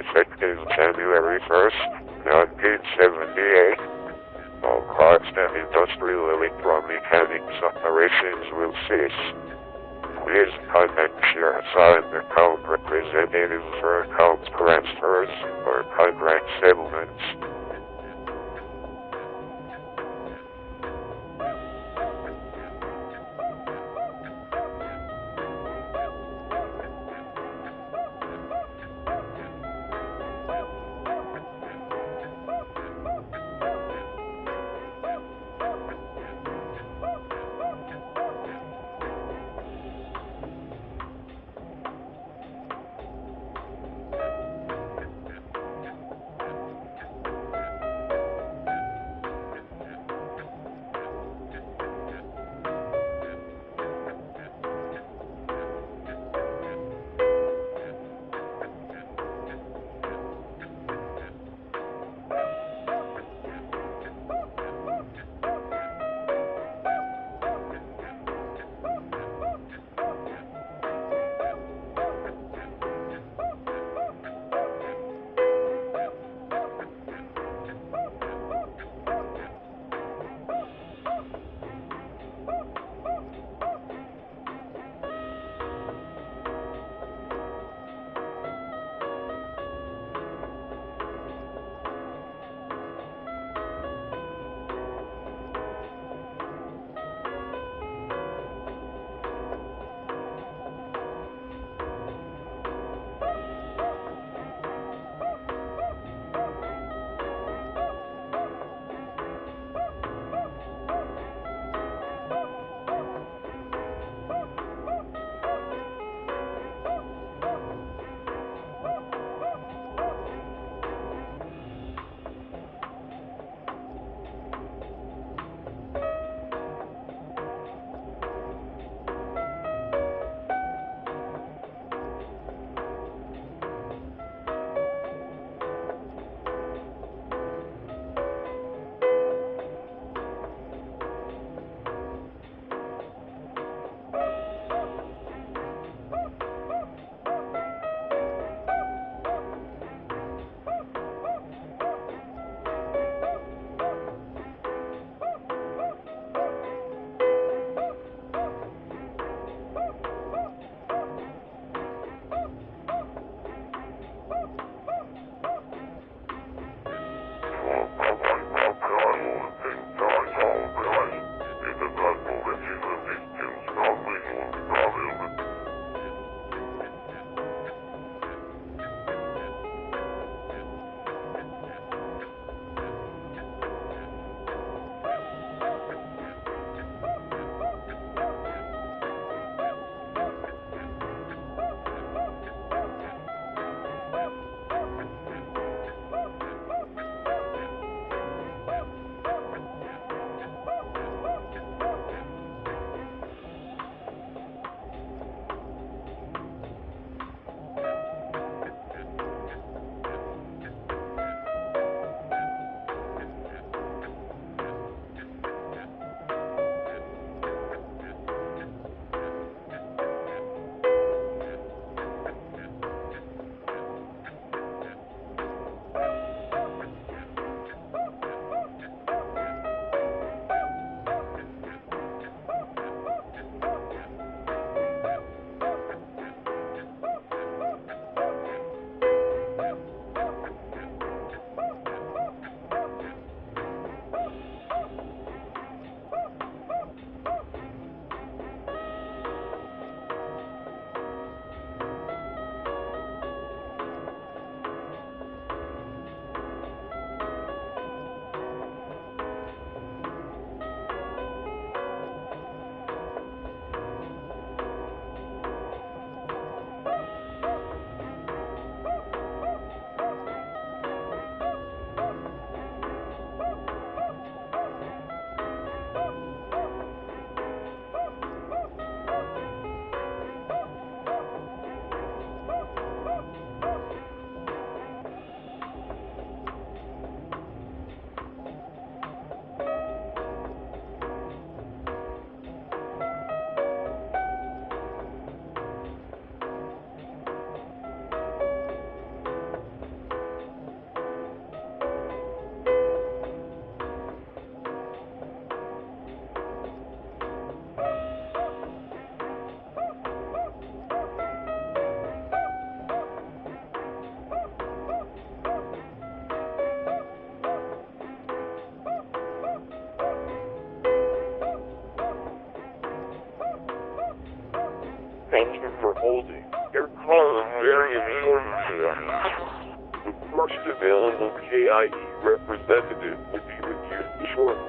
effective January 1st, 1978. All parts and industrial electromechanics operations will cease. Please contact your assigned account representative for account transfers or contract settlements. Thank you for holding. Your call is very important. The first available KIE representative will be with you shortly.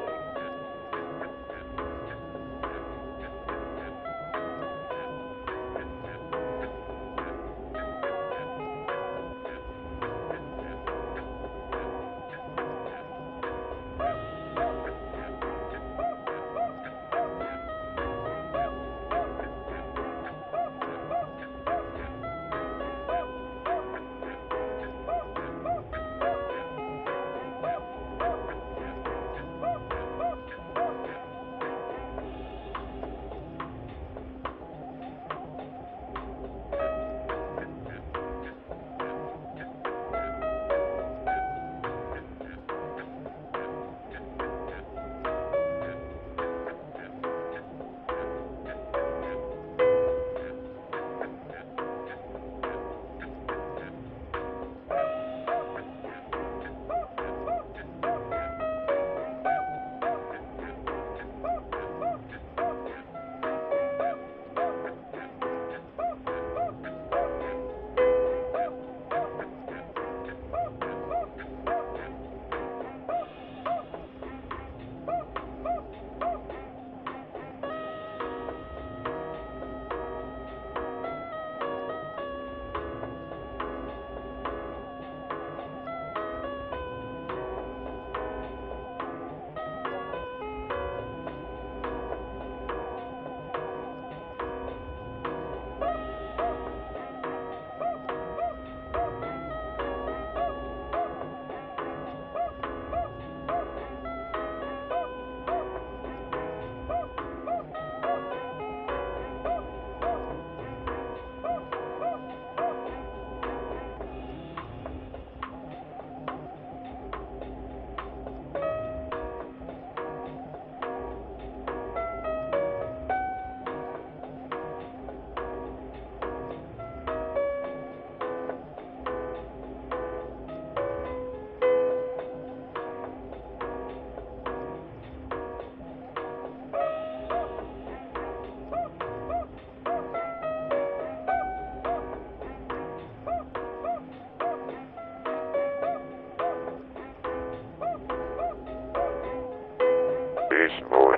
Beast Mode.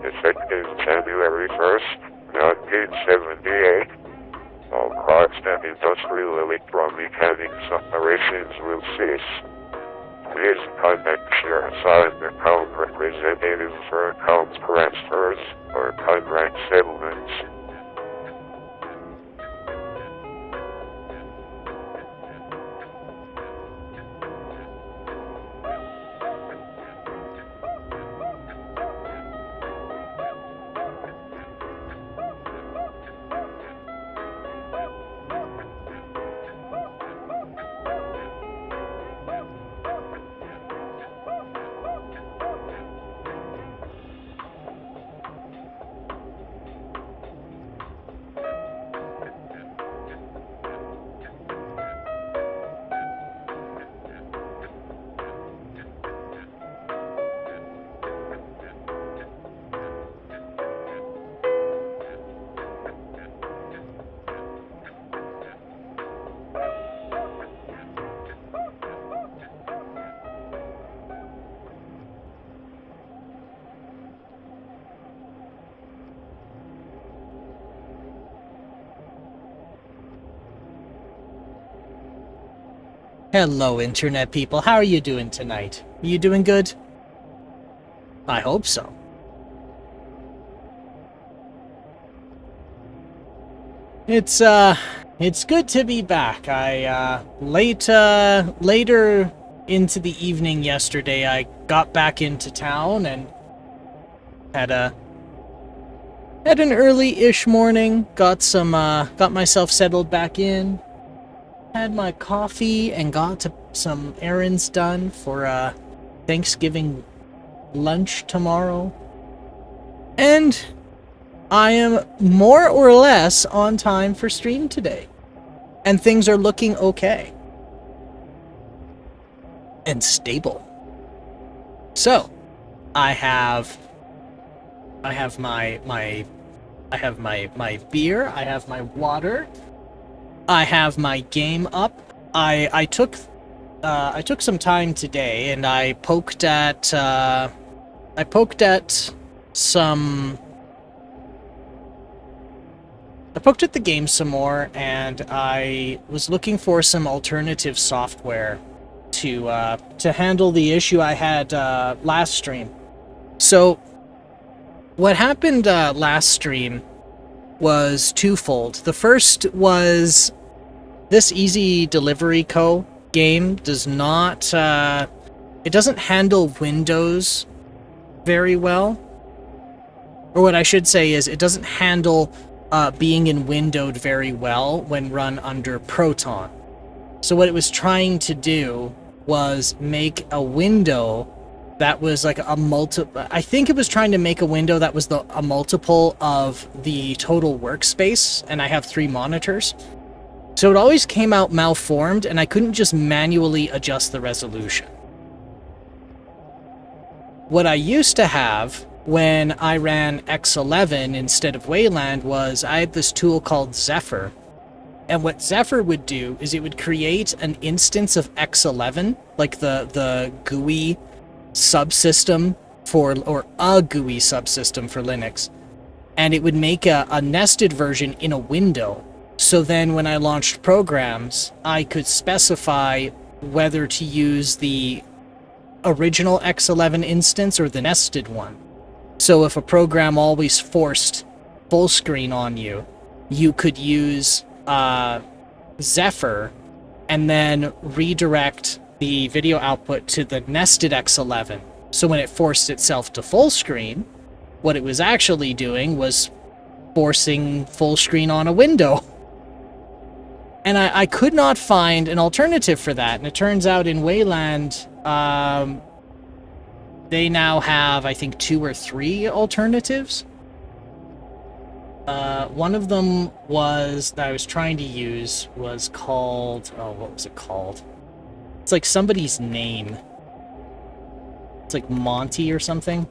Effective January 1st, 1978. All clocks and industrial electromechanics operations will cease. Please contact your assigned account representative for account transfers or contract settlements. Hello, Internet people. How are you doing tonight? Are you doing good? I hope so. It's good to be back. Later into the evening yesterday, I got back into town and had an early-ish morning. Got myself settled back in. Had my coffee and got some errands done for Thanksgiving lunch tomorrow. And I am more or less on time for stream today. And things are looking okay. And stable. So, I have my I have my beer, I have my water, I have my game up. I took some time today and I poked at the game some more, and I was looking for some alternative software to handle the issue I had last stream. So what happened last stream was twofold. The first was this Easy Delivery Co. game does not it doesn't handle Windows very well. Or what I should say is it doesn't handle being in windowed very well when run under Proton. So what it was trying to do was make a window that was like I think it was trying to make a window that was a multiple of the total workspace, and I have 3 monitors. So it always came out malformed, and I couldn't just manually adjust the resolution. What I used to have when I ran X11 instead of Wayland was I had this tool called Zephyr. And what Zephyr would do is it would create an instance of X11, like the GUI subsystem or a GUI subsystem for Linux. And it would make a nested version in a window. So then when I launched programs, I could specify whether to use the original X11 instance or the nested one. So if a program always forced full screen on you, you could use Zephyr and then redirect the video output to the nested X11. So when it forced itself to full screen, what it was actually doing was forcing full screen on a window. And I could not find an alternative for that. And it turns out in Wayland, they now have, I think, 2 or 3 alternatives. One of them that I was trying to use was called... Oh, what was it called? It's like somebody's name. It's like Monty or something.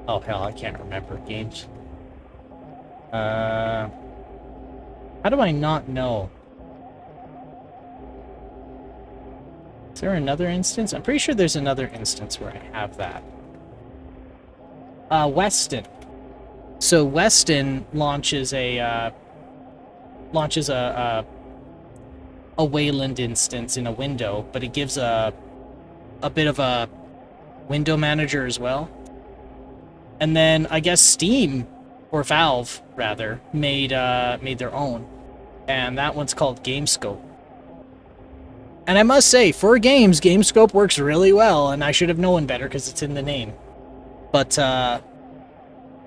Oh, hell, I can't remember games. How do I not know? Is there another instance? I'm pretty sure there's another instance where I have that. Weston. So Weston launches a Wayland instance in a window, but it gives a bit of a window manager as well. And then I guess Steam, or Valve rather, made their own, and that one's called GameScope. And I must say, for games, GameScope works really well, and I should have known better because it's in the name. But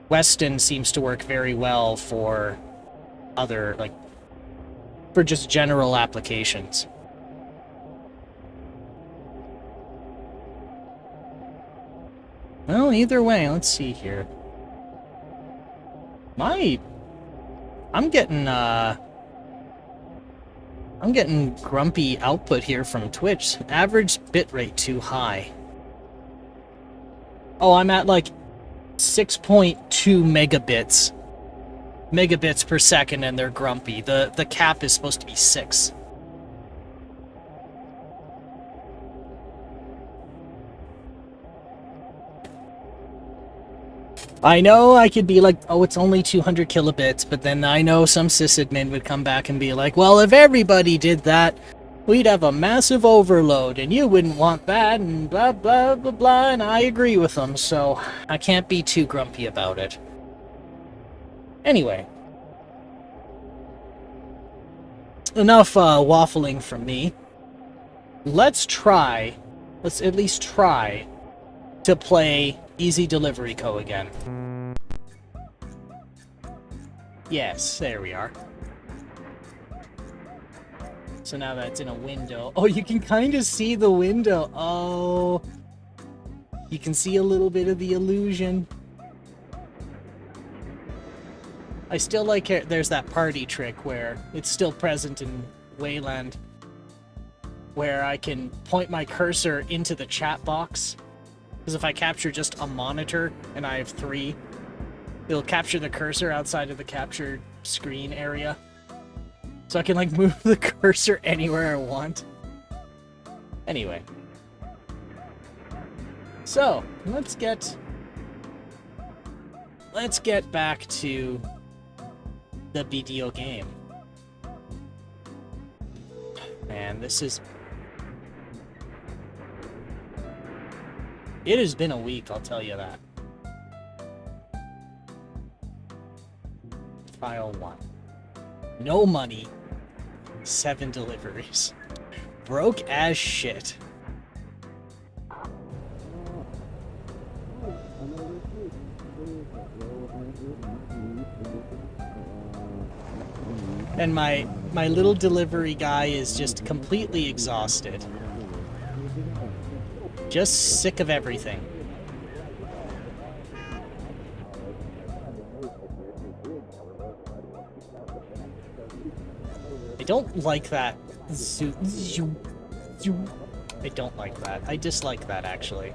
Weston seems to work very well for other, for just general applications. Well, either way, let's see here. I'm getting grumpy output here from Twitch. Average bitrate too high. Oh, I'm at like 6.2 megabits per second, and they're grumpy. The cap is supposed to be 6. I know I could be like, oh, it's only 200 kilobits, but then I know some sysadmin would come back and be like, well, if everybody did that, we'd have a massive overload, and you wouldn't want that, and blah, blah, blah, blah, and I agree with them, so I can't be too grumpy about it. Anyway. Enough waffling from me. Let's at least try, to play Easy Delivery Co. again. Yes, there we are. So now that's in a window. Oh, you can kind of see the window. Oh. You can see a little bit of the illusion. I still like it. There's that party trick where it's still present in Wayland, where I can point my cursor into the chat box. Because if I capture just a monitor and I have 3, It'll capture the cursor outside of the captured screen area. So I can like move the cursor anywhere I want. Anyway. So, let's get back to the video game. Man, this is... It has been a week, I'll tell you that. File 1. No money. 7 deliveries. Broke as shit. And my little delivery guy is just completely exhausted. Just sick of everything. I don't like that. I don't like that. I dislike that, actually.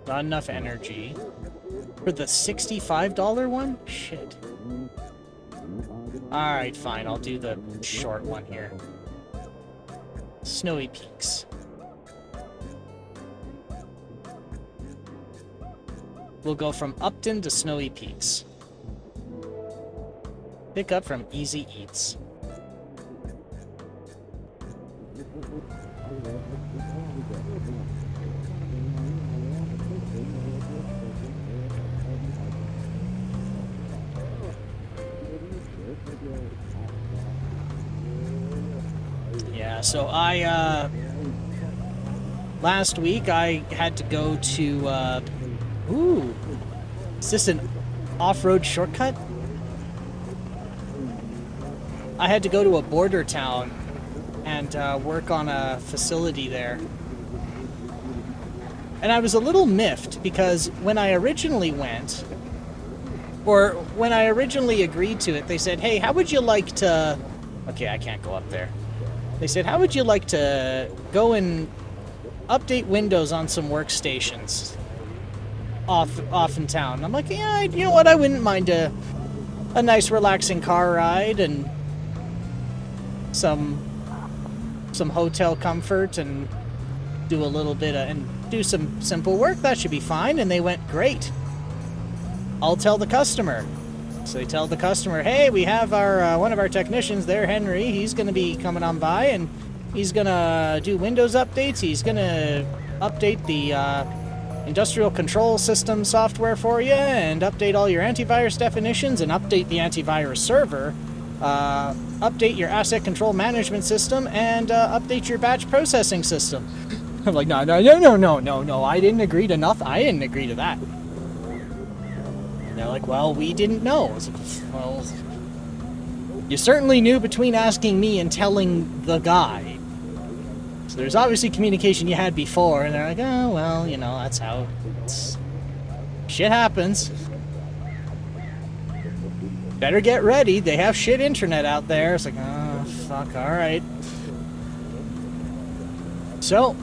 Not enough energy. For the $65 one? Shit. Alright, fine. I'll do the short one here. Snowy Peaks. We'll go from Upton to Snowy Peaks. Pick up from Easy Eats. Yeah, so last week I had to go to, ooh, is this an off-road shortcut? I had to go to a border town and work on a facility there. And I was a little miffed because when I originally went, or when I originally agreed to it, they said, hey, how would you like to... Okay, I can't go up there. They said, how would you like to go and update Windows on some workstations off in town? And I'm like, yeah, you know what, I wouldn't mind a nice relaxing car ride and some hotel comfort and do a little bit of, and do some simple work. That should be fine. And they went, great. I'll tell the customer. So they tell the customer, hey, we have our one of our technicians there, Henry. He's going to be coming on by, and he's going to do Windows updates. He's going to update the industrial control system software for you, and update all your antivirus definitions, and update the antivirus server, update your asset control management system, and update your batch processing system. I'm like, no, I didn't agree to nothing. I didn't agree to that. They're like, well, we didn't know. I was like, well, you certainly knew between asking me and telling the guy. So there's obviously communication you had before, and they're like, oh, well, you know, that's how shit happens. Better get ready. They have shit internet out there. It's like, oh, fuck, alright. So,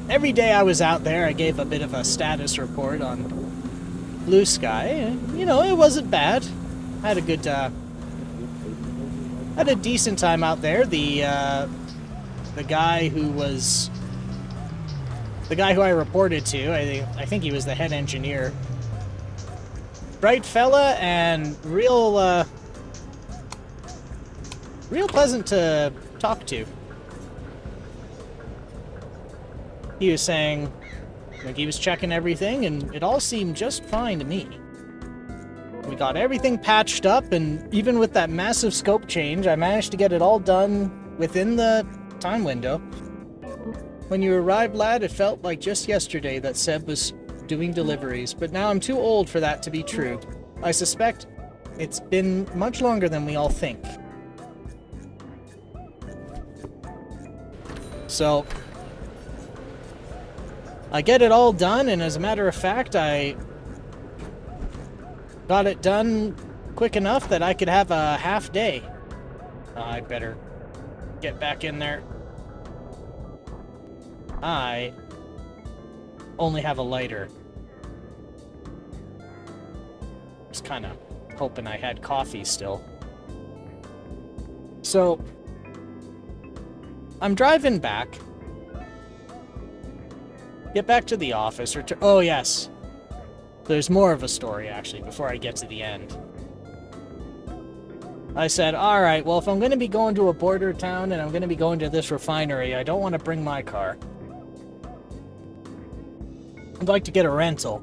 every day I was out there, I gave a bit of a status report on Blue Sky. You know, it wasn't bad. I had a good, had a decent time out there. The guy who I reported to, I think he was the head engineer. Bright fella and real pleasant to talk to. He was saying, like, he was checking everything, and it all seemed just fine to me. We got everything patched up, and even with that massive scope change, I managed to get it all done within the time window. When you arrived, lad, it felt like just yesterday that Seb was doing deliveries, but now I'm too old for that to be true. I suspect it's been much longer than we all think. So, I get it all done, and as a matter of fact, I got it done quick enough that I could have a half day. I'd better get back in there. I only have a lighter. Just kind of hoping I had coffee still. So, I'm driving back. Get back to the office. Oh, yes. There's more of a story, actually, before I get to the end. I said, alright, well, if I'm going to be going to a border town and I'm going to be going to this refinery, I don't want to bring my car. I'd like to get a rental.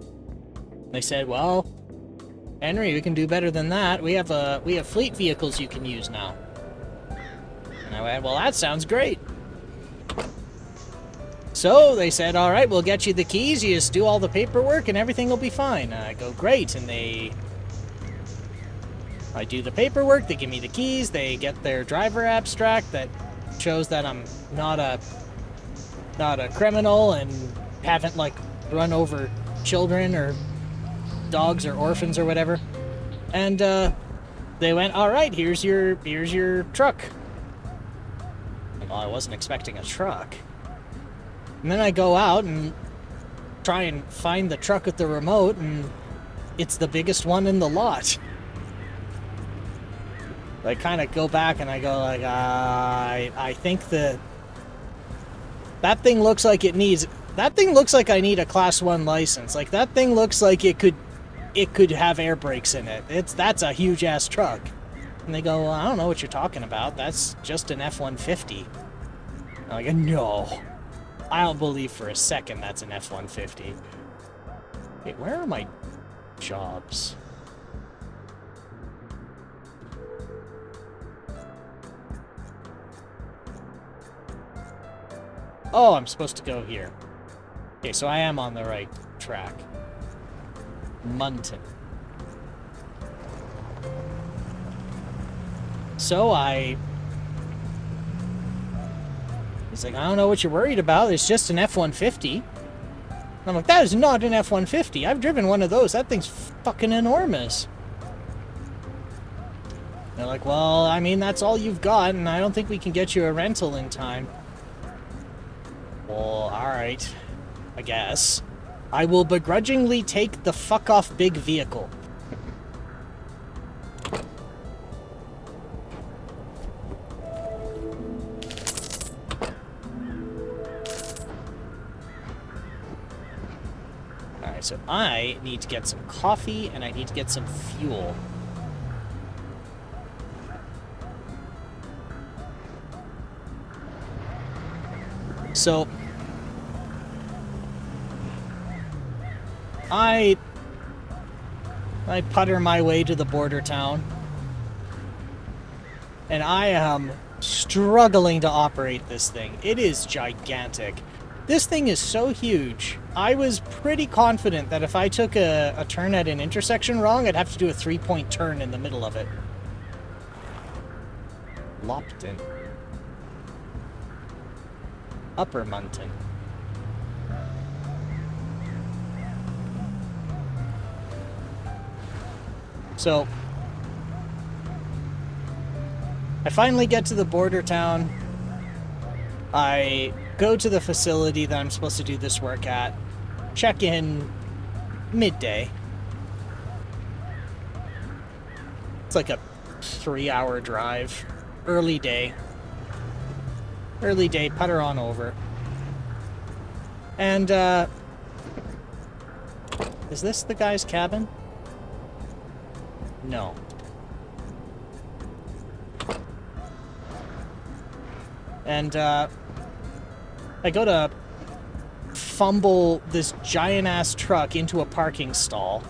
They said, well, Henry, we can do better than that. We have fleet vehicles you can use now. And I went, well, that sounds great. So they said, all right, we'll get you the keys. You just do all the paperwork and everything will be fine. And I go, great. And I do the paperwork. They give me the keys. They get their driver abstract that shows that I'm not a criminal and haven't, like, run over children or dogs or orphans or whatever. And they went, all right, here's your truck. Well, I wasn't expecting a truck. And then I go out and try and find the truck with the remote, and it's the biggest one in the lot. I kind of go back and I go like, I think that thing looks like it needs. That thing looks like I need a Class 1 license. Like, that thing looks like it could have air brakes in it. That's a huge ass truck. And they go, well, I don't know what you're talking about. That's just an F-150. I'm like, no. I don't believe for a second that's an F-150. Wait, where are my jobs? Oh, I'm supposed to go here. Okay, so I am on the right track. Munton. So he's like, I don't know what you're worried about. It's just an F-150. I'm like, that is not an F-150. I've driven one of those. That thing's fucking enormous. They're like, well, I mean, that's all you've got, and I don't think we can get you a rental in time. Well, alright. I guess. I will begrudgingly take the fuck off big vehicle. Alright, so I need to get some coffee and I need to get some fuel. So I putter my way to the border town, and I am struggling to operate this thing. It is gigantic. This thing is so huge. I was pretty confident that if I took a turn at an intersection wrong, I'd have to do a 3-point turn in the middle of it. Lopton. Upper Munton. So, I finally get to the border town. I go to the facility that I'm supposed to do this work at. Check in midday. It's like a 3-hour drive. Early day. Early day, putter on over. And, is this the guy's cabin? No. And, I go to fumble this giant-ass truck into a parking stall.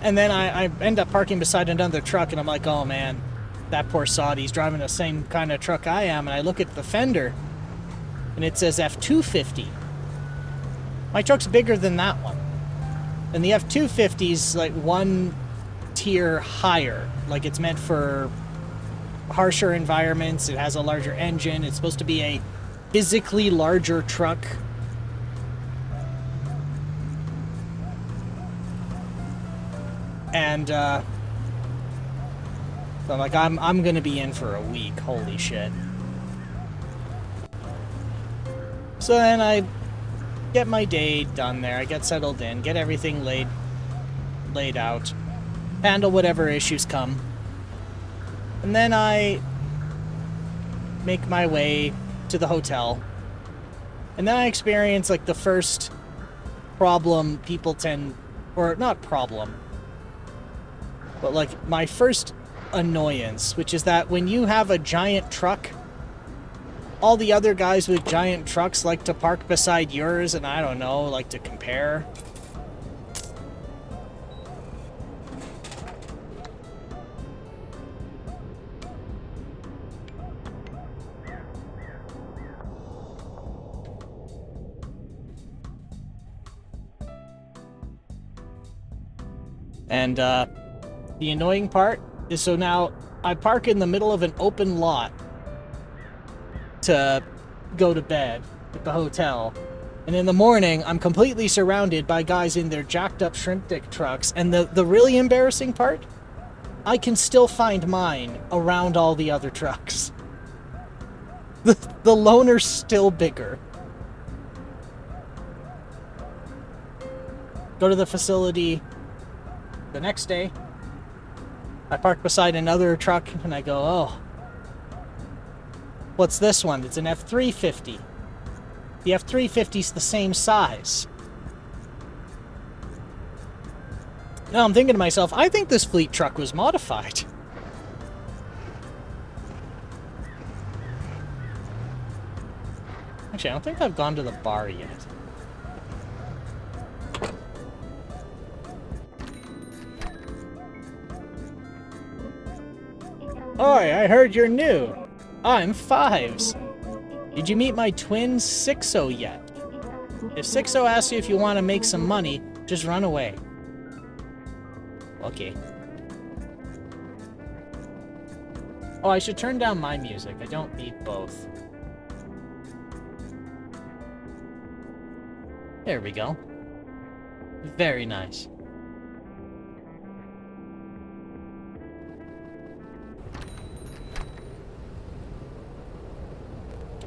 And then I end up parking beside another truck, and I'm like, oh man, that poor sod, he's driving the same kind of truck I am. And I look at the fender, and it says F-250. My truck's bigger than that one. And the F-250's like one tier higher. Like, it's meant for harsher environments. It has a larger engine. It's supposed to be a physically larger truck. And So I'm like, I'm gonna be in for a week. Holy shit. So then I get my day done there. I get settled in, get everything laid out, handle whatever issues come. And then I make my way to the hotel. And then I experience like the first problem people tend, or not problem, but like my first annoyance, which is that when you have a giant truck, all the other guys with giant trucks like to park beside yours, and I don't know, like to compare. And the annoying part is, so now I park in the middle of an open lot to go to bed at the hotel. And in the morning, I'm completely surrounded by guys in their jacked up shrimp dick trucks. And the really embarrassing part, I can still find mine around all the other trucks. The loaner's still bigger. Go to the facility the next day. I park beside another truck and I go, oh, what's this one? It's an F-350. The F-350's the same size. Now I'm thinking to myself, I think this fleet truck was modified. Actually, I don't think I've gone to the bar yet. Oi, I heard you're new. I'm Fives. Did you meet my twin Sixo yet? If Sixo asks you if you want to make some money, just run away. Okay. Oh, I should turn down my music. I don't need both. There we go. Very nice.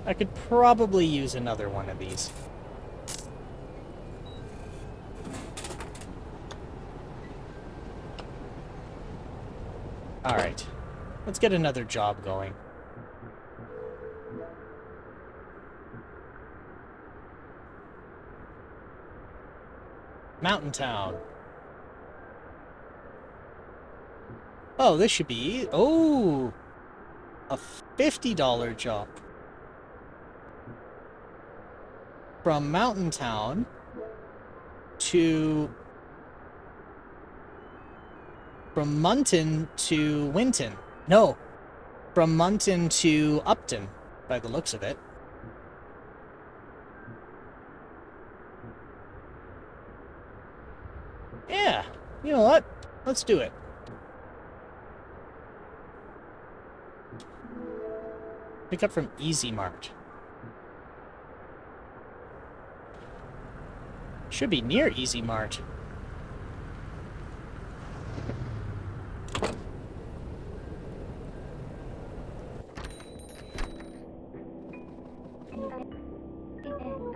I could probably use another one of these. Alright. Let's get another job going. Mountain Town. Oh, this should be... Oh! A $50 job. From Mountain Town to... From Munton to Winton. No. From Munton to Upton, by the looks of it. Yeah. You know what? Let's do it. Pick up from Easy Mart. Should be near Easy Mart.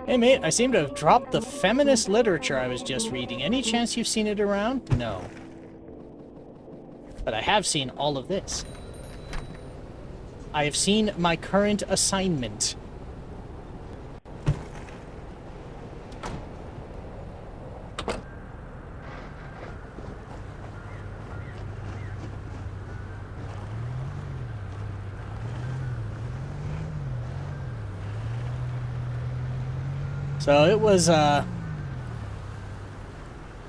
Hey mate, I seem to have dropped the feminist literature I was just reading. Any chance you've seen it around? No. But I have seen all of this. I have seen my current assignment. So it was, so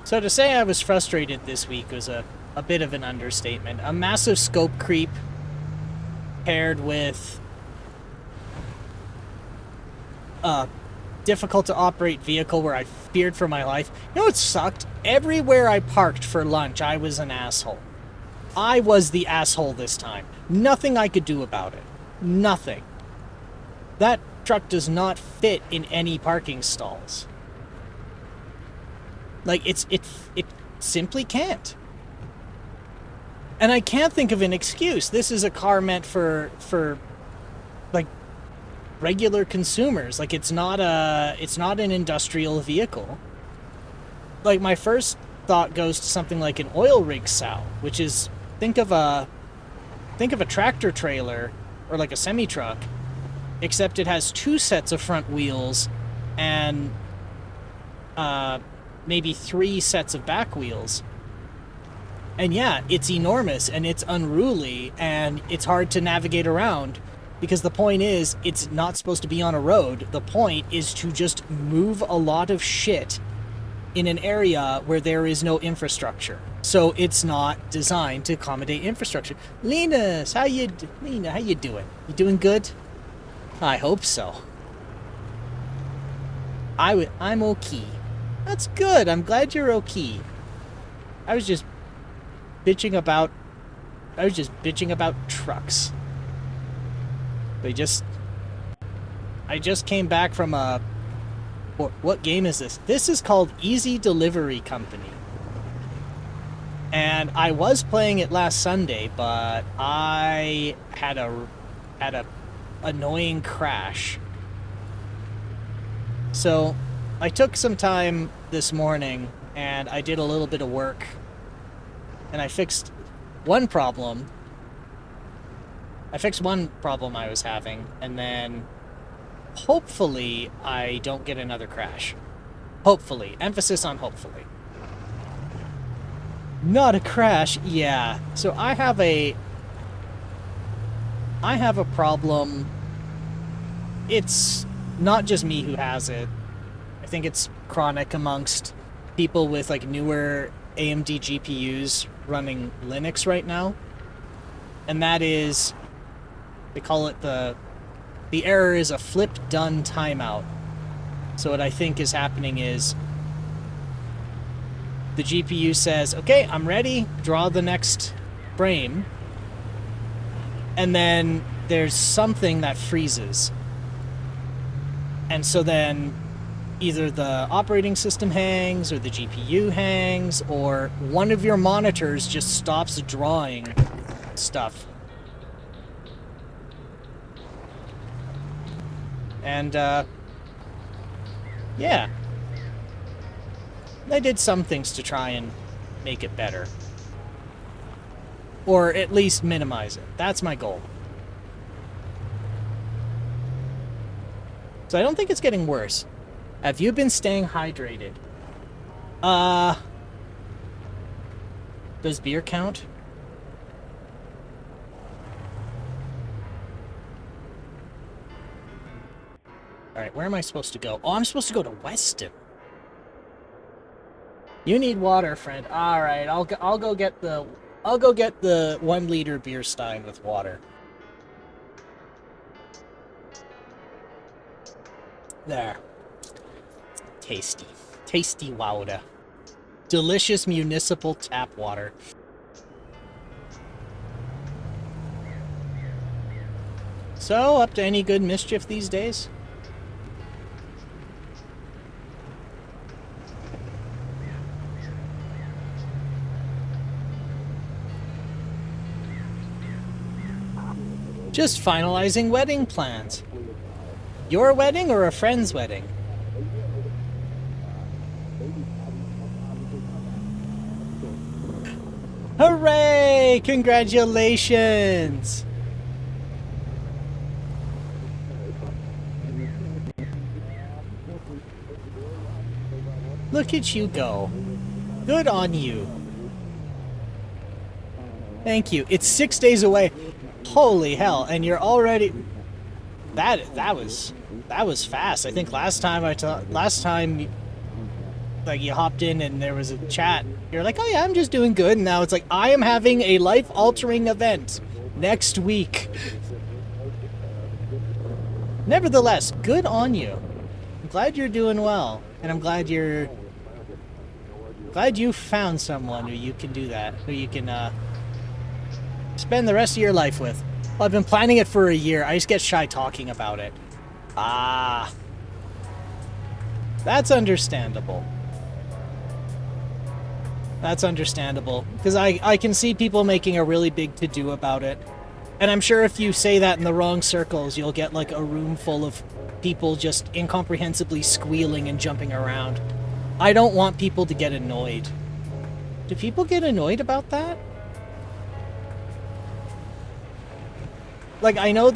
to say I was frustrated this week was a bit of an understatement. A massive scope creep paired with a difficult to operate vehicle where I feared for my life. You know what sucked? Everywhere I parked for lunch, I was an asshole. I was the asshole this time. Nothing I could do about it. Nothing. That truck does not fit in any parking stalls. Like, it simply can't. And I can't think of an excuse. This is a car meant for like regular consumers. Like it's not an industrial vehicle. Like my first thought goes to something like an oil rig sow, which is think of a tractor trailer or like a semi truck, except it has 2 sets of front wheels and maybe 3 sets of back wheels. And yeah, it's enormous and it's unruly and it's hard to navigate around, because the point is it's not supposed to be on a road. The point is to just move a lot of shit in an area where there is no infrastructure. So it's not designed to accommodate infrastructure. Linus, how you doing? You doing good? I hope so. I'm okay. That's good. I'm glad you're okay. I was just bitching about trucks. I just came back from a... What game is this? This is called Easy Delivery Company. And I was playing it last Sunday, but I had a annoying crash. So I took some time this morning and I did a little bit of work and I fixed one problem. I was having, and then hopefully I don't get another crash. Hopefully. Emphasis on hopefully. Not a crash, yeah. So I have a problem. It's not just me who has it. I think it's chronic amongst people with like newer AMD GPUs running Linux right now. And that is, they call it the error is a flip done timeout. So what I think is happening is the GPU says, okay, I'm ready, draw the next frame. And then there's something that freezes. And so then either the operating system hangs or the GPU hangs or one of your monitors just stops drawing stuff. And, yeah. I did some things to try and make it better. Or at least minimize it. That's my goal. So I don't think it's getting worse. Have you been staying hydrated? Does beer count? Alright, where am I supposed to go? Oh, I'm supposed to go to Weston. You need water, friend. Alright, I'll go get the 1 liter beer stein with water. There. Tasty. Tasty water. Delicious municipal tap water. So, up to any good mischief these days? Just finalizing wedding plans. Your wedding or a friend's wedding? Hooray! Congratulations! Look at you go. Good on you. Thank you. It's 6 days away. Holy hell, and you're already... That was fast. I think last time like you hopped in and there was a chat. You're like, oh yeah, I'm just doing good. And now it's like, I am having a life-altering event next week. Nevertheless, good on you. I'm glad you're doing well. And I'm glad you found someone who you can do that. Who you can, spend the rest of your life with. Well, I've been planning it for a year. I just get shy talking about it. Ah. That's understandable. That's understandable. Because I can see people making a really big to-do about it. And I'm sure if you say that in the wrong circles, you'll get like a room full of people just incomprehensibly squealing and jumping around. I don't want people to get annoyed. Do people get annoyed about that? Like, I know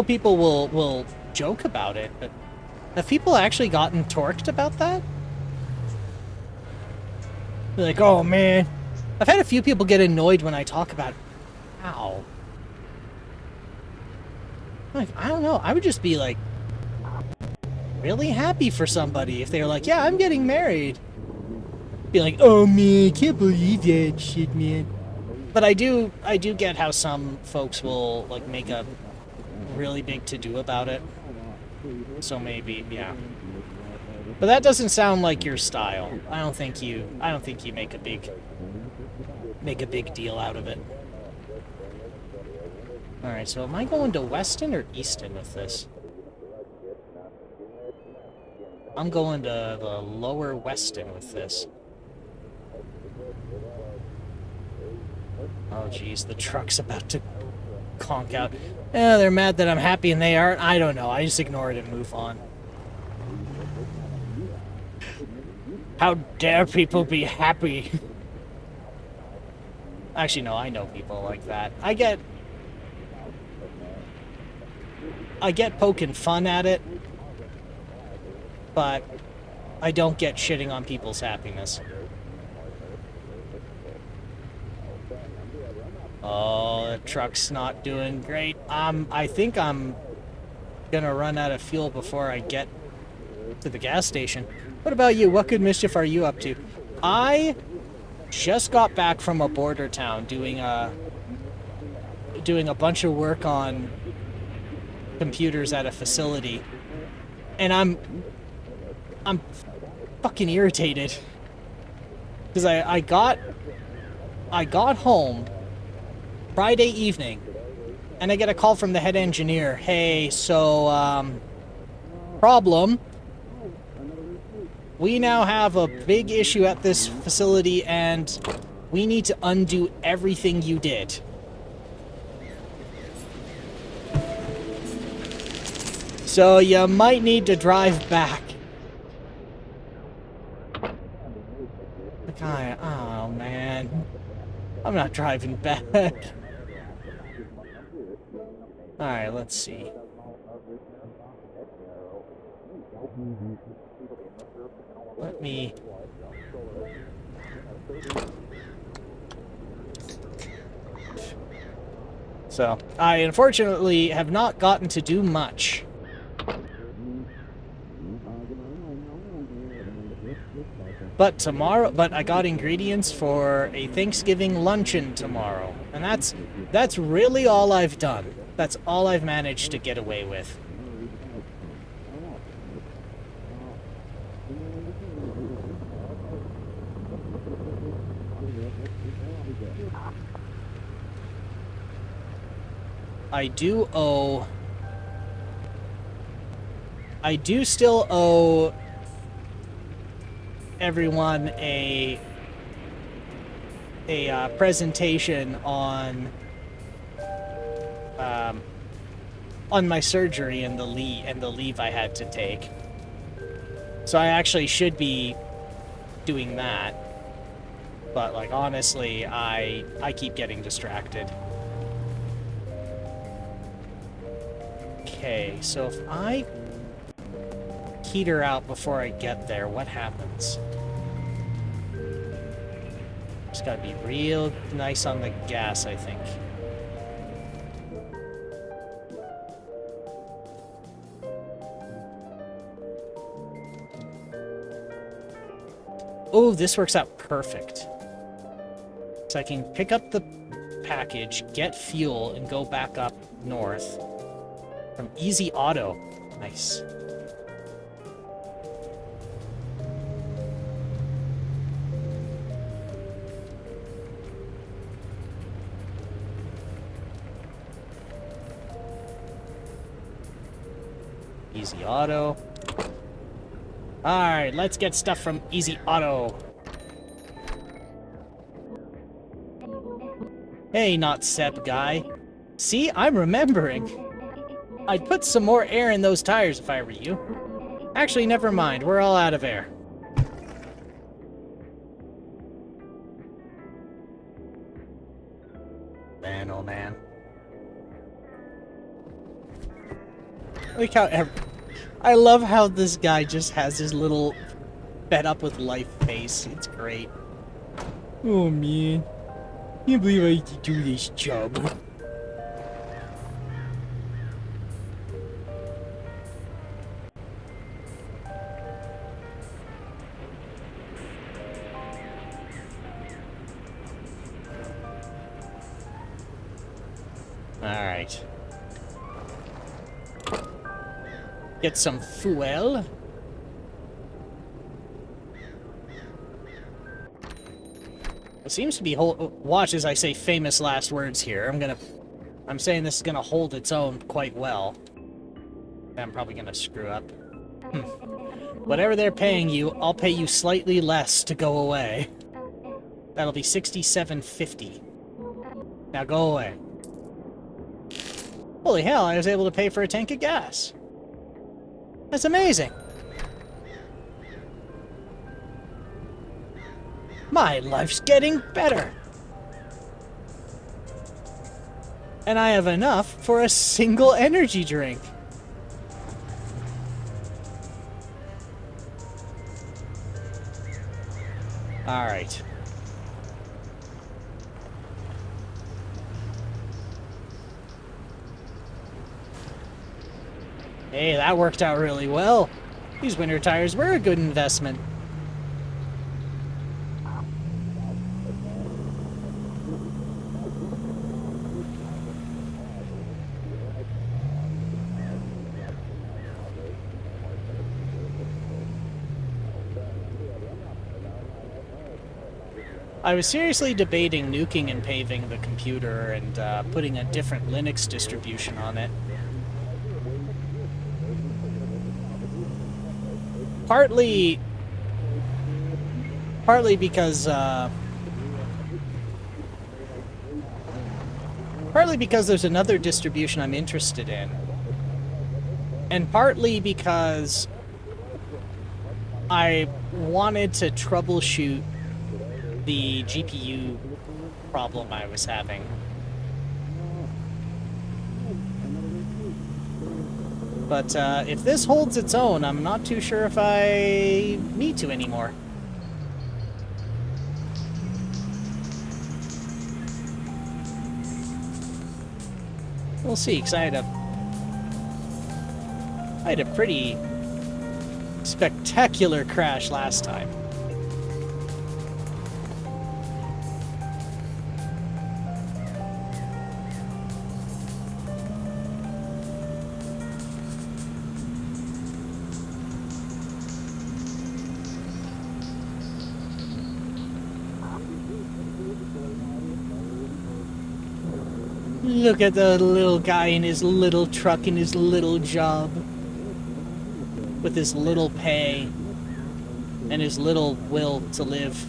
people will joke about it, but have people actually gotten torqued about that? They're like, oh man. I've had a few people get annoyed when I talk about it. Ow. Like, I don't know. I would just be like really happy for somebody if they were like, yeah, I'm getting married. Be like, oh man, can't believe that shit, man. But I do get how some folks will like make a really big to-do about it. So maybe, yeah. But that doesn't sound like your style. I don't think you make a big deal out of it. Alright, so am I going to Weston or Easton with this? I'm going to the lower Weston with this. Oh geez, the truck's about to conk out. Eh, they're mad that I'm happy and they aren't. I don't know, I just ignore it and move on. How dare people be happy? Actually, no, I know people like that. I get poking fun at it, but I don't get shitting on people's happiness. Oh, the truck's not doing great. I think I'm gonna run out of fuel before I get to the gas station. What about you? What good mischief are you up to? I just got back from a border town doing a bunch of work on computers at a facility, and I'm fucking irritated because I got home Friday evening and I get a call from the head engineer. Hey, so problem. We now have a big issue at this facility and we need to undo everything you did. So you might need to drive back. Like, oh man. I'm not driving back. Alright, let's see. Let me... So, I unfortunately have not gotten to do much. But I got ingredients for a Thanksgiving luncheon tomorrow. And that's really all I've done. That's all I've managed to get away with. I do still owe everyone a presentation on my surgery and the leave I had to take. So I actually should be doing that. But like honestly, I keep getting distracted. Okay, so if I heater out before I get there, what happens? Just gotta be real nice on the gas, I think. Oh, this works out perfect. So I can pick up the package, get fuel, and go back up north from Easy Auto. Nice. Easy Auto. Alright, let's get stuff from Easy Auto. Hey, not Sep guy. See, I'm remembering. I'd put some more air in those tires if I were you. Actually, never mind. We're all out of air. Man, oh man. Look how I love how this guy just has his little fed up with life face. It's great. Oh man. Can't believe I have to do this job. Alright. Get some fuel. It seems to be watch as I say famous last words here. I'm saying this is gonna hold its own quite well. I'm probably gonna screw up. Whatever they're paying you, I'll pay you slightly less to go away. That'll be $67.50. Now go away. Holy hell, I was able to pay for a tank of gas. That's amazing. My life's getting better. And I have enough for a single energy drink. All right. Hey, that worked out really well. These winter tires were a good investment. I was seriously debating nuking and paving the computer and putting a different Linux distribution on it. Partly because there's another distribution I'm interested in, and partly because I wanted to troubleshoot the GPU problem I was having. But if this holds its own, I'm not too sure if I need to anymore. We'll see, because I had a pretty spectacular crash last time. Look at the little guy in his little truck in his little job. With his little pay. And his little will to live.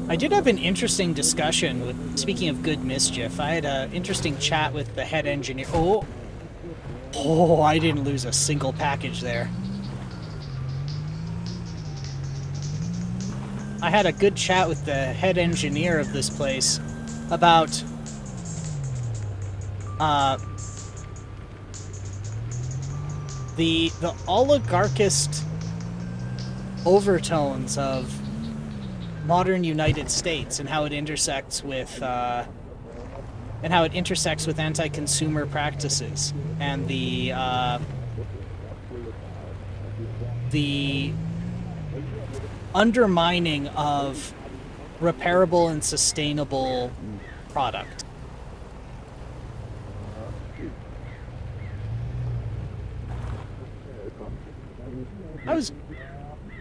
I did have an interesting discussion with, speaking of good mischief, I had an interesting chat with the head engineer. Oh, I didn't lose a single package there. I had a good chat with the head engineer of this place about the oligarchist overtones of modern United States and how it intersects with anti-consumer practices and the undermining of repairable and sustainable product.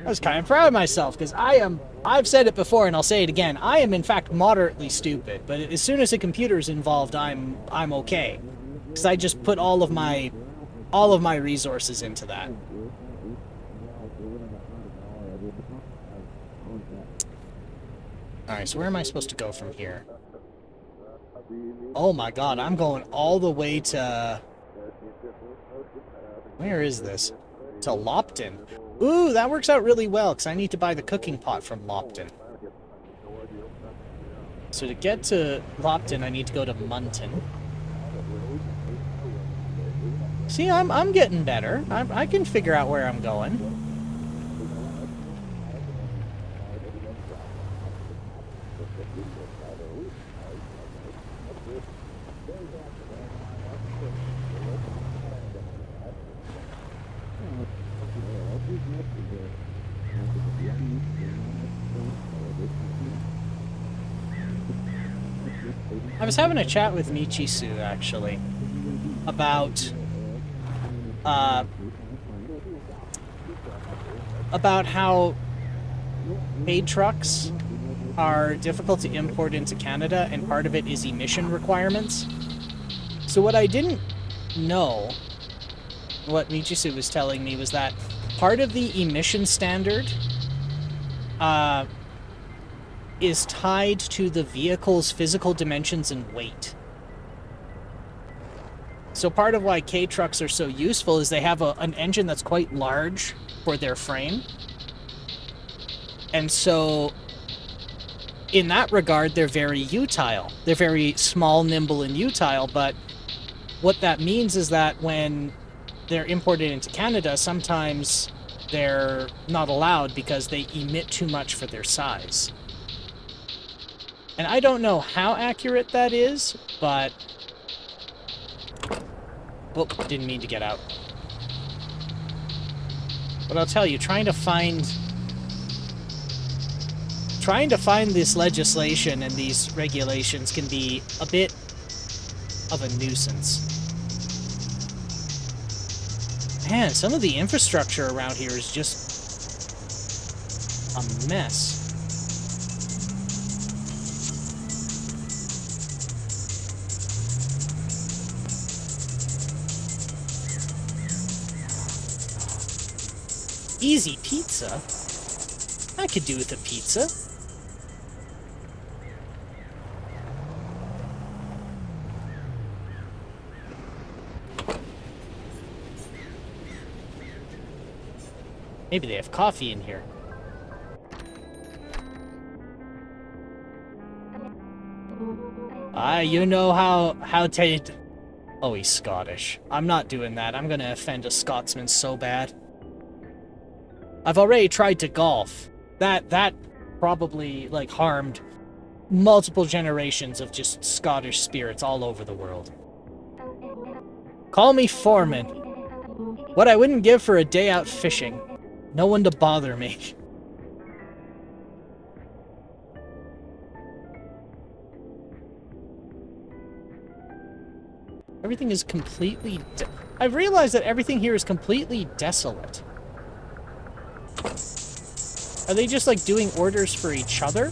I was kind of proud of myself, because I've said it before and I'll say it again, I am in fact moderately stupid, but as soon as a computer's involved, I'm okay. Because I just put all of my resources into that. Alright, so where am I supposed to go from here? Oh my god, I'm going all the way to... Where is this? To Lopton. Ooh, that works out really well, because I need to buy the cooking pot from Lopton. So to get to Lopton, I need to go to Munton. See, I'm getting better. I can figure out where I'm going. I was having a chat with Michisu, actually, about how paid trucks are difficult to import into Canada, and part of it is emission requirements. So what I didn't know, what Michisu was telling me, was that part of the emission standard is tied to the vehicle's physical dimensions and weight. So part of why K-trucks are so useful is they have an engine that's quite large for their frame. And so, in that regard, they're very utile. They're very small, nimble, and utile, but what that means is that when they're imported into Canada, sometimes they're not allowed because they emit too much for their size. And I don't know how accurate that is, but... Oh, didn't mean to get out. But I'll tell you, trying to find this legislation and these regulations can be a bit of a nuisance. Man, some of the infrastructure around here is just a mess. Easy pizza? I could do with a pizza. Maybe they have coffee in here. You know how to... Oh, he's Scottish. I'm not doing that. I'm gonna offend a Scotsman so bad. I've already tried to golf. That probably, like, harmed multiple generations of just Scottish spirits all over the world. Call me Foreman. What I wouldn't give for a day out fishing. No one to bother me. Everything is completely... I've realized that everything here is completely desolate. Are they just, like, doing orders for each other?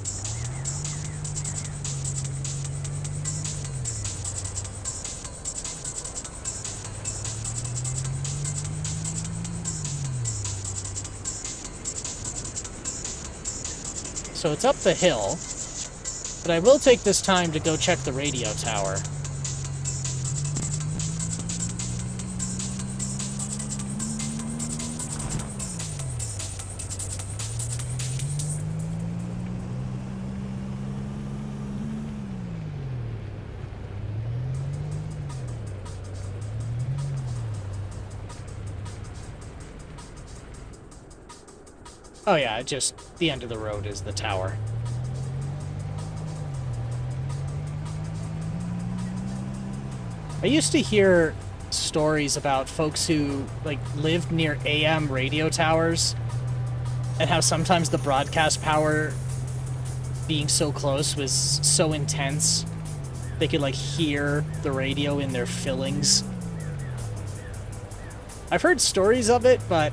So it's up the hill, but I will take this time to go check the radio tower. Oh yeah, just the end of the road is the tower. I used to hear stories about folks who, like, lived near AM radio towers and how sometimes the broadcast power being so close was so intense they could, like, hear the radio in their fillings. I've heard stories of it, but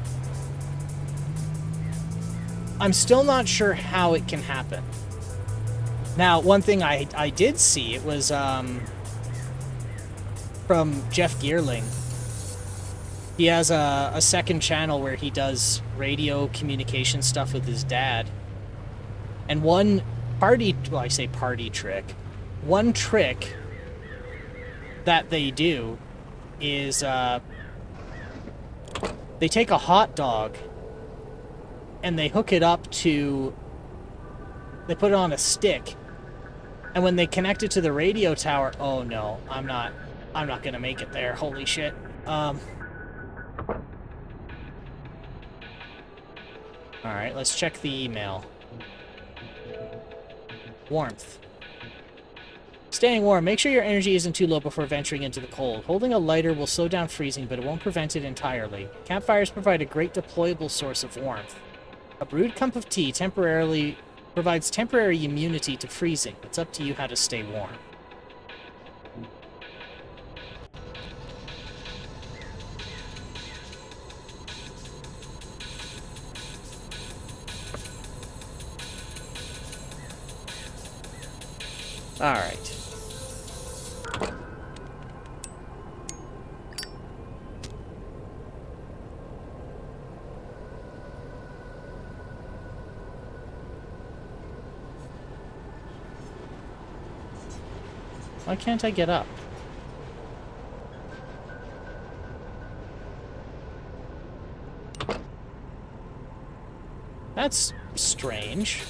I'm still not sure how it can happen. Now, one thing I did see, it was from Jeff Geerling. He has a second channel where he does radio communication stuff with his dad. And one party trick. One trick that they do is they take a hot dog and they hook it up to, they put it on a stick, and when they connect it to the radio tower, oh no, I'm not gonna make it there, holy shit. Alright, let's check the email. Warmth. Staying warm. Make sure your energy isn't too low before venturing into the cold. Holding a lighter will slow down freezing, but it won't prevent it entirely. Campfires provide a great deployable source of warmth. A brewed cup of tea provides temporary immunity to freezing. It's up to you how to stay warm. Alright. Why can't I get up? That's strange.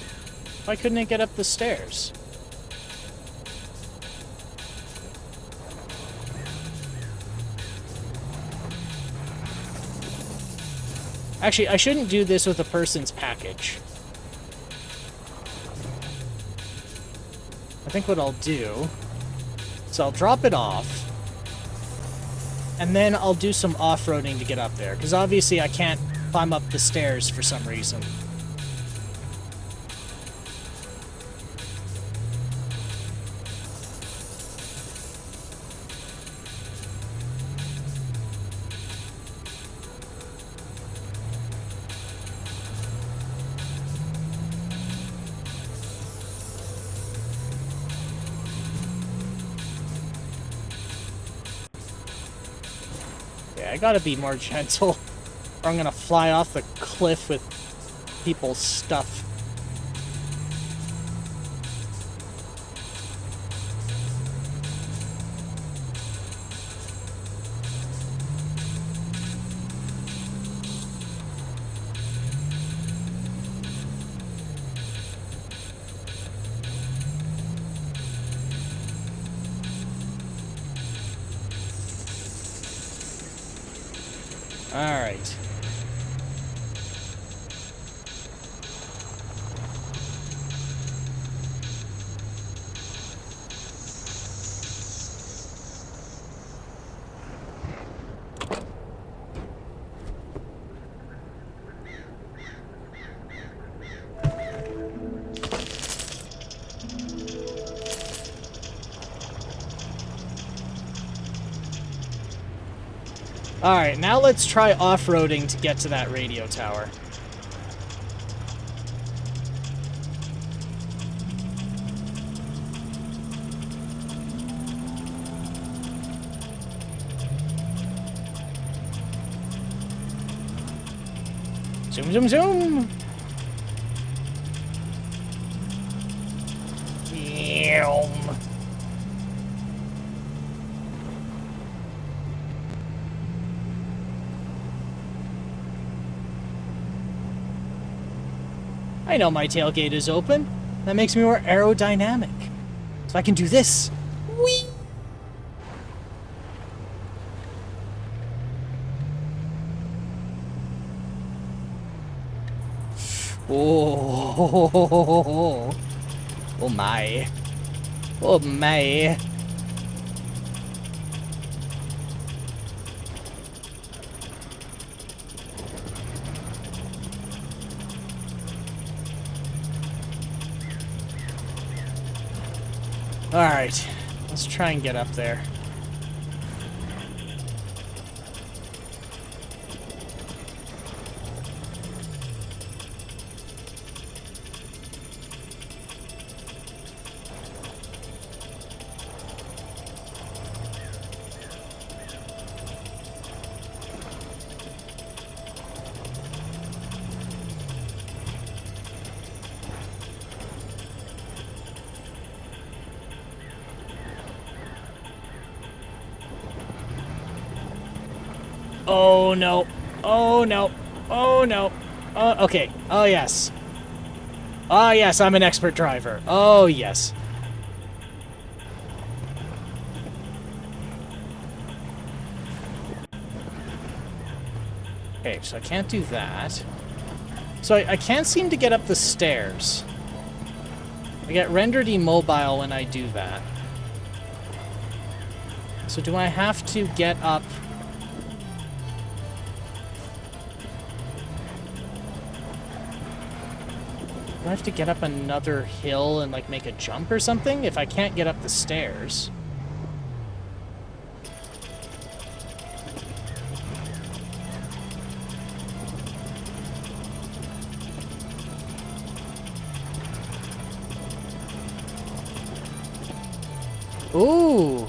Why couldn't I get up the stairs? Actually, I shouldn't do this with a person's package. I think what I'll do is I'll drop it off, and then I'll do some off-roading to get up there, because obviously I can't climb up the stairs for some reason. I gotta be more gentle, or I'm gonna fly off the cliff with people's stuff. Alright. Alright, now let's try off-roading to get to that radio tower. Zoom, zoom, zoom! I know my tailgate is open. That makes me more aerodynamic. So I can do this. Whee! Oh, oh my. Oh my. Alright, let's try and get up there. Oh no. Oh no. Oh no. Oh, okay. Oh yes. Oh yes, I'm an expert driver. Oh yes. Okay, so I can't do that. So I can't seem to get up the stairs. I get rendered immobile when I do that. So do I have to get up... Do I have to get up another hill and, like, make a jump or something? If I can't get up the stairs. Ooh!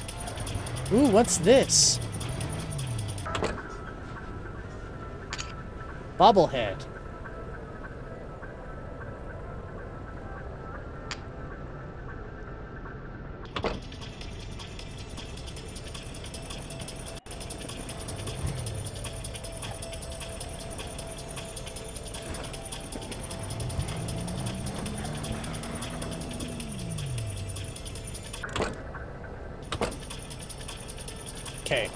Ooh, what's this? Bobblehead. Okay.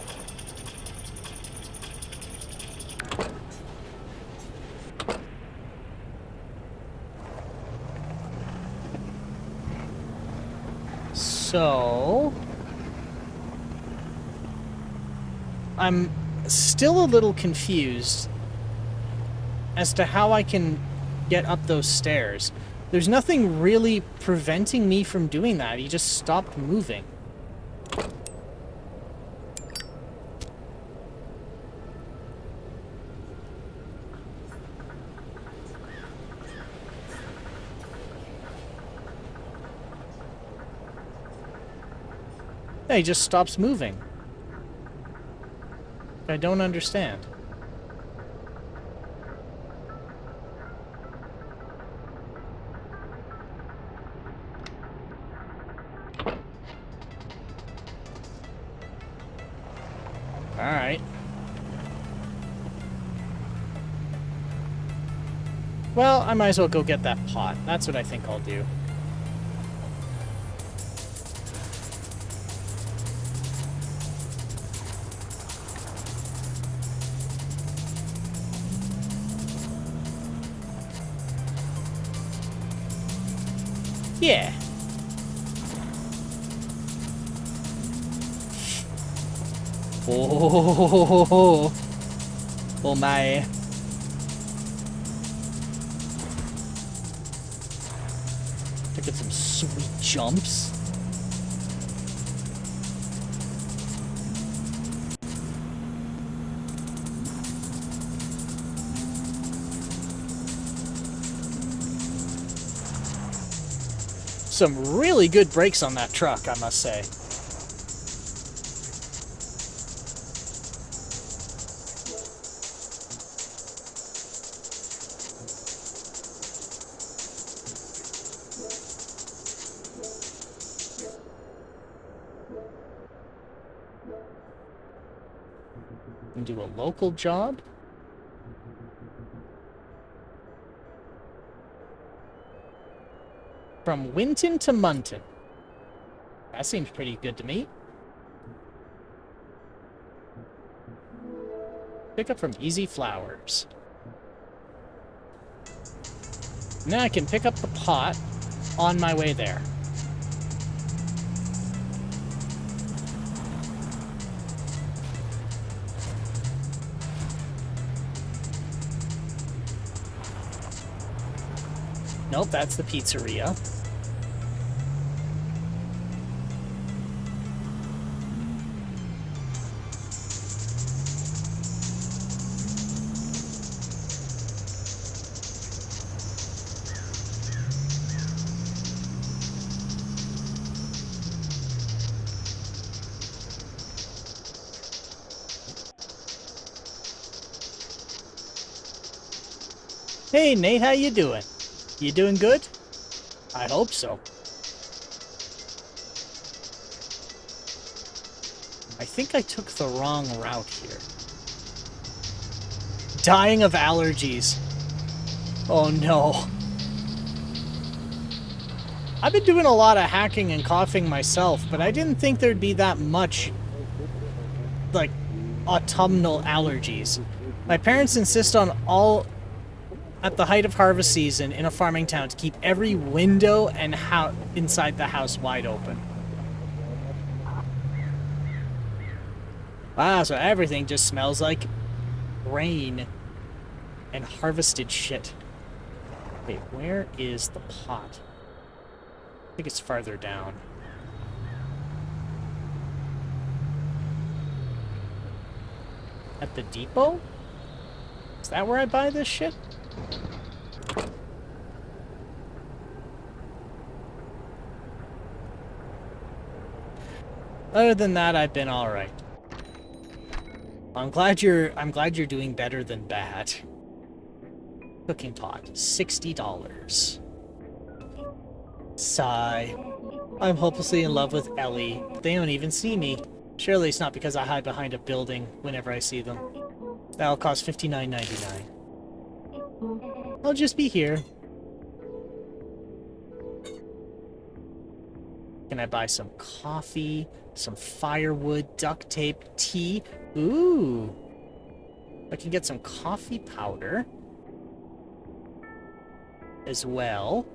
So... I'm still a little confused as to how I can get up those stairs. There's nothing really preventing me from doing that. He just stopped moving. Yeah, he just stops moving. I don't understand. Alright. Well, I might as well go get that pot. That's what I think I'll do. Yeah. Oh, oh my. To get some sweet jumps. Some really good brakes on that truck, I must say. And do a local job? From Winton to Munton. That seems pretty good to me. Pick up from Easy Flowers. Now I can pick up the pot on my way there. Nope, that's the pizzeria. Hey Nate, how you doing? You doing good? I hope so. I think I took the wrong route here. dying of allergies. Oh no. I've been doing a lot of hacking and coughing myself, but I didn't think there'd be that much, like, autumnal allergies. My parents insist on all, at the height of harvest season in a farming town, to keep every window and inside the house wide open. Wow, so everything just smells like rain and harvested shit. Wait, where is the pot? I think it's farther down. At the depot? Is that where I buy this shit? Other than that, I've been all right. I'm glad you're doing better than bad. Cooking pot, $60. Sigh. I'm hopelessly in love with Ellie. They don't even see me. Surely it's not because I hide behind a building whenever I see them. That'll cost $59.99. I'll just be here. Can I buy some coffee, some firewood, duct tape, tea? Ooh. I can get some coffee powder as well.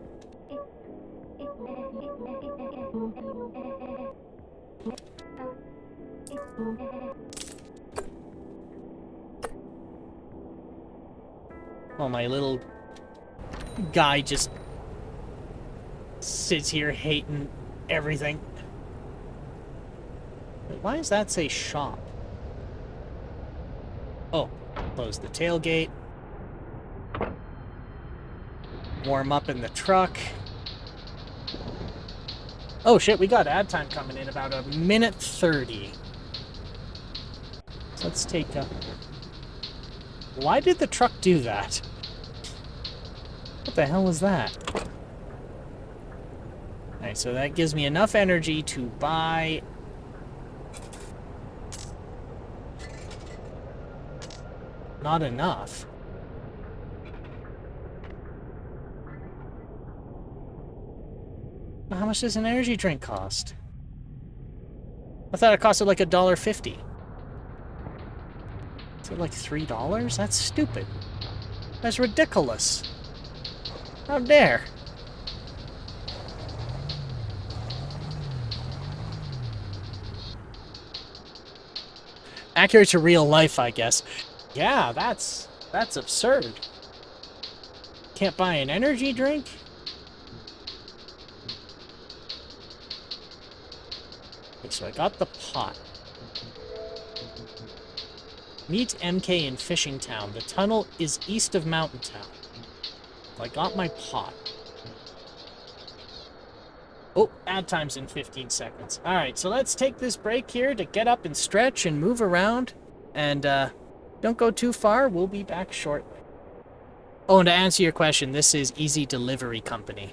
Oh, my little guy just sits here hating everything. Wait, why does that say shop? Oh, close the tailgate. Warm up in the truck. Oh shit, we got ad time coming in about a minute 30. So let's take a... Why did the truck do that? What the hell was that? Alright, so that gives me enough energy to buy... Not enough. How much does an energy drink cost? I thought it costed like $1.50. Is it like $3? That's stupid. That's ridiculous. How dare? Accurate to real life, I guess. Yeah, that's absurd. Can't buy an energy drink? Okay, so I got the pot. Meet MK in Fishing Town. The tunnel is east of Mountain Town. I got my pot. Oh, ad time's in 15 seconds. Alright, so let's take this break here to get up and stretch and move around. And, don't go too far. We'll be back shortly. Oh, and to answer your question, this is Easy Delivery Company.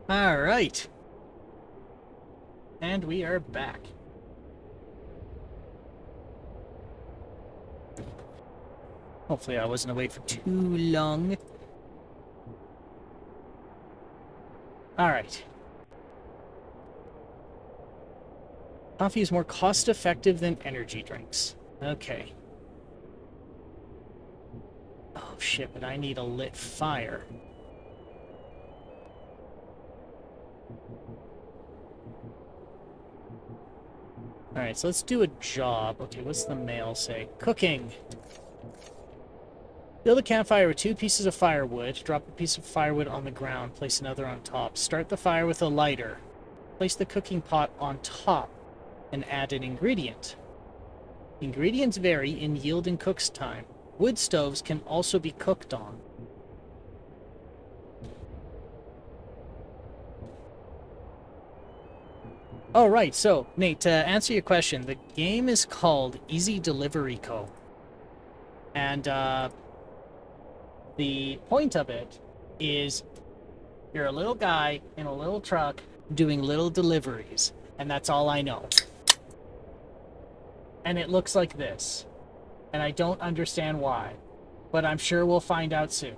Alright. And we are back. Hopefully I wasn't away for too long. Alright. Coffee is more cost-effective than energy drinks. Okay. Oh shit, but I need a lit fire. Alright, so let's do a job. Okay, what's the mail say? Cooking! Build a campfire with 2 pieces of firewood. Drop a piece of firewood on the ground. Place another on top. Start the fire with a lighter. Place the cooking pot on top and add an ingredient. Ingredients vary in yield and cook's time. Wood stoves can also be cooked on. Oh, right. So, Nate, to answer your question, the game is called Easy Delivery Co. And, the point of it is you're a little guy in a little truck doing little deliveries. And that's all I know. And it looks like this. And I don't understand why. But I'm sure we'll find out soon.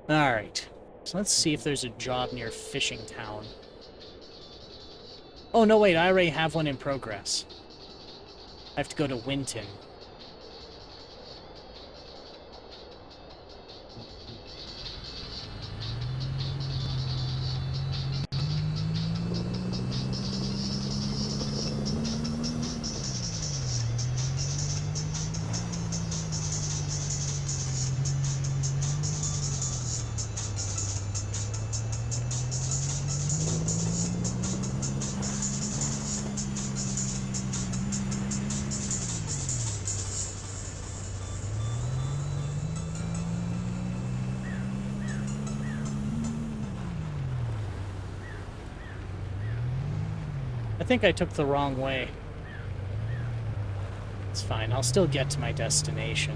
Alright. So let's see if there's a job near Fishing Town. Oh, no, wait. I already have one in progress. I have to go to Winton. I think I took the wrong way. It's fine. I'll still get to my destination.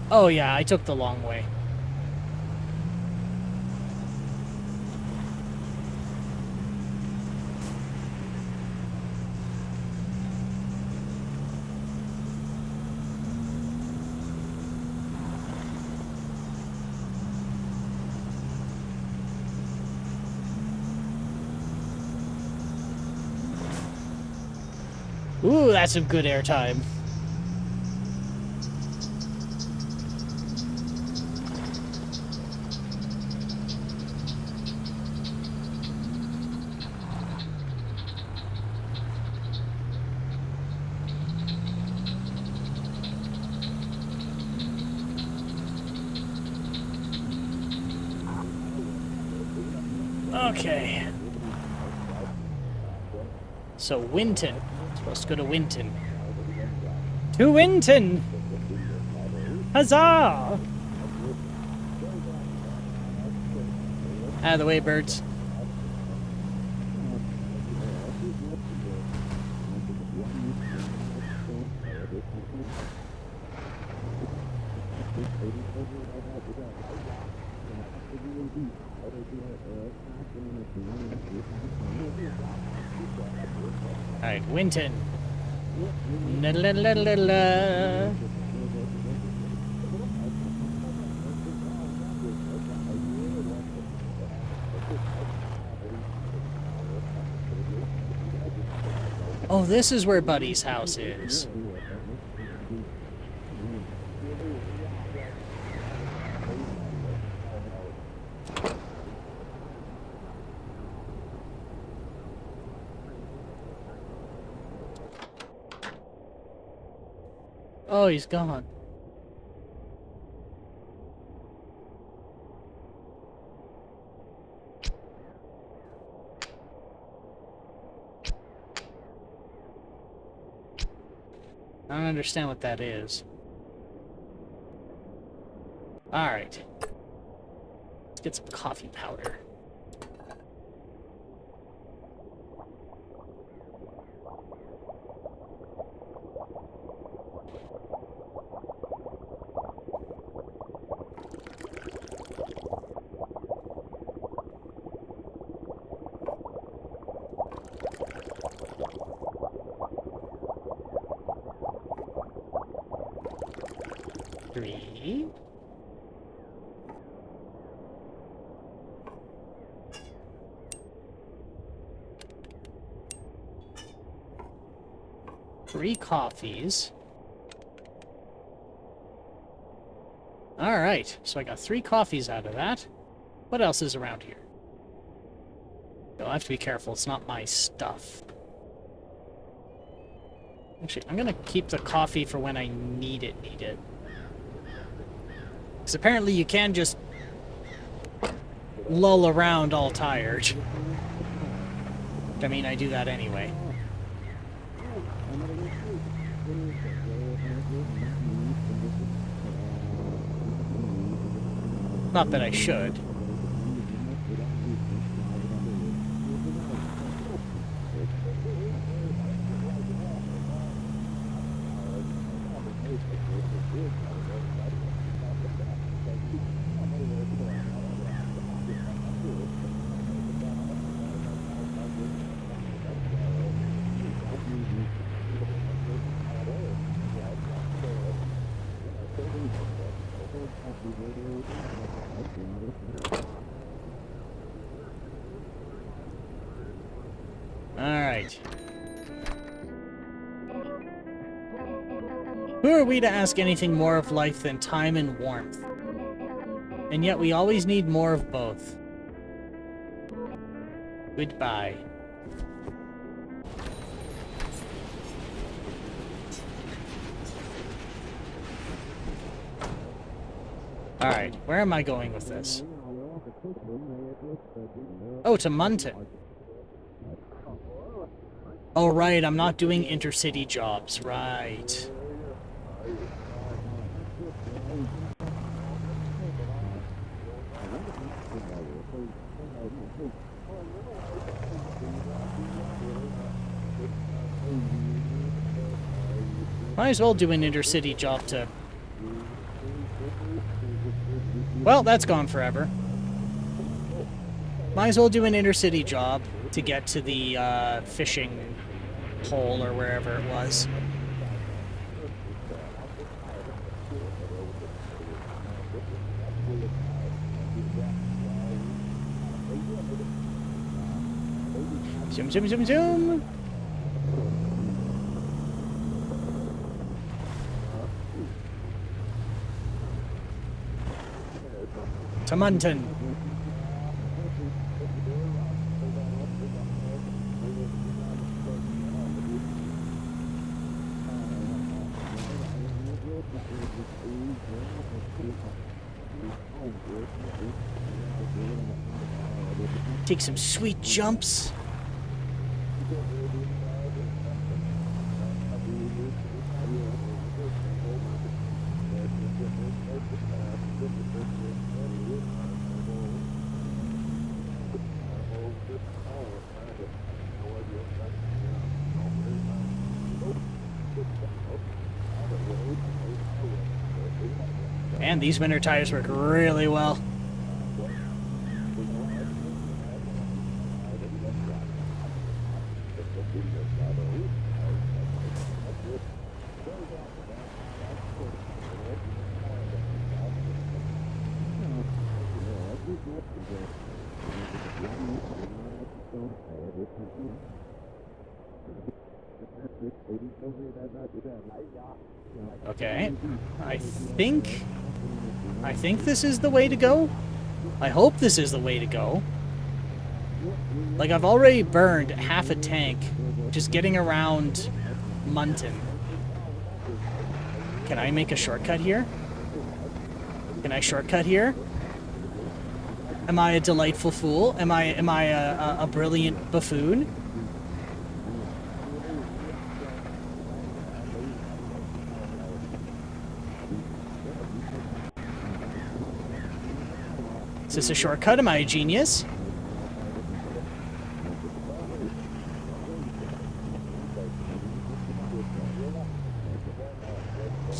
Oh yeah, I took the long way. Ooh, that's some good airtime. Okay. So Winton. Supposed to go to Winton. To Winton! Huzzah! Out of the way, birds. Alright, Winton. La la la la la. Oh, this is where Buddy's house is. Oh, he's gone. I don't understand what that is. Alright. Let's get some coffee powder. 3. Three coffees. Alright, so I got 3 coffees out of that. What else is around here? You'll have to be careful, it's not my stuff. Actually, I'm gonna keep the coffee for when I need it. Because apparently you can just lull around all tired. I mean, I do that anyway. Not that I should. Alright. Who are we to ask anything more of life than time and warmth? And yet we always need more of both. Goodbye. Alright, where am I going with this? Oh, to Munton. Oh, right, I'm not doing intercity jobs, right. Might as well do an intercity job to... Well, that's gone forever. Might as well do an intercity job to get to the fishing hole or wherever it was. Zoom, zoom, zoom, zoom! To Munton. Take some sweet jumps. And these winter tires work really well. Okay, I think this is the way to go. I hope this is the way to go. Like, I've already burned half a tank just getting around Munton. Can I make a shortcut here? Can I shortcut here? Am I a delightful fool? Am I a brilliant buffoon? Is this a shortcut? Am I a genius?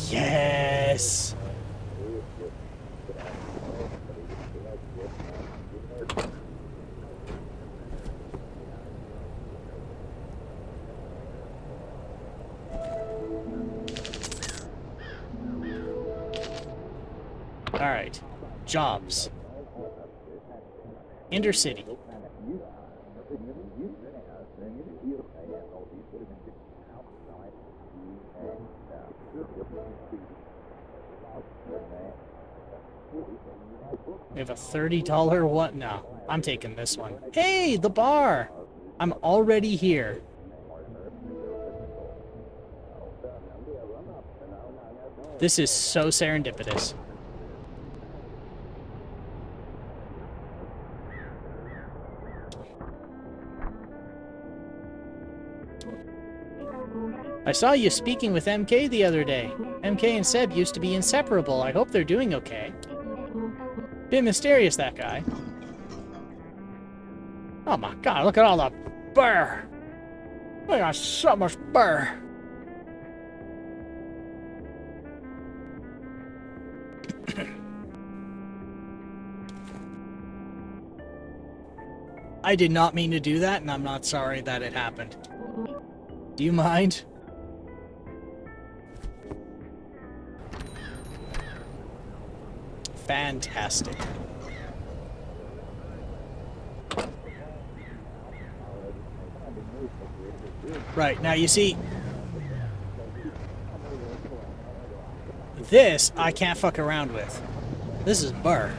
Yes! Jobs. Intercity. We have a $30 what? No, I'm taking this one. Hey, the bar! I'm already here. This is so serendipitous. I saw you speaking with MK the other day. MK and Seb used to be inseparable. I hope they're doing okay. Bit mysterious, that guy. Oh my god, look at all the burr! We got so much burr! I did not mean to do that, and I'm not sorry that it happened. Do you mind? Fantastic. Right, now you see, this I can't fuck around with. This is burr.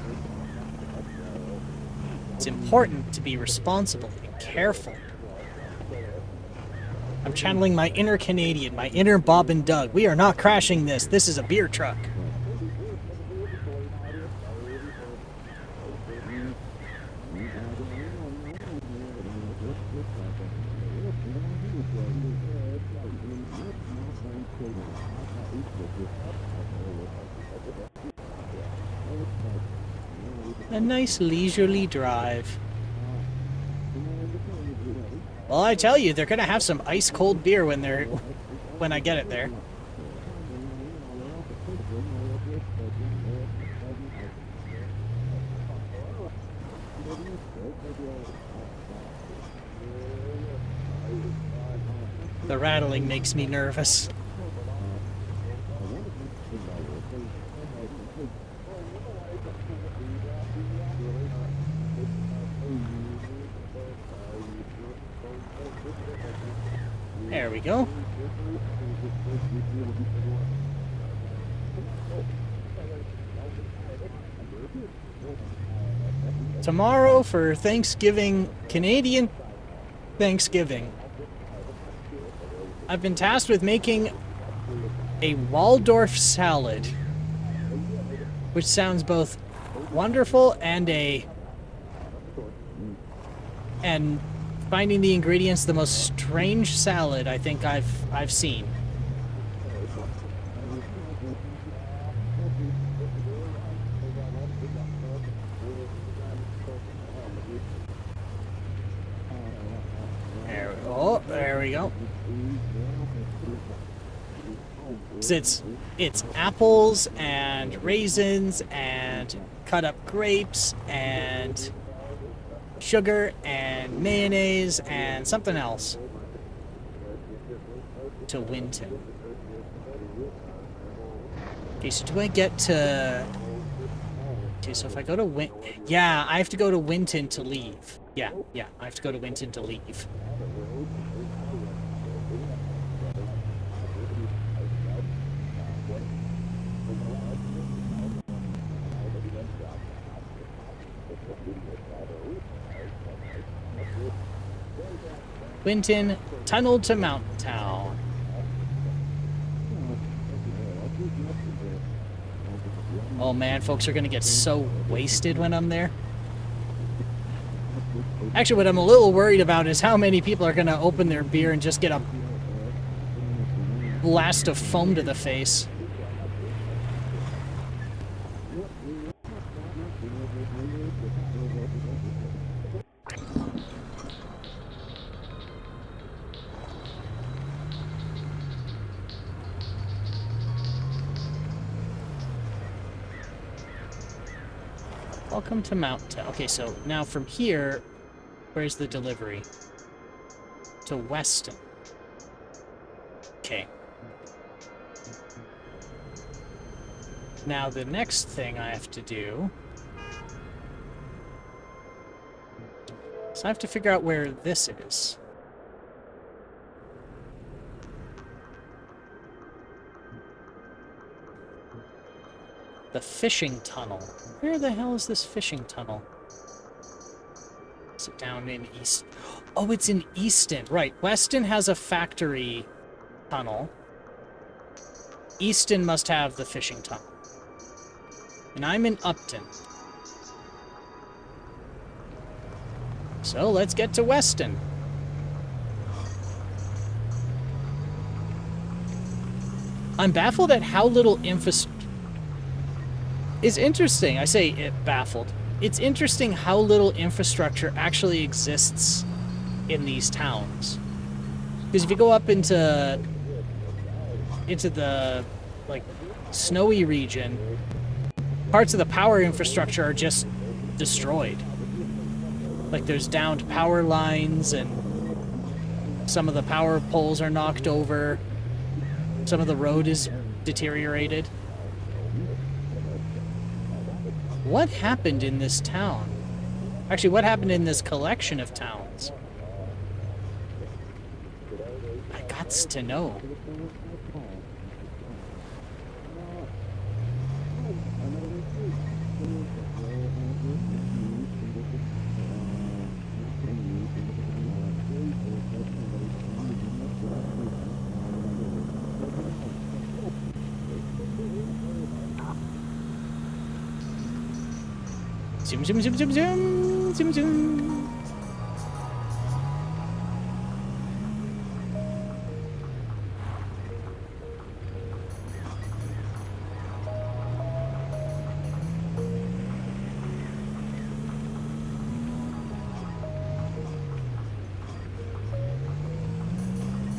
It's important to be responsible and careful. I'm channeling my inner Canadian, my inner Bob and Doug. We are not crashing this. This is a beer truck. A nice leisurely drive. Well, I tell you, they're gonna have some ice-cold beer when I get it there. The rattling makes me nervous. There we go. Tomorrow for Thanksgiving, Canadian Thanksgiving, I've been tasked with making a Waldorf salad, which sounds both wonderful and finding the ingredients the most strange salad I think I've seen. There we go. It's apples and raisins and cut up grapes and sugar and mayonnaise and something else. To Winton. Okay, so do I get to... Okay, so if I go to yeah, I have to go to Winton to leave. Yeah, I have to go to Winton to leave. Winton, tunnel to Mountain Town. Oh man, folks are gonna get so wasted when I'm there. Actually, what I'm a little worried about is how many people are gonna open their beer and just get a blast of foam to the face. Welcome to Mountain Town. Okay, so now from here, where's the delivery? To Weston. Okay. Now the next thing I have to do So I have to figure out where this is. The fishing tunnel. Where the hell is this fishing tunnel? Is it down in East? Oh, it's in Easton. Right. Weston has a factory tunnel. Easton must have the fishing tunnel. And I'm in Upton. So let's get to Weston. I'm baffled at how little infrastructure... It's interesting. I say it baffled. It's interesting how little infrastructure actually exists in these towns. Because if you go up into the, like, snowy region, parts of the power infrastructure are just destroyed. Like, there's downed power lines, and some of the power poles are knocked over. Some of the road is deteriorated. What happened in this town? Actually, what happened in this collection of towns? I gots to know. Zoom, zoom, zoom, zoom, zoom, zoom, zoom.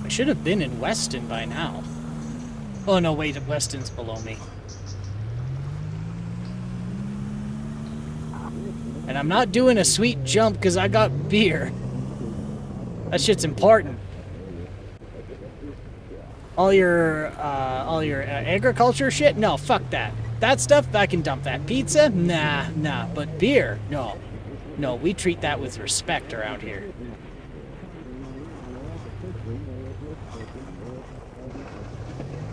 I should have been in Weston by now. Oh no, wait, Weston's below me. And I'm not doing a sweet jump because I got beer. That shit's important. All your agriculture shit? No, fuck that. That stuff, I can dump that. Pizza? Nah. But beer? No. No, we treat that with respect around here.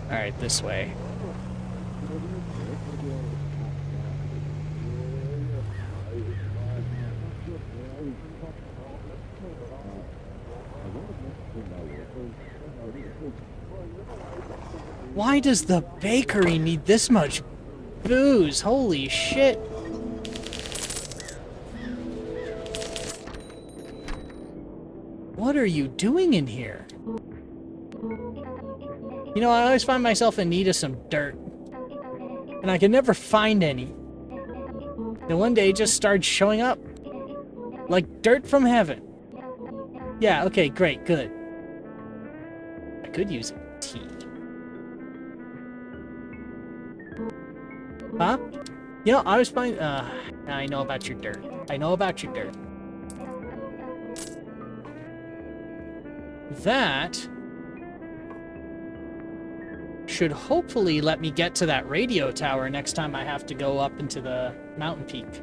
Alright, this way. Why does the bakery need this much booze? Holy shit. What are you doing in here? You know, I always find myself in need of some dirt. And I can never find any. Then one day it just started showing up. Like dirt from heaven. Yeah, okay, great, good. I could use a tea. Huh? You know, I was fine. I know about your dirt. I know about your dirt. That should hopefully let me get to that radio tower next time I have to go up into the mountain peak.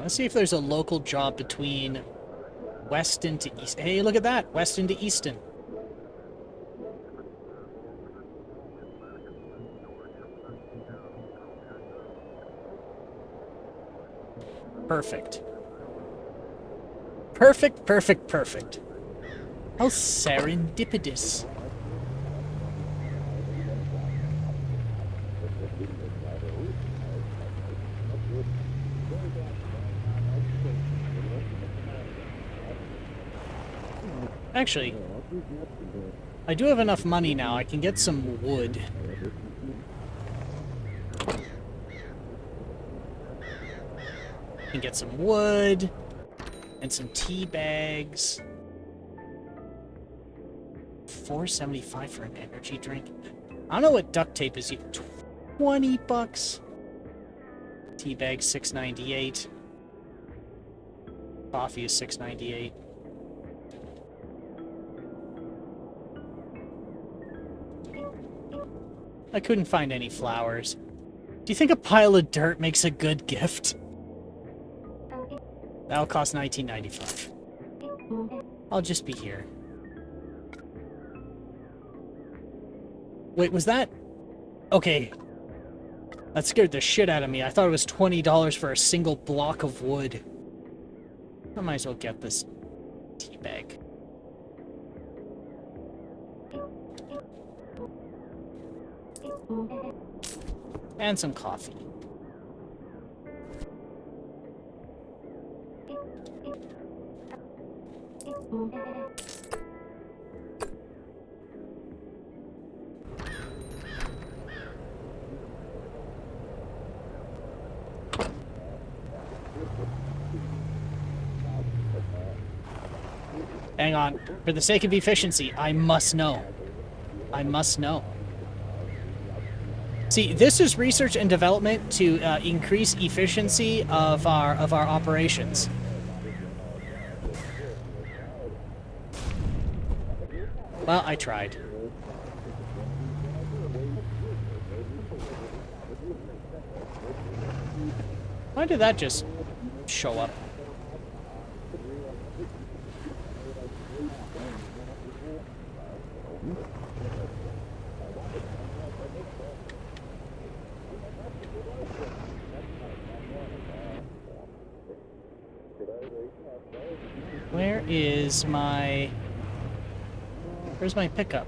Let's see if there's a local job between Weston to East. Hey, look at that! Weston to Easton. Perfect. Perfect, perfect, perfect. How serendipitous. Actually, I do have enough money now. I can get some wood. I can get some wood and some tea bags. $4.75 for an energy drink. I don't know what duct tape is. 20 bucks. Tea bag $6.98. Coffee is $6.98. I couldn't find any flowers. Do you think a pile of dirt makes a good gift? That'll cost $19.95. I'll just be here. Wait, was that... Okay. That scared the shit out of me. I thought it was $20 for a single block of wood. I might as well get this tea bag. And some coffee. Hang on. For the sake of efficiency, I must know. I must know. See, this is research and development to increase efficiency of our operations. Well, I tried. Why did that just show up? Where is my... Where's my pickup?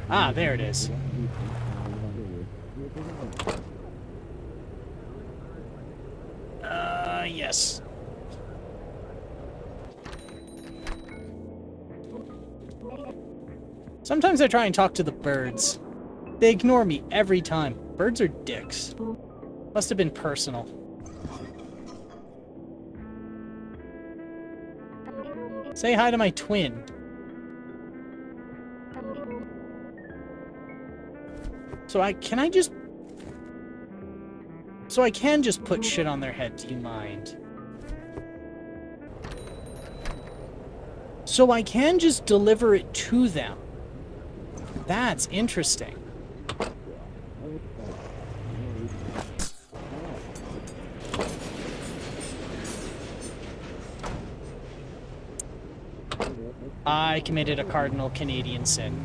Ah, there it is. Yes. Sometimes I try and talk to the birds. They ignore me every time. Birds are dicks. Must have been personal. Say hi to my twin. So I can just put shit on their head, do you mind? So I can just deliver it to them. That's interesting. I committed a cardinal Canadian sin.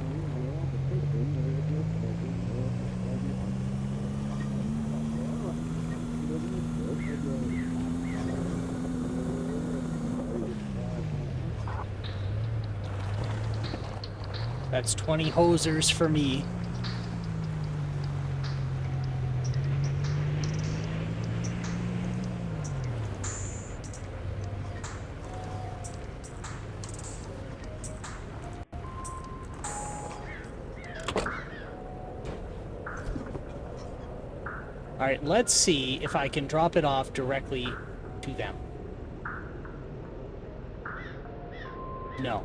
That's 20 hosers for me. Alright, let's see if I can drop it off directly to them. No.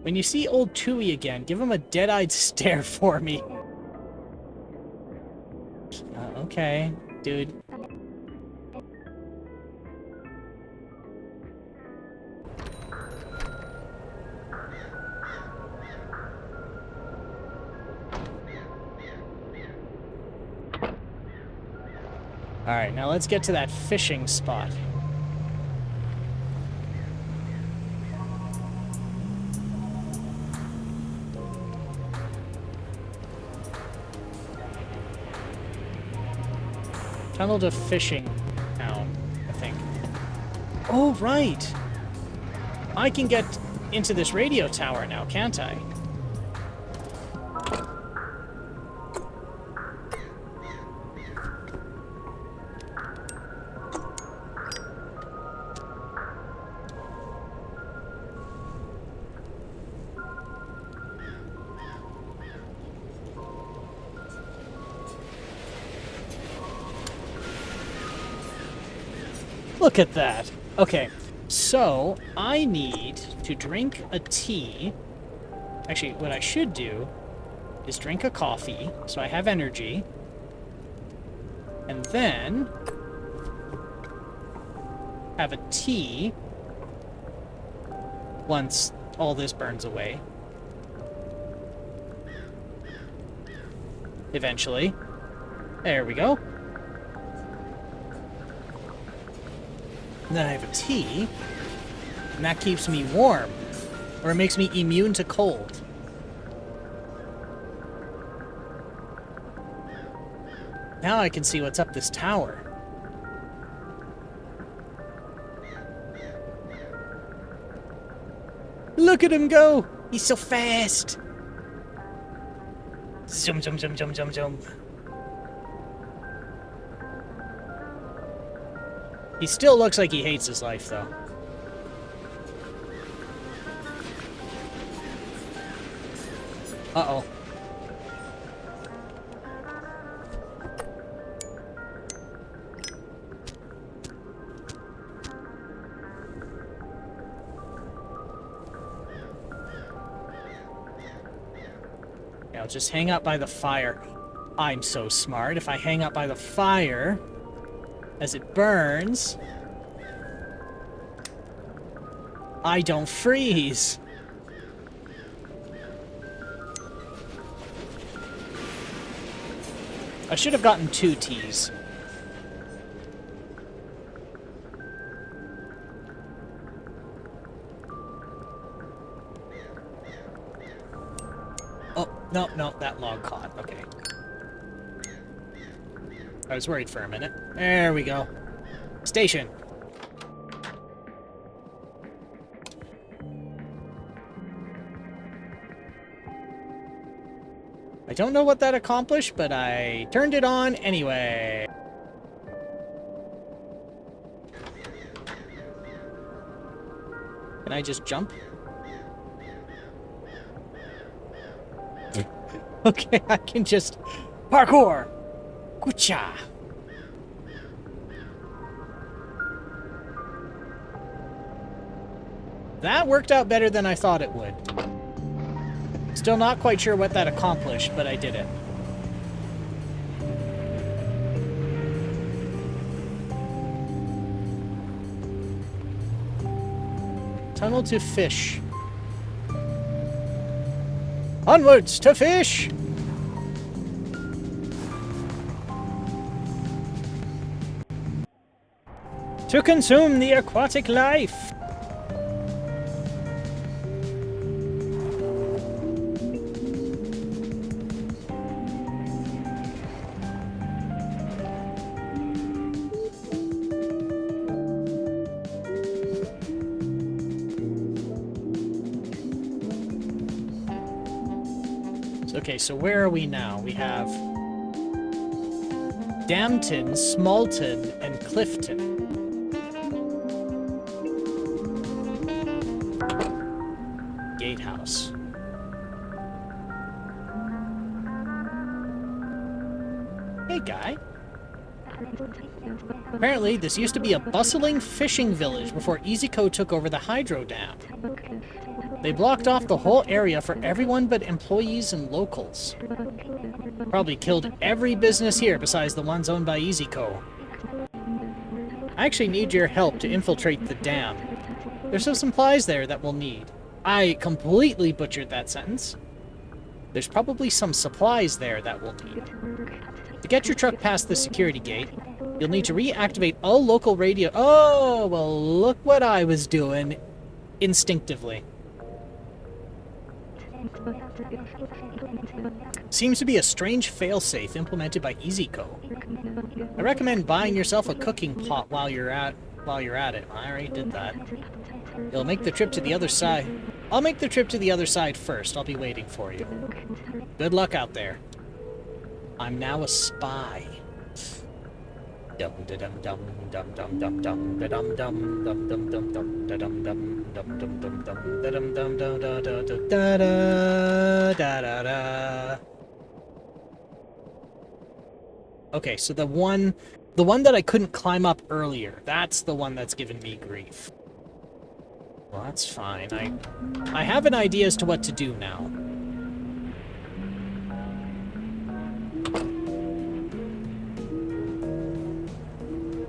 When you see old Tui again, give him a dead-eyed stare for me. Okay, dude. Alright, now let's get to that fishing spot. Tunnel to fishing town, I think. Oh, right! I can get into this radio tower now, can't I? Look at that. Okay, so I need to drink a tea. Actually, what I should do is drink a coffee, so I have energy. And then have a tea once all this burns away. Eventually. There we go. And then I have a tea, and that keeps me warm, or it makes me immune to cold. Now I can see what's up this tower. Look at him go! He's so fast! Zoom, zoom, zoom, zoom, zoom, zoom. He still looks like he hates his life, though. Uh-oh. Yeah, I'll just hang out by the fire. I'm so smart. If I hang out by the fire, as it burns, I don't freeze. I should have gotten 2 teas. Oh, no, that log caught. Okay. I was worried for a minute. There we go. Station. I don't know what that accomplished, but I turned it on anyway. Can I just jump? Okay, I can just parkour. Kucha. That worked out better than I thought it would. Still not quite sure what that accomplished, but I did it. Tunnel to fish. Onwards to fish! To consume the aquatic life! Okay, so where are we now? We have Damton, Smalton, and Clifton. Gatehouse. Hey, guy. Apparently, this used to be a bustling fishing village before EasyCo took over the hydro dam. They blocked off the whole area for everyone but employees and locals. Probably killed every business here besides the ones owned by EasyCo. I actually need your help to infiltrate the dam. There's some supplies there that we'll need. I completely butchered that sentence. There's probably some supplies there that we'll need. To get your truck past the security gate, you'll need to reactivate all local radio... Oh, well, look what I was doing instinctively. Seems to be a strange failsafe implemented by EasyCo. I recommend buying yourself a cooking pot while you're at it. I already did that. You'll make the trip to the other side. I'll make the trip to the other side first. I'll be waiting for you. Good luck out there. I'm now a spy. Dum da dum dum dum dum dum dum da dum dum dum dum dum dum da dum dum dum dum dum dum da dum dum dum da da da da da da. Okay, so the one that I couldn't climb up earlier, that's the one that's given me grief. Well, that's fine. I have an idea as to what to do now.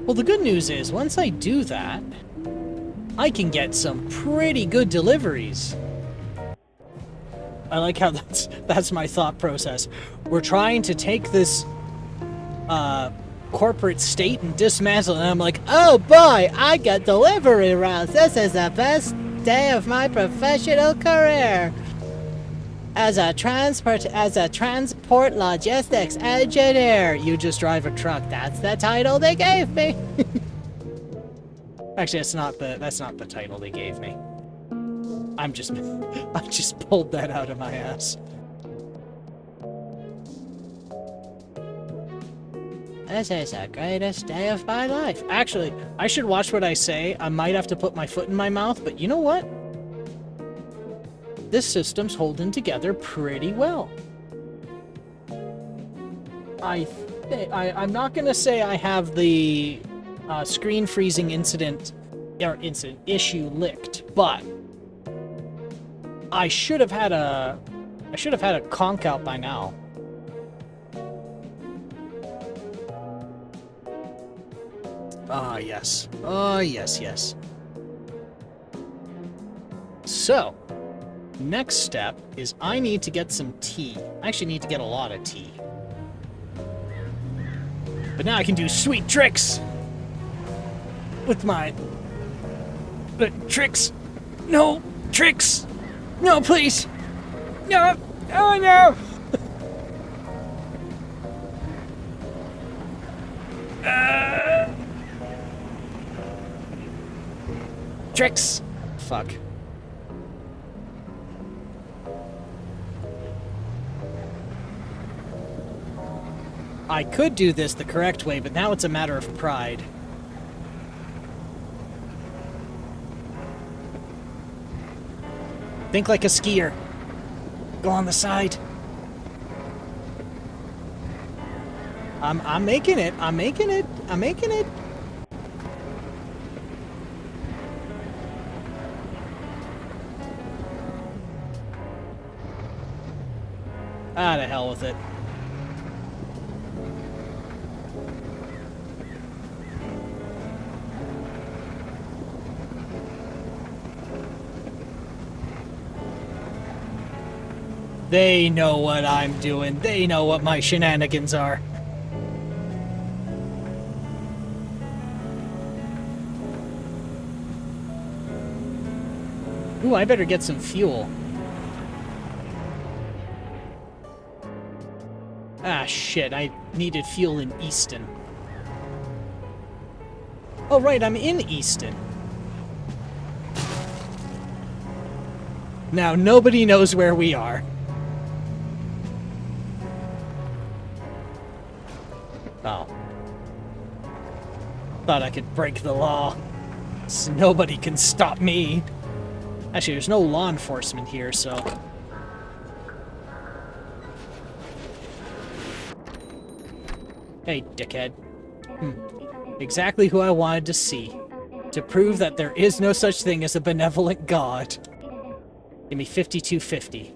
Well, the good news is, once I do that, I can get some pretty good deliveries. I like how that's my thought process. We're trying to take this corporate state and dismantle it, and I'm like, oh boy, I got delivery routes. This is the best day of my professional career. As a transport logistics engineer. You just drive a truck. That's the title they gave me. Actually, that's not the title they gave me. I just pulled that out of my ass. This is the greatest day of my life. Actually, I should watch what I say. I might have to put my foot in my mouth, but you know what? This system's holding together pretty well. I'm not gonna say I have the screen freezing incident issue licked, but I should have had a conk out by now. Ah, yes. Oh, yes, yes. So, next step is I need to get some tea. I actually need to get a lot of tea. But now I can do sweet tricks with my tricks. No, tricks. No, please. No. Oh, no. Tricks. Fuck. I could do this the correct way, but now it's a matter of pride. Think like a skier. Go on the side. I'm making it. I'm making it. I'm making it. Ah, to hell with it. They know what I'm doing. They know what my shenanigans are. Ooh, I better get some fuel. Ah, shit, I needed fuel in Easton. Oh, right, I'm in Easton. Now, nobody knows where we are. Oh. Thought I could break the law. So nobody can stop me. Actually, there's no law enforcement here, so... Hey, dickhead. Exactly who I wanted to see. To prove that there is no such thing as a benevolent god. Give me 5250.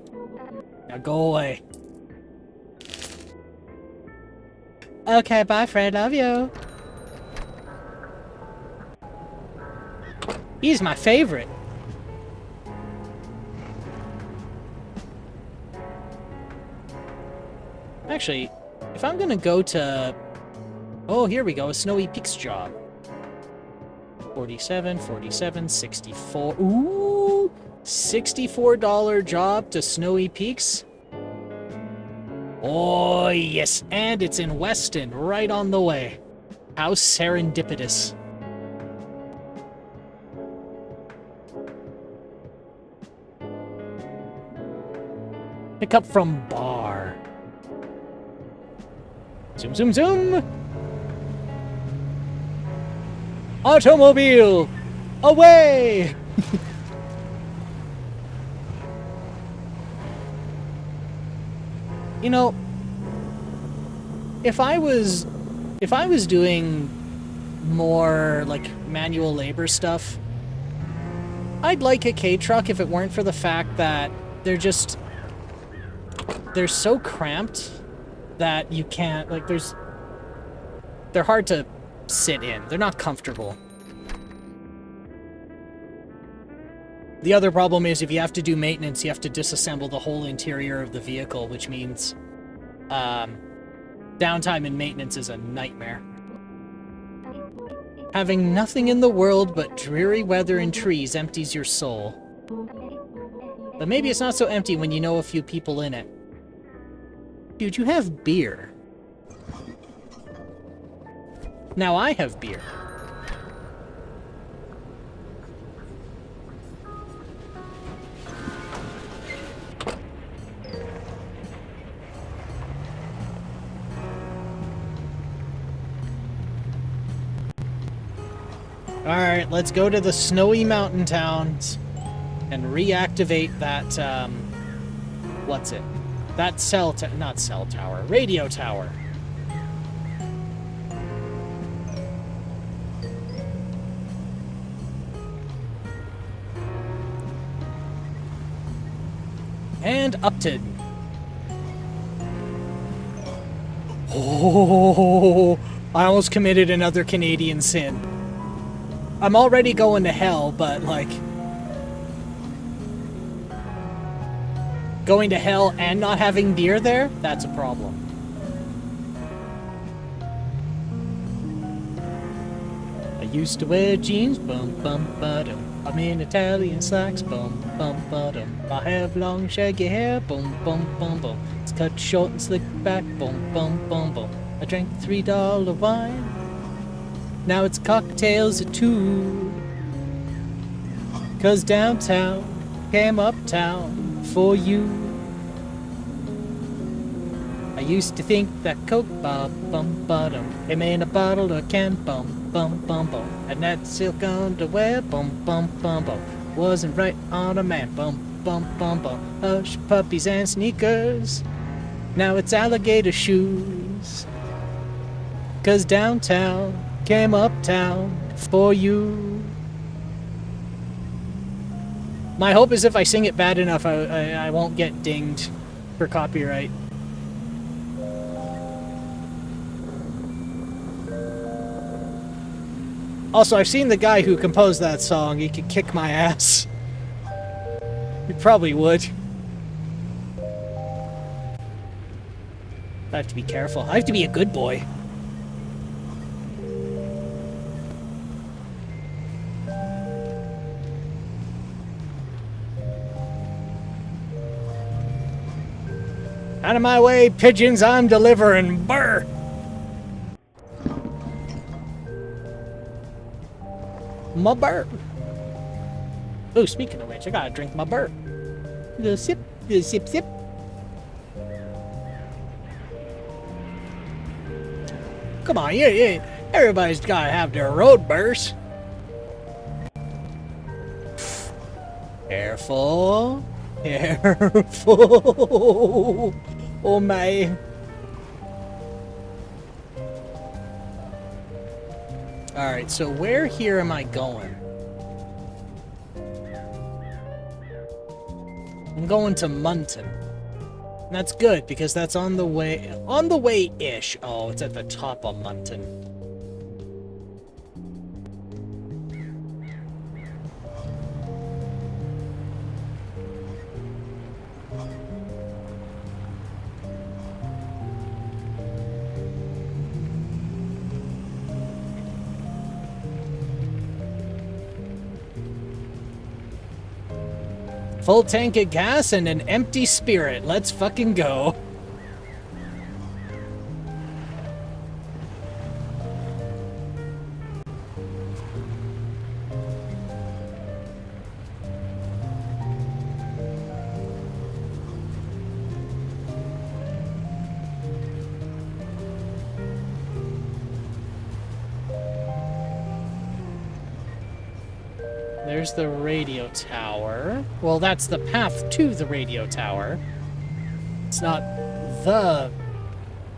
Now go away. Okay, bye, Fred. Love you. He's my favorite. Actually, if I'm gonna go to... Oh, here we go. A Snowy Peaks job. 47, 47, 64. Ooh! $64 job to Snowy Peaks. Oh, yes. And it's in Weston, right on the way. How serendipitous. Pick up from bar. Zoom, zoom, zoom! Automobile! Away! You know, if I was doing more, like, manual labor stuff, I'd like a K-truck if it weren't for the fact that they're so cramped that you can't, like, they're hard to sit in. They're not comfortable. The other problem is if you have to do maintenance, you have to disassemble the whole interior of the vehicle, which means downtime and maintenance is a nightmare. Having nothing in the world but dreary weather and trees empties your soul. But maybe it's not so empty when you know a few people in it. Dude, you have beer. Now I have beer. Alright, let's go to the snowy mountain towns and reactivate that, what's it? That not cell tower, radio tower. And Upton. Oh, I almost committed another Canadian sin. I'm already going to hell, but, like... going to hell and not having beer there? That's a problem. I used to wear jeans, bum bum ba-dum. I'm in Italian slacks, bum bum ba-dum. I have long shaggy hair, bum bum bum bum. It's cut short and slicked back, bum bum bum bum. I drank $3 wine. Now it's cocktails at 2. 'Cause downtown came uptown for you. I used to think that Coke bum bottom came in a bottle or can bum bum bum. And that silk underwear bum bum bum. Wasn't right on a man bum bum bum. Hush puppies and sneakers. Now it's alligator shoes. 'Cause downtown came uptown for you. My hope is if I sing it bad enough, I won't get dinged for copyright. Also, I've seen the guy who composed that song. He could kick my ass. He probably would. I have to be careful. I have to be a good boy. Out of my way, pigeons, I'm delivering. Brr! My burp. Oh, speaking of which, I gotta drink my burp. Little sip, sip. Come on, yeah. Everybody's gotta have their road bursts. Careful. Careful. Oh my. Alright, so where here am I going? I'm going to Munton. And that's good, because that's on the way-ish. Oh, it's at the top of Munton. Full tank of gas and an empty spirit. Let's fucking go. There's the radio tower. Well, that's the path to the radio tower. It's not the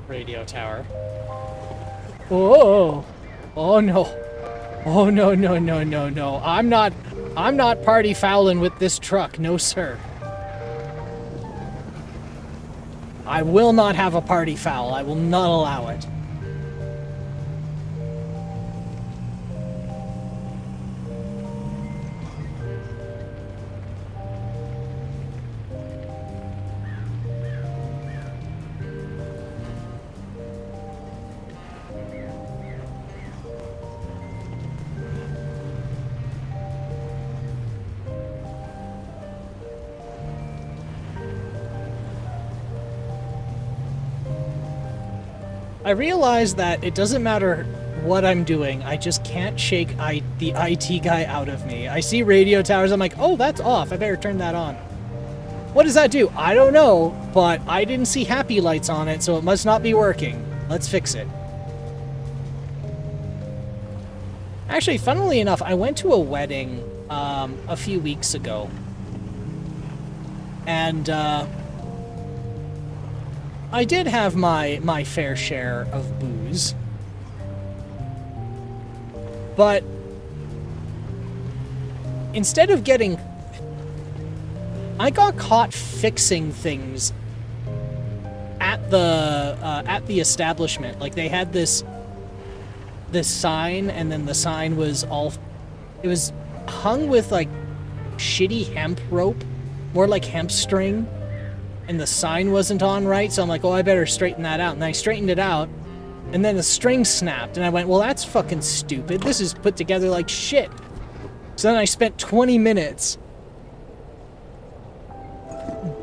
radio tower. Oh! Oh no. Oh no. I'm not party fouling with this truck. No, sir. I will not have a party foul. I will not allow it. I realized that it doesn't matter what I'm doing, I just can't shake the IT guy out of me. I see radio towers, I'm like, oh, that's off, I better turn that on. What does that do? I don't know, but I didn't see happy lights on it, so it must not be working. Let's fix it. Actually, funnily enough, I went to a wedding a few weeks ago. And I did have my fair share of booze. But instead of getting... I got caught fixing things at the establishment. Like, they had this sign, and then the sign was all... It was hung with, like, shitty hemp rope. More like hemp string. And the sign wasn't on right, so I'm like, oh, I better straighten that out. And I straightened it out, and then the string snapped. And I went, well, that's fucking stupid. This is put together like shit. So then I spent 20 minutes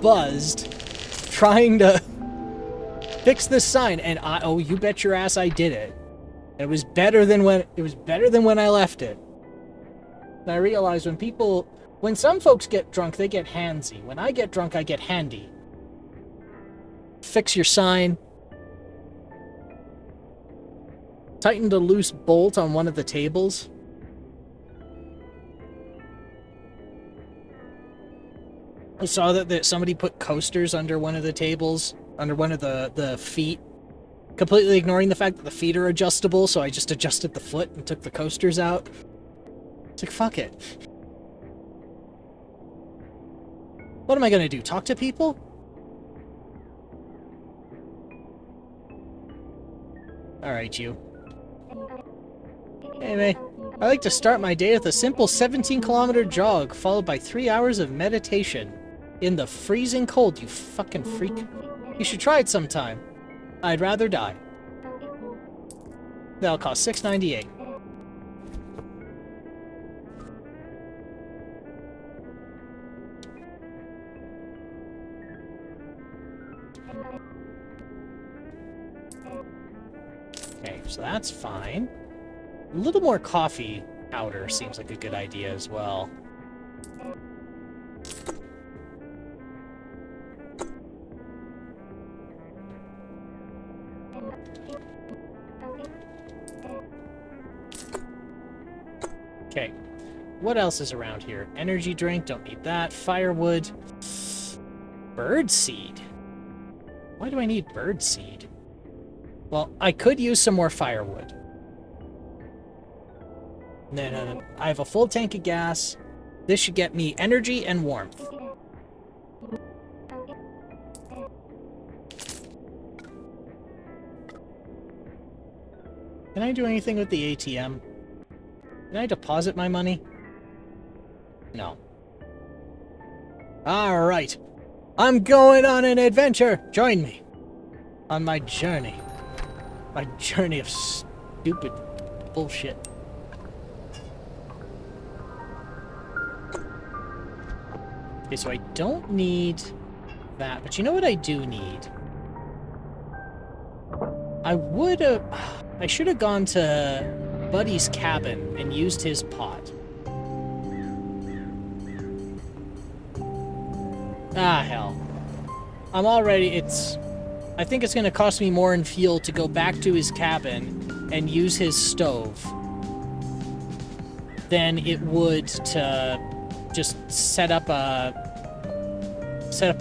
buzzed trying to fix this sign, and oh, you bet your ass I did it. And it was better than when I left it. And I realized when some folks get drunk, they get handsy. When I get drunk, I get handy. Fix your sign. Tightened a loose bolt on one of the tables. I saw that somebody put coasters under one of the tables, under one of the feet. Completely ignoring the fact that the feet are adjustable, so I just adjusted the foot and took the coasters out. It's like, fuck it. What am I gonna do? Talk to people? Alright, you. Anyway, I like to start my day with a simple 17-kilometer jog, followed by 3 hours of meditation. In the freezing cold, you fucking freak. You should try it sometime. I'd rather die. That'll cost $6.98. Okay, so that's fine. A little more coffee powder seems like a good idea as well. Okay, what else is around here? Energy drink, don't need that. Firewood. Birdseed. Why do I need birdseed? Well, I could use some more firewood. Then I have a full tank of gas. This should get me energy and warmth. Can I do anything with the ATM? Can I deposit my money? No. Alright. I'm going on an adventure! Join me! On my journey. My journey of stupid bullshit. Okay, so I don't need that, but you know what I do need? I should have gone to Buddy's cabin and used his pot. Ah, hell. I think it's gonna cost me more in fuel to go back to his cabin and use his stove than it would to just set up a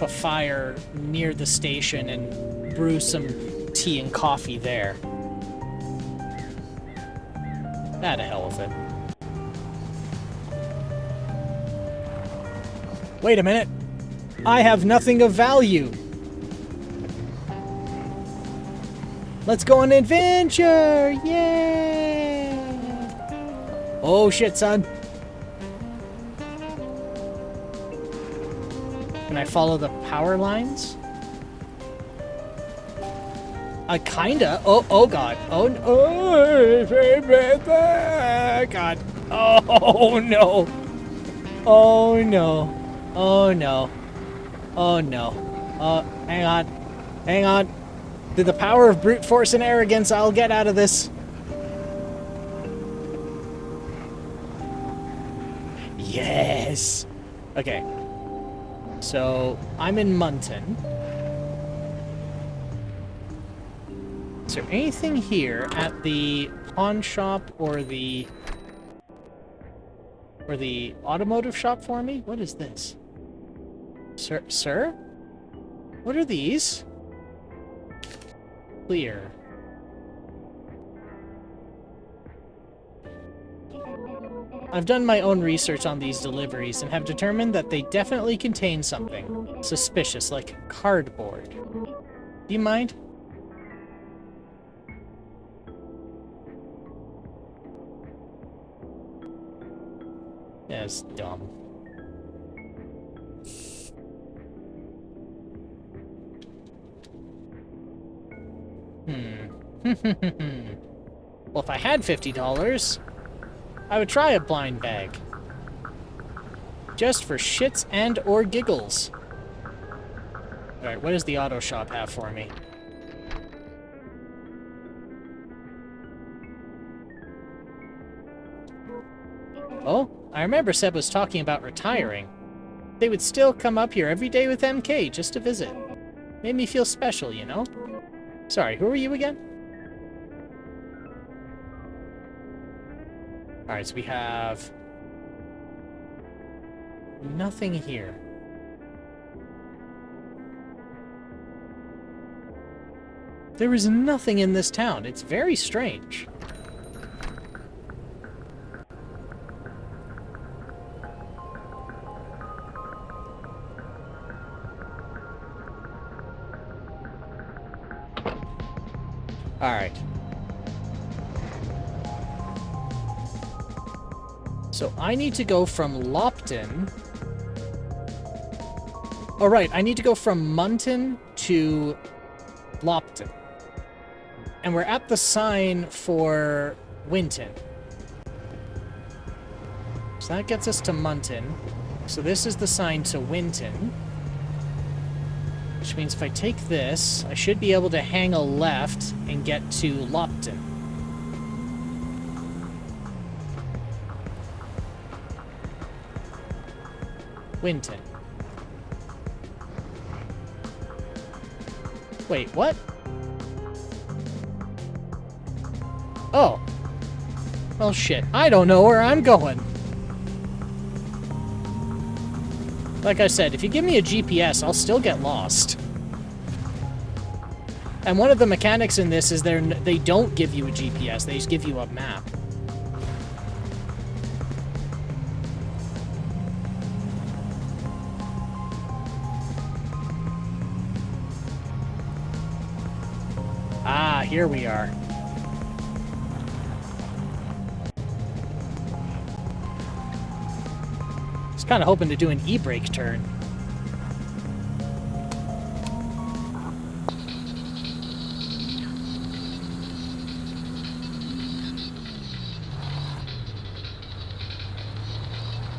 fire near the station and brew some tea and coffee there. Ah, to hell with it. Wait a minute. I have nothing of value. Let's go on an adventure! Yeah! Oh shit, son. Can I follow the power lines? I kinda. Oh god. Oh god. Oh no. Oh no. Oh no. Oh no. Hang on. Hang on. Through the power of brute force and arrogance, I'll get out of this. Yes! Okay. So, I'm in Munton. Is there anything here at the pawn shop or the automotive shop for me? What is this? Sir? What are these? Clear. I've done my own research on these deliveries and have determined that they definitely contain something suspicious, like cardboard. Do you mind? Yeah, it's dumb. Well, if I had $50, I would try a blind bag. Just for shits and or giggles. Alright, what does the auto shop have for me? Oh, I remember Seb was talking about retiring. They would still come up here every day with MK just to visit. Made me feel special, you know? Sorry, who are you again? Alright, so we have nothing here. There is nothing in this town. It's very strange. Alright. So I need to go from Lopton. Oh, right. I need to go from Munton to Lopton. And we're at the sign for Winton. So that gets us to Munton. So this is the sign to Winton. Which means if I take this, I should be able to hang a left and get to Lopton. Winton. Wait, what? Oh. Well, shit. I don't know where I'm going. Like I said, if you give me a GPS, I'll still get lost. And one of the mechanics in this is they don't give you a GPS, they just give you a map. Ah, here we are. I was kind of hoping to do an e-brake turn.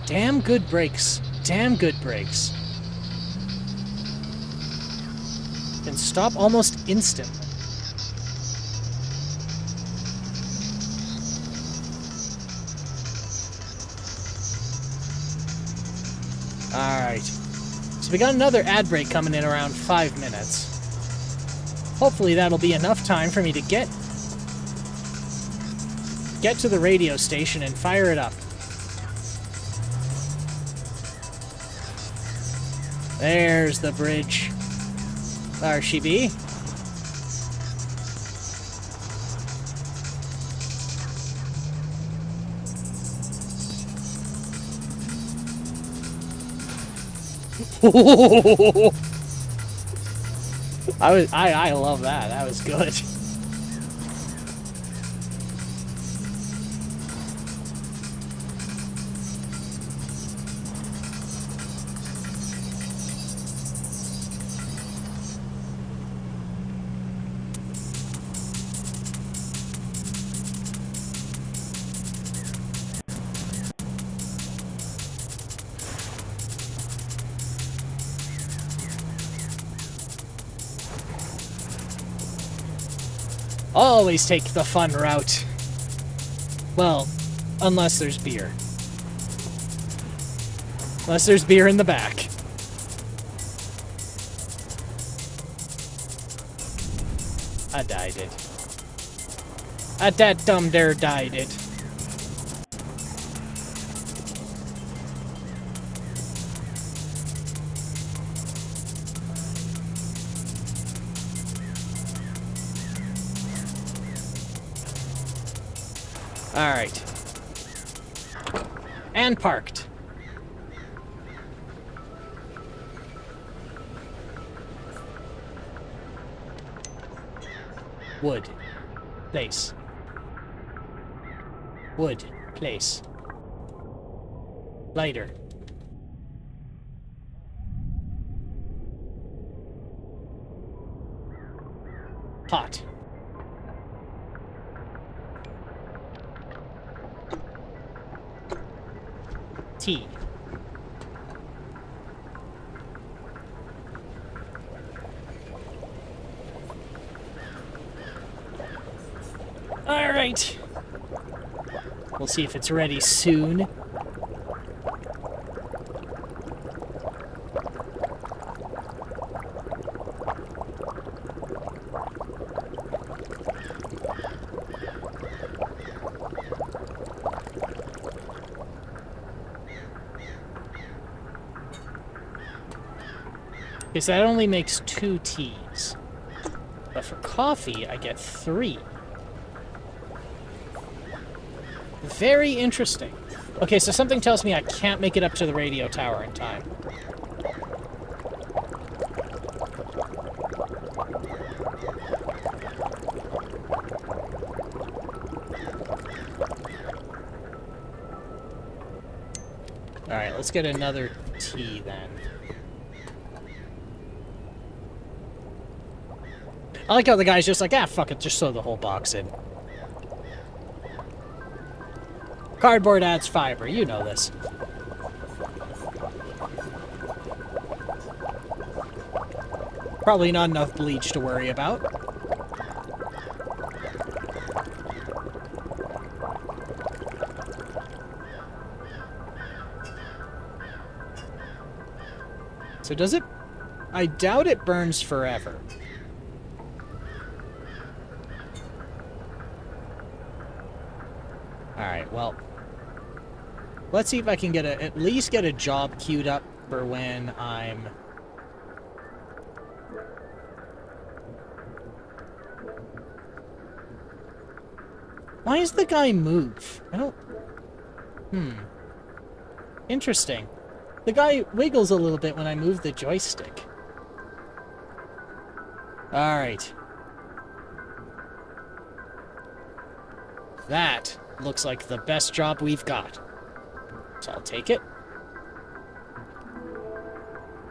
Damn good brakes. Damn good brakes. Can stop almost instantly. Alright. So we got another ad break coming in around 5 minutes. Hopefully that'll be enough time for me to get to the radio station and fire it up. There's the bridge. There she be. I love that. That was good. Always take the fun route. Well, unless there's beer. Unless there's beer in the back. I died it. That dumb dare died it. Alright. And parked. Wood. Place. Wood. Place. Lighter. Pot. Tea. All right. We'll see if it's ready soon. Okay, so that only makes 2 teas. But for coffee, I get 3. Very interesting. Okay, so something tells me I can't make it up to the radio tower in time. Alright, let's get another tea then. I like how the guy's just like, ah, fuck it, just throw the whole box in. Cardboard adds fiber, you know this. Probably not enough bleach to worry about. So does it? I doubt it burns forever. Alright, well, let's see if I can get at least get a job queued up for when I'm... Why does the guy move? I don't... Interesting. The guy wiggles a little bit when I move the joystick. Alright. That looks like the best job we've got. So I'll take it.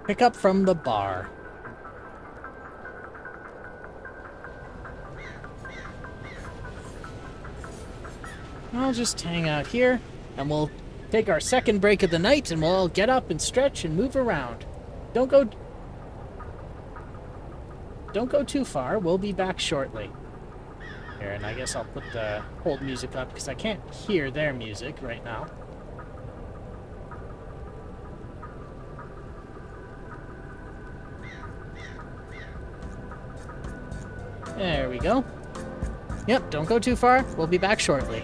Pick up from the bar. I'll just hang out here, and we'll take our second break of the night, and we'll all get up and stretch and move around. Don't go too far. We'll be back shortly. Here, and I guess I'll put the hold music up because I can't hear their music right now. There we go. Yep, don't go too far. We'll be back shortly.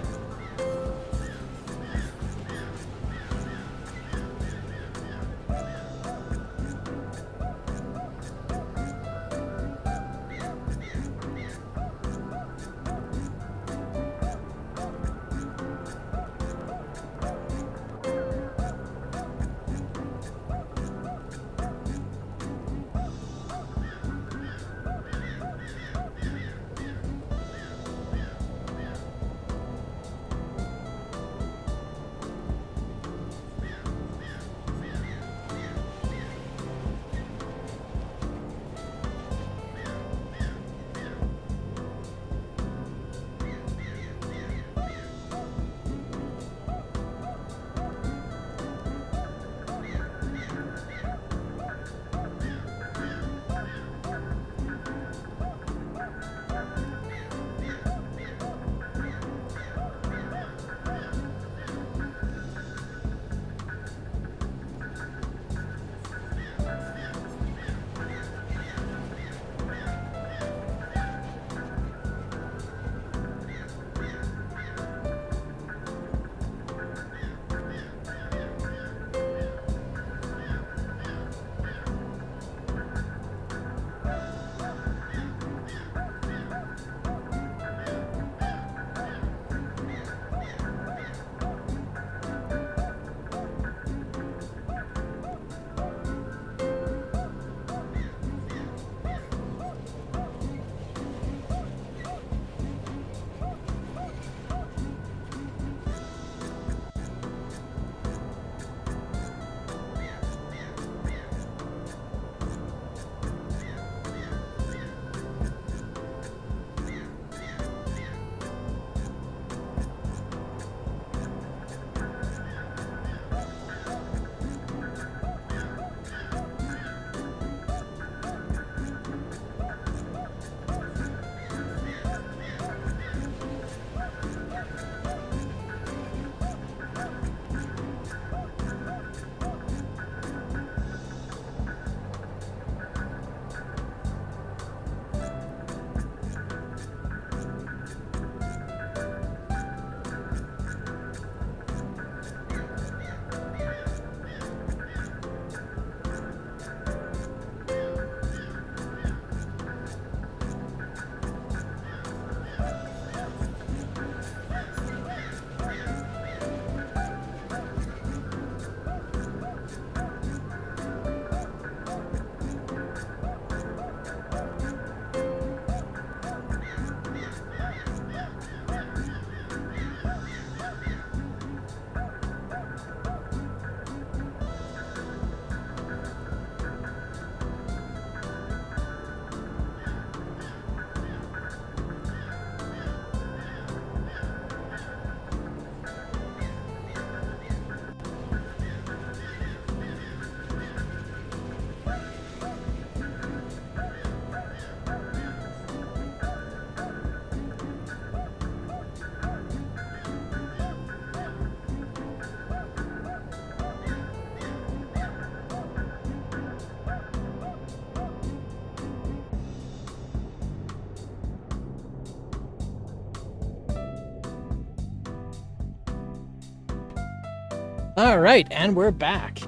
All right, and we're back.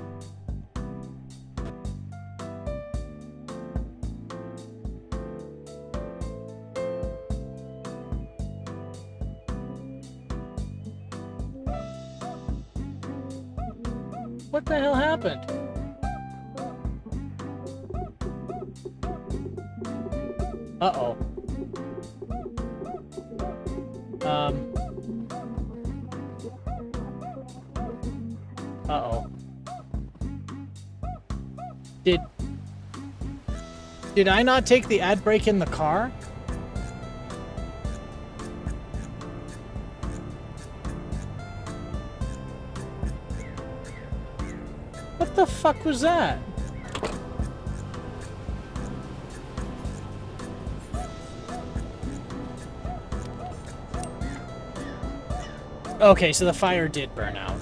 What the hell happened? Uh-oh. Uh-oh. Did I not take the ad break in the car? What the fuck was that? Okay, so the fire did burn out.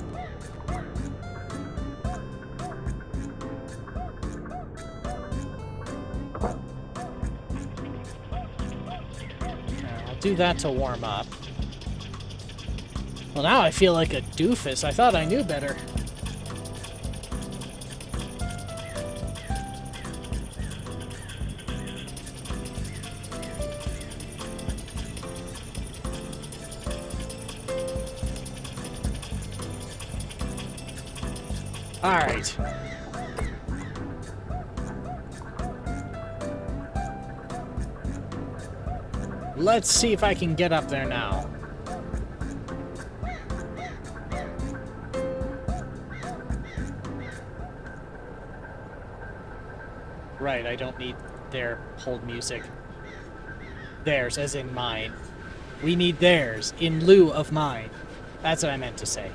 I'll do that to warm up. Well, now I feel like a doofus. I thought I knew better. All right. Let's see if I can get up there now. Right, I don't need their hold music. Theirs, as in mine. We need theirs in lieu of mine. That's what I meant to say.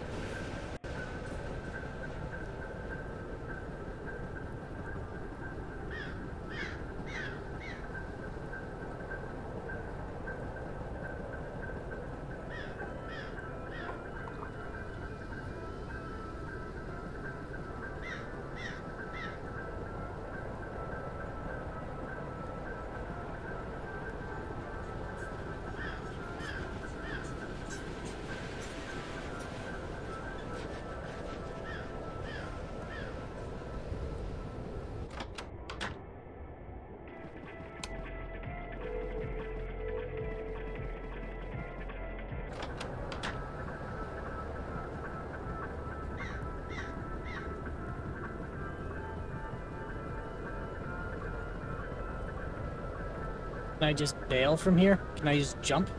Can I just bail from here? Can I just jump?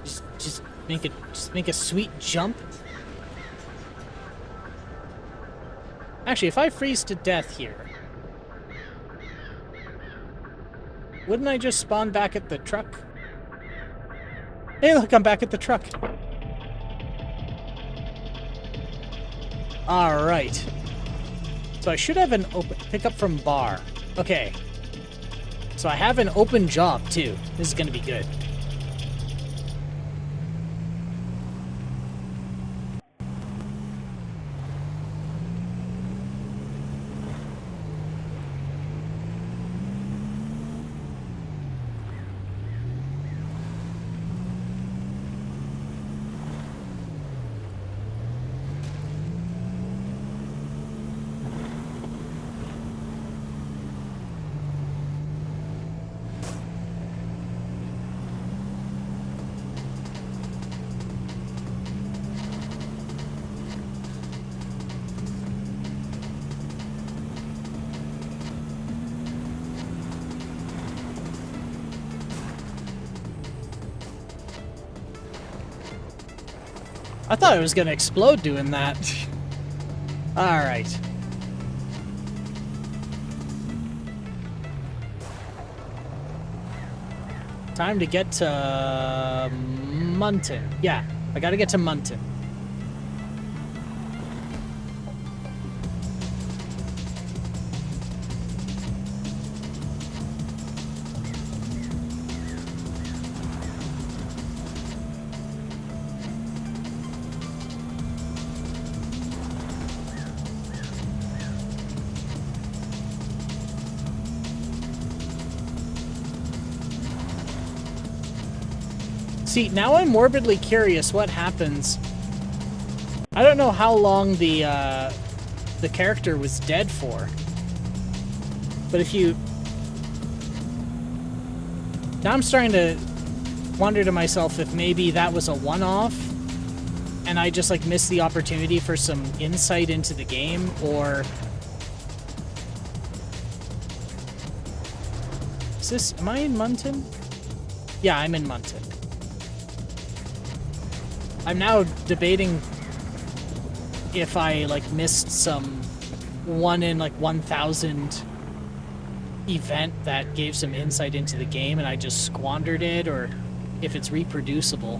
Just make a sweet jump? Actually, if I freeze to death here, wouldn't I just spawn back at the truck? Hey, look, I'm back at the truck. All right. So I should have an open pickup from bar. Okay. So I have an open job, too. This is going to be good. I thought it was gonna explode doing that. Alright. Time to get to Munton. Yeah, I gotta get to Munton. See, now I'm morbidly curious what happens. I don't know how long the character was dead for. But if you... Now I'm starting to wonder to myself if maybe that was a one-off and I just like missed the opportunity for some insight into the game, or... Is this... Am I in Munton? Yeah, I'm in Munton. I'm now debating if I like missed some 1 in like 1,000 event that gave some insight into the game and I just squandered it, or if it's reproducible.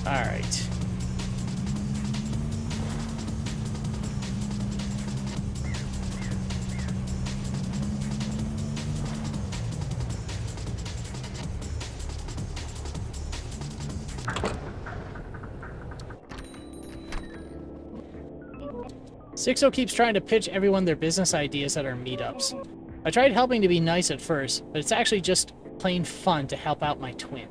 Alright. Sixo keeps trying to pitch everyone their business ideas at our meetups. I tried helping to be nice at first, but it's actually just plain fun to help out my twin.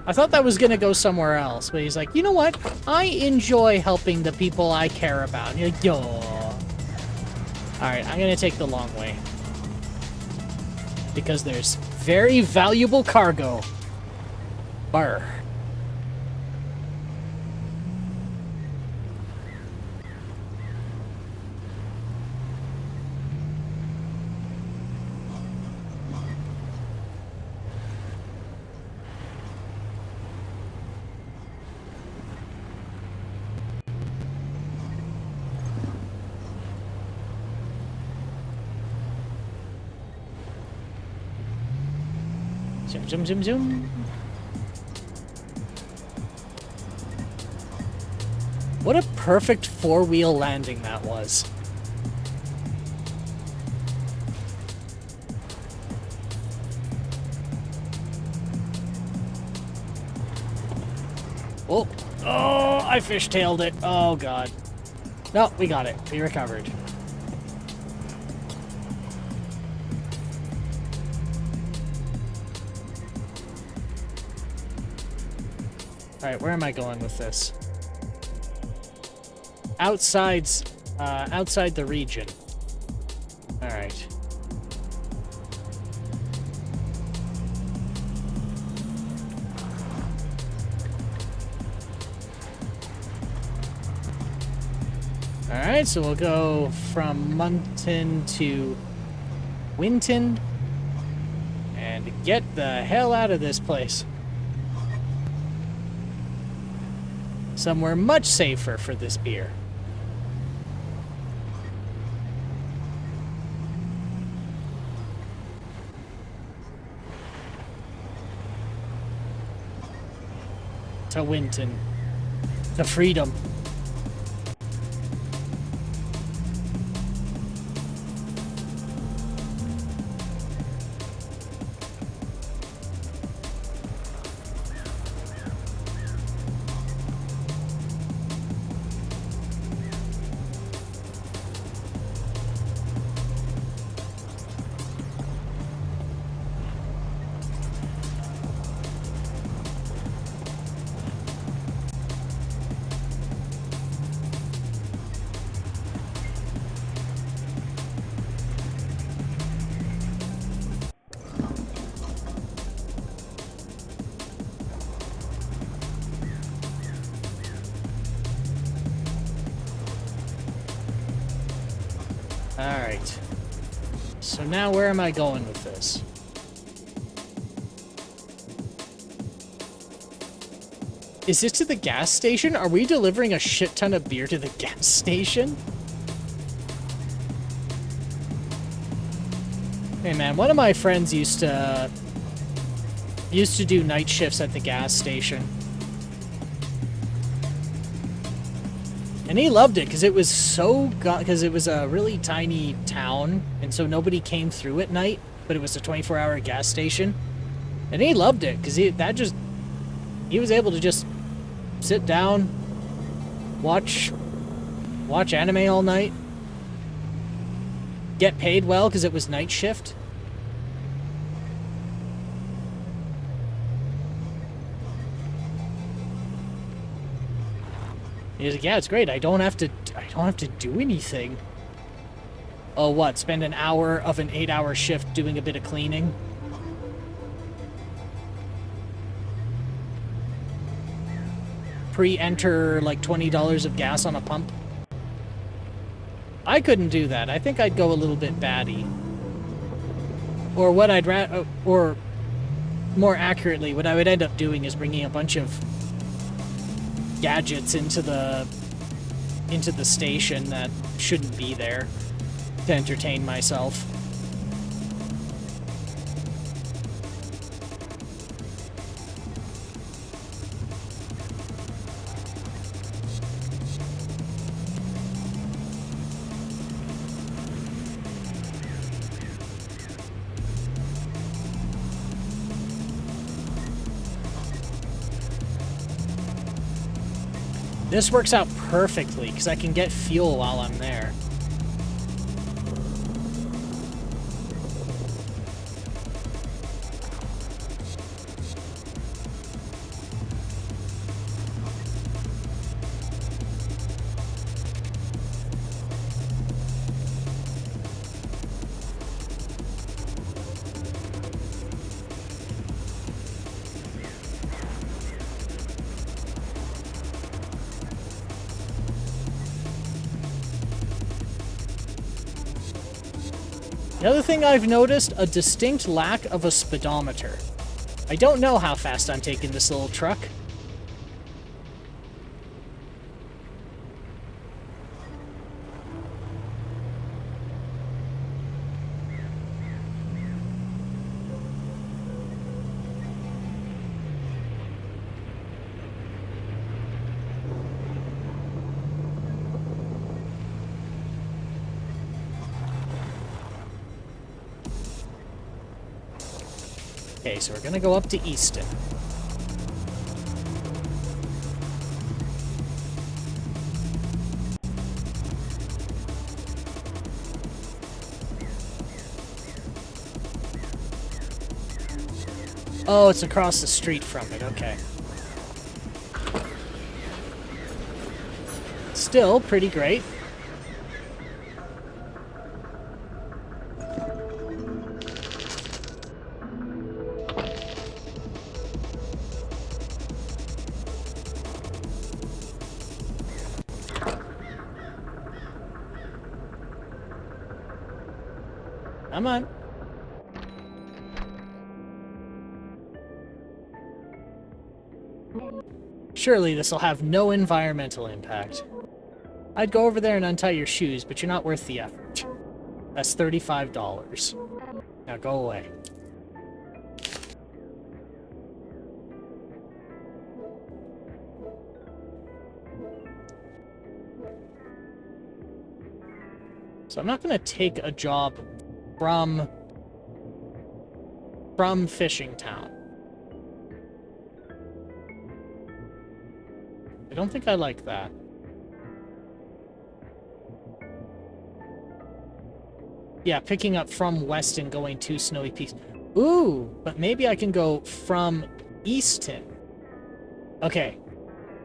I thought that was gonna go somewhere else, but he's like, you know what? I enjoy helping the people I care about. And you're like, yo. Alright, I'm gonna take the long way. Because there's very valuable cargo. Barr. Zoom, zoom, zoom, zoom. What a perfect four-wheel landing that was. Oh, oh, I fishtailed it. Oh, God. No, we got it. We recovered. Alright, where am I going with this? Outside the region. Alright. Alright, so we'll go from Munton to Winton and get the hell out of this place. Somewhere much safer for this beer. To Winton. To freedom. Alright. So now where am I going with this? Is this to the gas station? Are we delivering a shit ton of beer to the gas station? Hey man, one of my friends used to do night shifts at the gas station. And he loved it because it was because it was a really tiny town, and so nobody came through at night, but it was a 24-hour gas station. And he loved it because he was able to just sit down, watch anime all night, get paid well because it was night shift. He's like, yeah, it's great. I don't have to do anything. Oh, what? Spend an hour of an 8-hour shift doing a bit of cleaning? Pre-enter like $20 of gas on a pump? I couldn't do that. I think I'd go a little bit batty. Or what or more accurately, what I would end up doing is bringing a bunch of gadgets into the station that shouldn't be there to entertain myself. This works out perfectly, because I can get fuel while I'm there. The other thing I've noticed, a distinct lack of a speedometer. I don't know how fast I'm taking this little truck. Okay, so we're gonna go up to Easton. Oh, it's across the street from it, okay. Still pretty great. Come on. Surely this will have no environmental impact. I'd go over there and untie your shoes, but you're not worth the effort. That's $35. Now go away. So I'm not going to take a job from Fishing Town. I don't think I like that. Yeah, picking up from Weston going to Snowy Peaks. Ooh, but maybe I can go from Easton. Okay.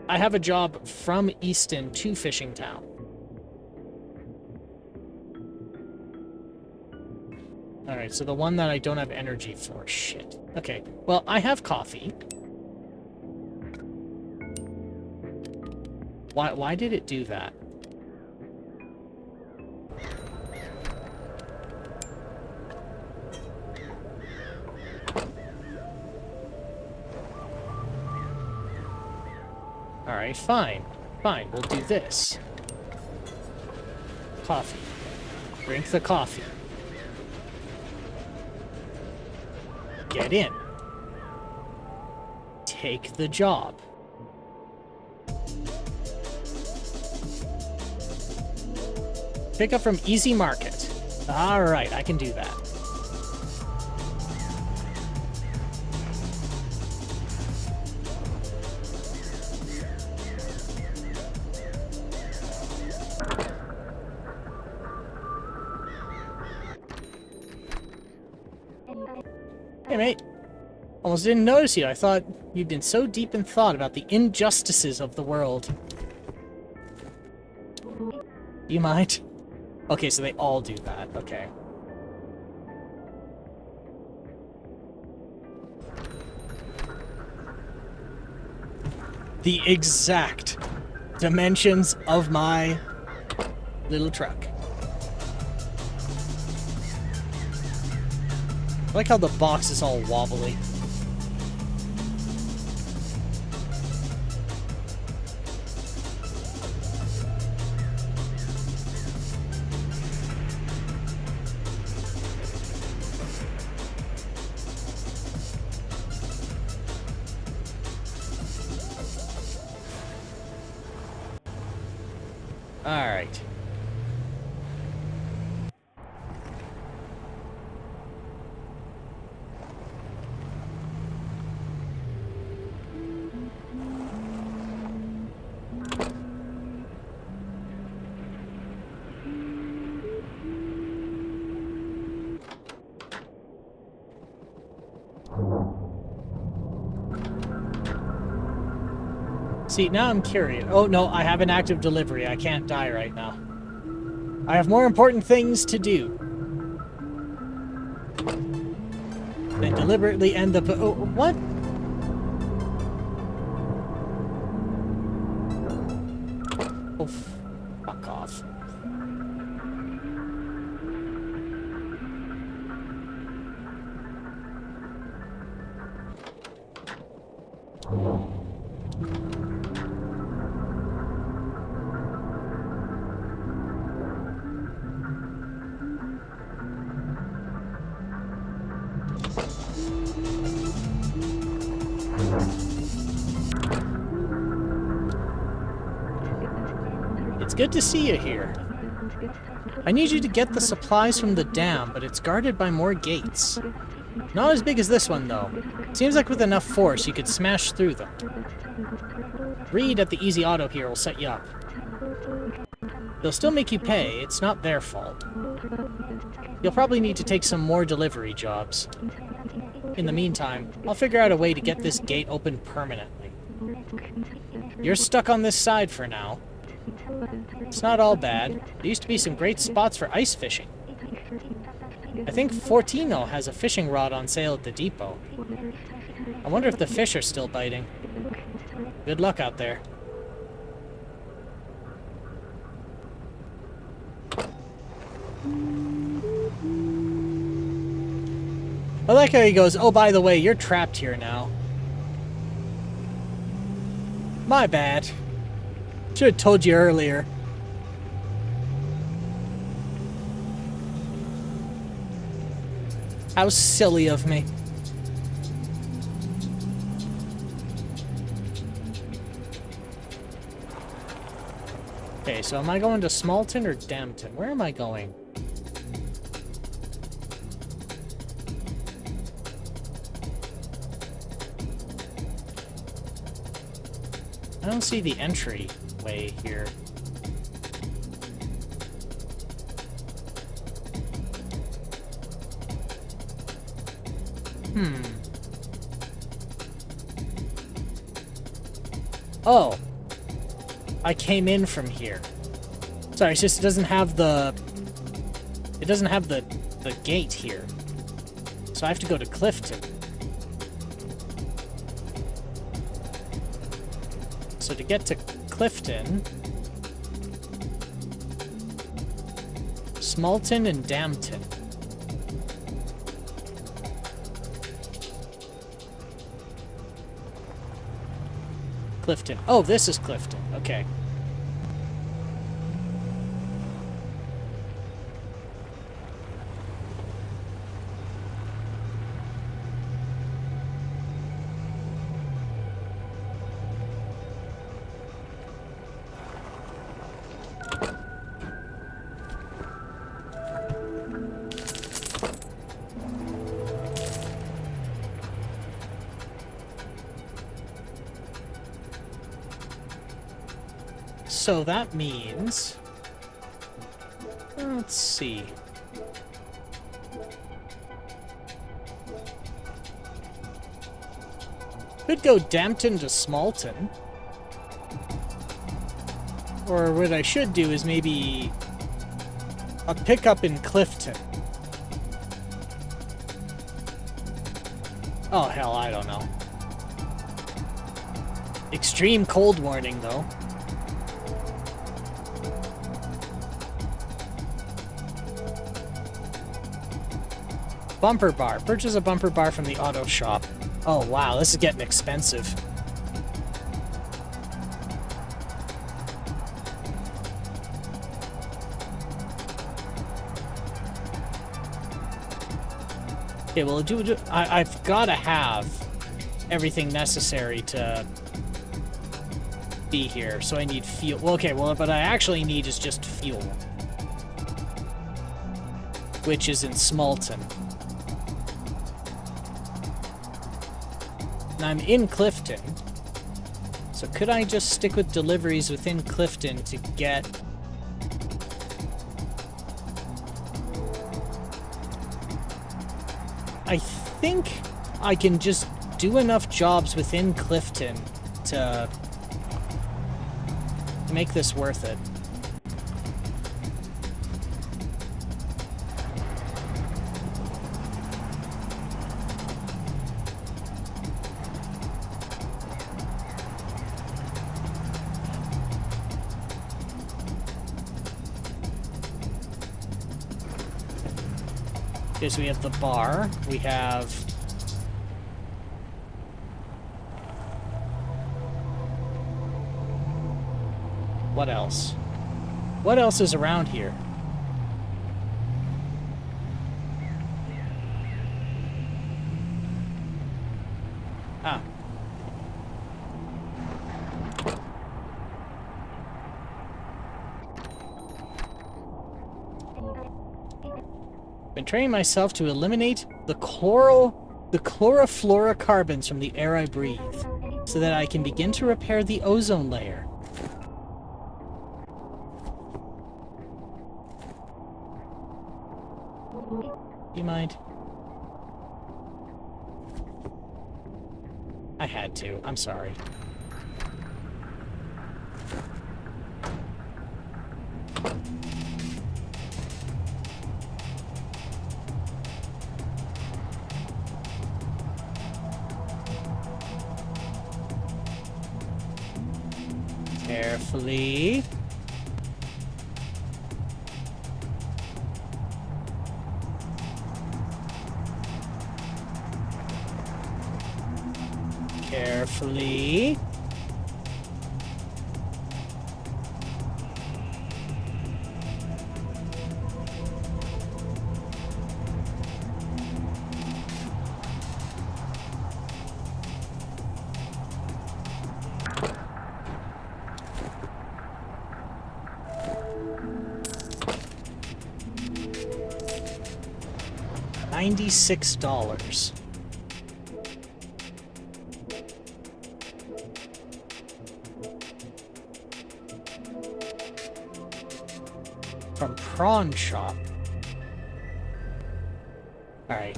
I have a job from Easton to Fishing Town. Alright, so the one that I don't have energy for. Shit. Okay, well, I have coffee. Why did it do that? Alright, fine. Fine, we'll do this. Coffee. Drink the coffee. Get in. Take the job. Pick up from Easy Market. Alright, I can do that. Hey, mate. Almost didn't notice you. I thought you'd been so deep in thought about the injustices of the world. Do you mind? Okay, so they all do that. Okay. The exact dimensions of my little truck. I like how the box is all wobbly. All right. See, now I'm curious. Oh, no, I have an active delivery. I can't die right now. I have more important things to do than deliberately end the... Oh, what? Oh, fuck off. It's good to see you here. I need you to get the supplies from the dam, but it's guarded by more gates. Not as big as this one, though. Seems like with enough force, you could smash through them. Reed at the Easy Auto here will set you up. They'll still make you pay, it's not their fault. You'll probably need to take some more delivery jobs. In the meantime, I'll figure out a way to get this gate open permanently. You're stuck on this side for now. It's not all bad. There used to be some great spots for ice fishing. I think Fortino has a fishing rod on sale at the depot. I wonder if the fish are still biting. Good luck out there. I like how he goes, oh, by the way, you're trapped here now. My bad. Should have told you earlier. How silly of me. Okay, so am I going to Smalton or Dampton? Where am I going? I don't see the entry way here. Oh. I came in from here. Sorry, it's just it doesn't have the gate here. So I have to go to Clifton. So to get to Clifton, Smalton and Dampton. Clifton? Oh, this is Clifton. Okay. So that means... Let's see. Could go Dampton to Smalton. Or what I should do is maybe a pickup in Clifton. Oh, hell, I don't know. Extreme cold warning, though. Bumper bar. Purchase a bumper bar from the auto shop. Oh, wow, this is getting expensive. Okay, well, I've got to have everything necessary to be here, so I need fuel. Well, okay, well, but I actually need is just fuel, which is in Smalton. And I'm in Clifton, so could I just stick with deliveries within Clifton to get... I think I can just do enough jobs within Clifton to make this worth it. Okay, so we have the bar, we have... What else? What else is around here? Ah. Been training myself to eliminate the chlorofluorocarbons from the air I breathe, so that I can begin to repair the ozone layer. Do you mind? I had to. I'm sorry. Carefully. Carefully. $96. From Prawn Shop. Alright.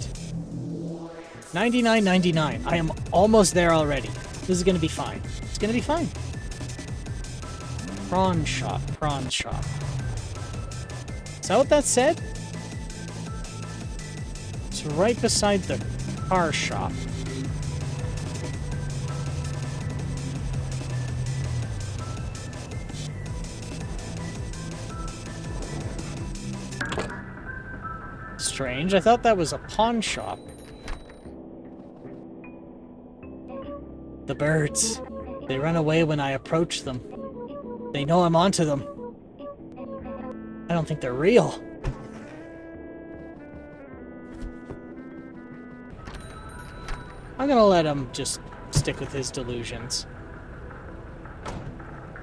$99.99. I am almost there already. This is gonna be fine. It's gonna be fine. Prawn Shop. Prawn Shop. Is that what that said? It's right beside the car shop. Strange. I thought that was a pawn shop. The birds. They run away when I approach them. They know I'm onto them. I don't think they're real. I'm gonna let him just stick with his delusions.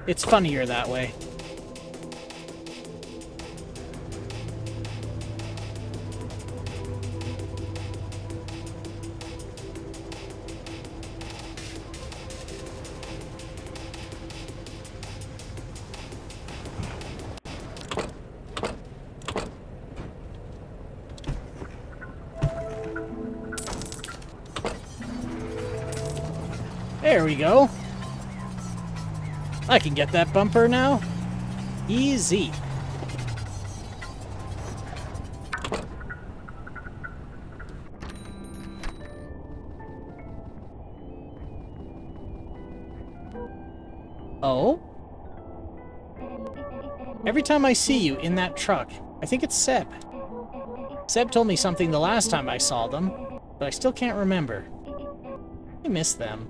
It's funnier that way. There we go. I can get that bumper now. Easy. Oh? Every time I see you in that truck, I think it's Seb. Seb told me something the last time I saw them, but I still can't remember. I miss them.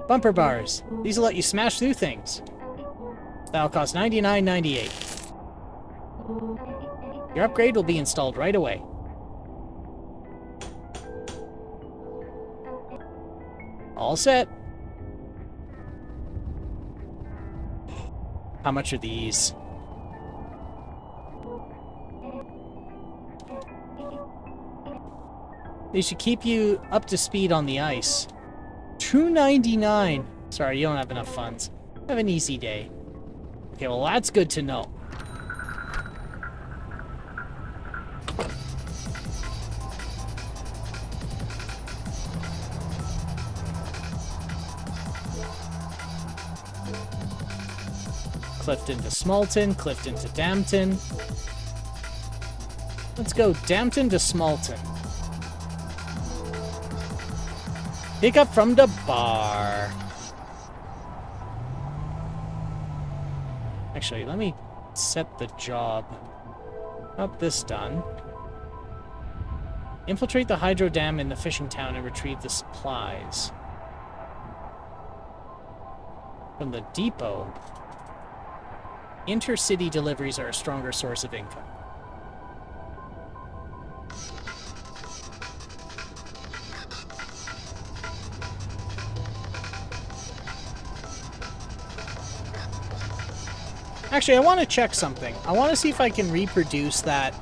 Bumper bars. These will let you smash through things. That'll cost $99.98. Your upgrade will be installed right away. All set. How much are these? They should keep you up to speed on the ice. $2.99. Sorry, you don't have enough funds. Have an easy day. Okay, well that's good to know. Clifton to Smalton, Clifton to Dampton. Let's go Dampton to Smalton. Pick up from the bar. Actually, let me set the job. Got this done. Infiltrate the hydro dam in the fishing town and retrieve the supplies. From the depot, intercity deliveries are a stronger source of income. Actually, I want to check something. I want to see if I can reproduce that.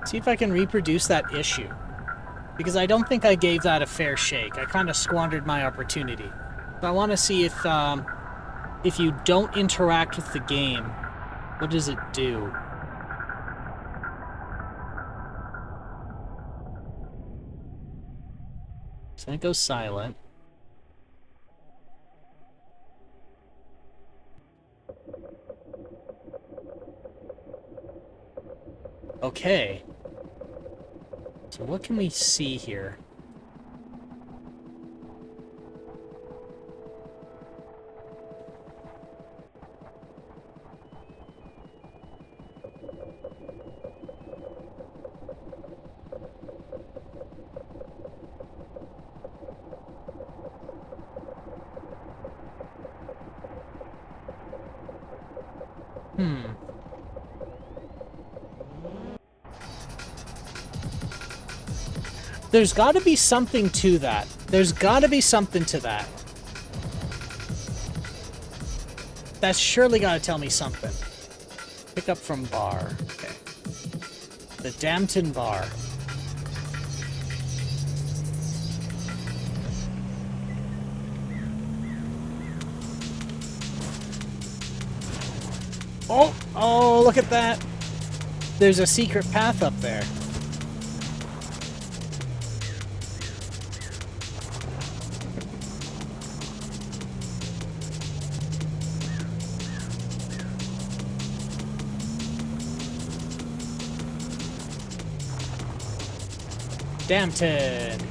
See if I can reproduce that issue. Because I don't think I gave that a fair shake. I kind of squandered my opportunity. But I want to see if you don't interact with the game, what does it do? So then it goes silent. Okay. So what can we see here? There's got to be something to that. There's got to be something to that. That's surely got to tell me something. Pick up from bar. Okay. The Dampton bar. Oh, look at that. There's a secret path up there. Dampton.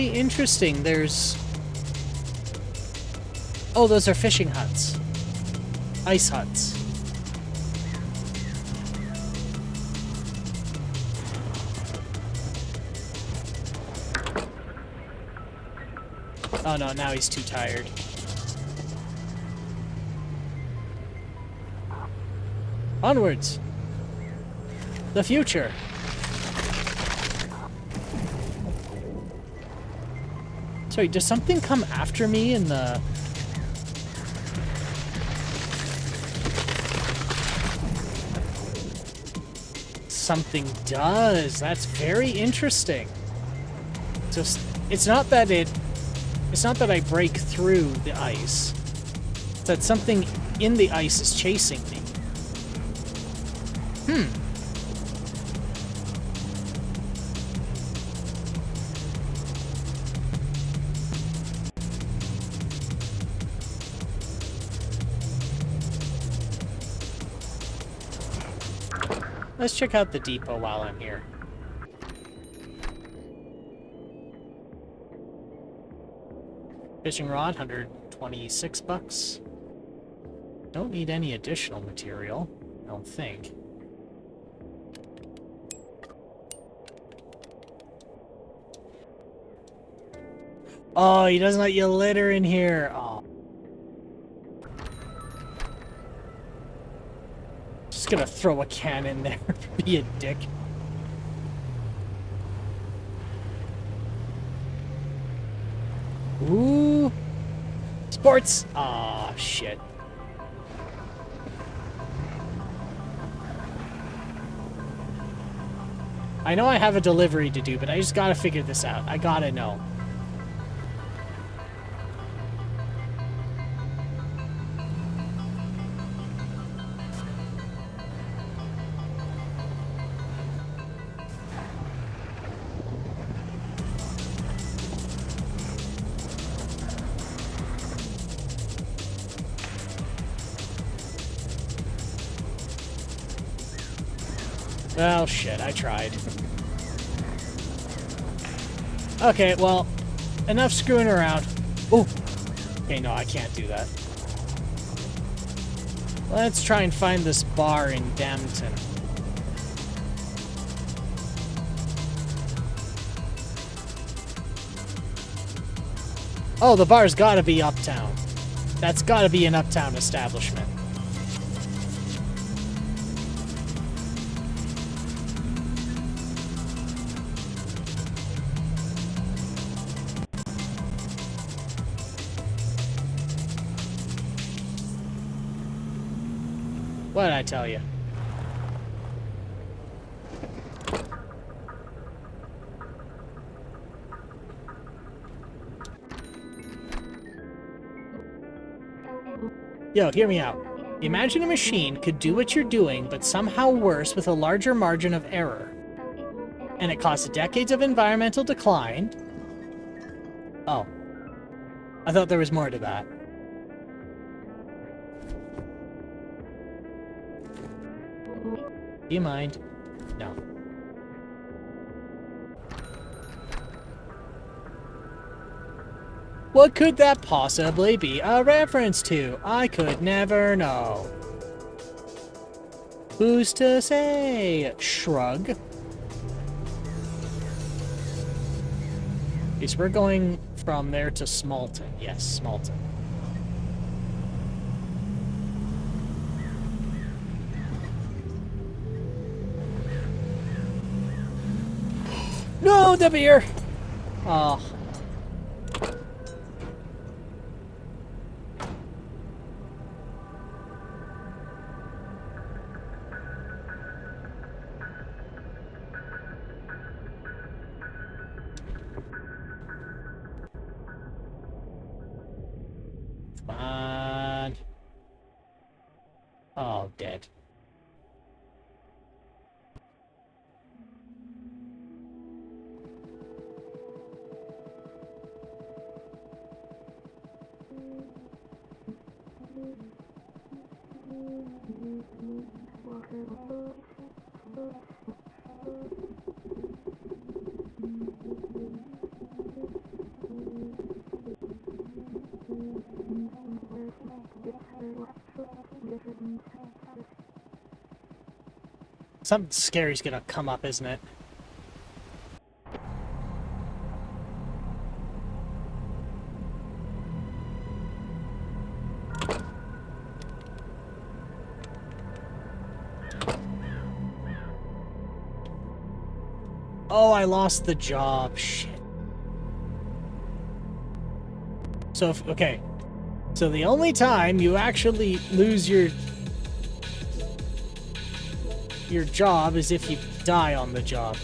very interesting. There's... Oh, those are fishing huts. Ice huts. Oh no, now he's too tired. Onwards! The future! Sorry, does something come after me in the... Something does. That's very interesting. Just, it's not that I break through the ice. It's that something in the ice is chasing me. Let's check out the depot while I'm here. Fishing rod, 126 bucks. Don't need any additional material, I don't think. Oh, he doesn't let you litter in here. Oh. Just gonna throw a can in there. Be a dick. Ooh. Sports. Ah, shit. I know I have a delivery to do, but I just gotta figure this out. I gotta know. Well, shit, I tried. Okay, well, enough screwing around. Oh, okay, no, I can't do that. Let's try and find this bar in Dampton. Oh, the bar's gotta be uptown. That's gotta be an uptown establishment. What did I tell you? Yo, hear me out. Imagine a machine could do what you're doing, but somehow worse with a larger margin of error. And it caused decades of environmental decline. Oh. I thought there was more to that. Do you mind? No. What could that possibly be a reference to? I could never know. Who's to say? Shrug. Okay, so we're going from there to Smalton. Yes, Smalton. No, the beer! Oh. Come on. Oh, dead. Something scary's gonna come up, isn't it? Oh, I lost the job. Shit. So, okay. So the only time you actually lose your job is if you die on the job.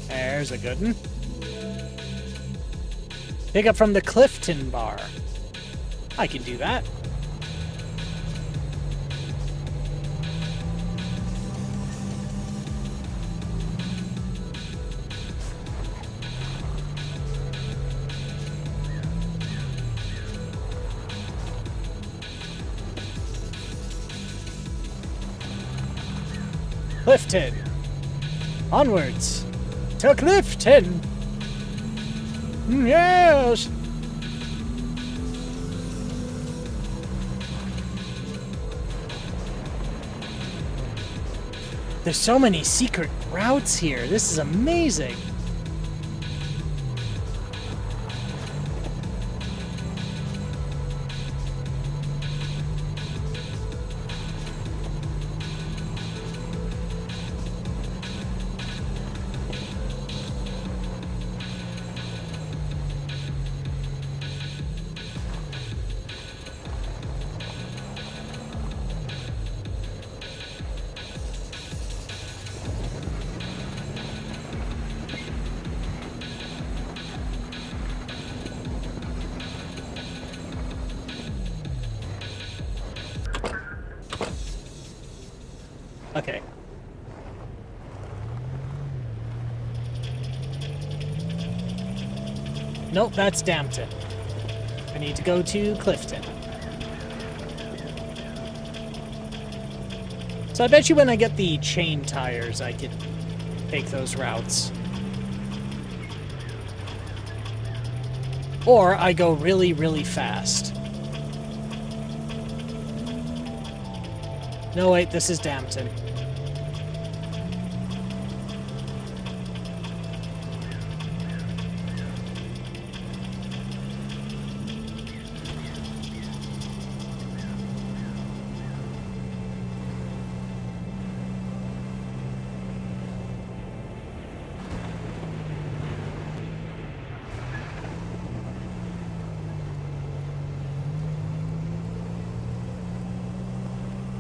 There's a good one. Pick up from the Clifton bar. I can do that. Clifton. Onwards. To Clifton. Yes. There's so many secret routes here. This is amazing. Okay. Nope, that's Dampton. I need to go to Clifton. So I bet you when I get the chain tires, I could take those routes. Or I go really, really fast. No, wait, this is Dampton.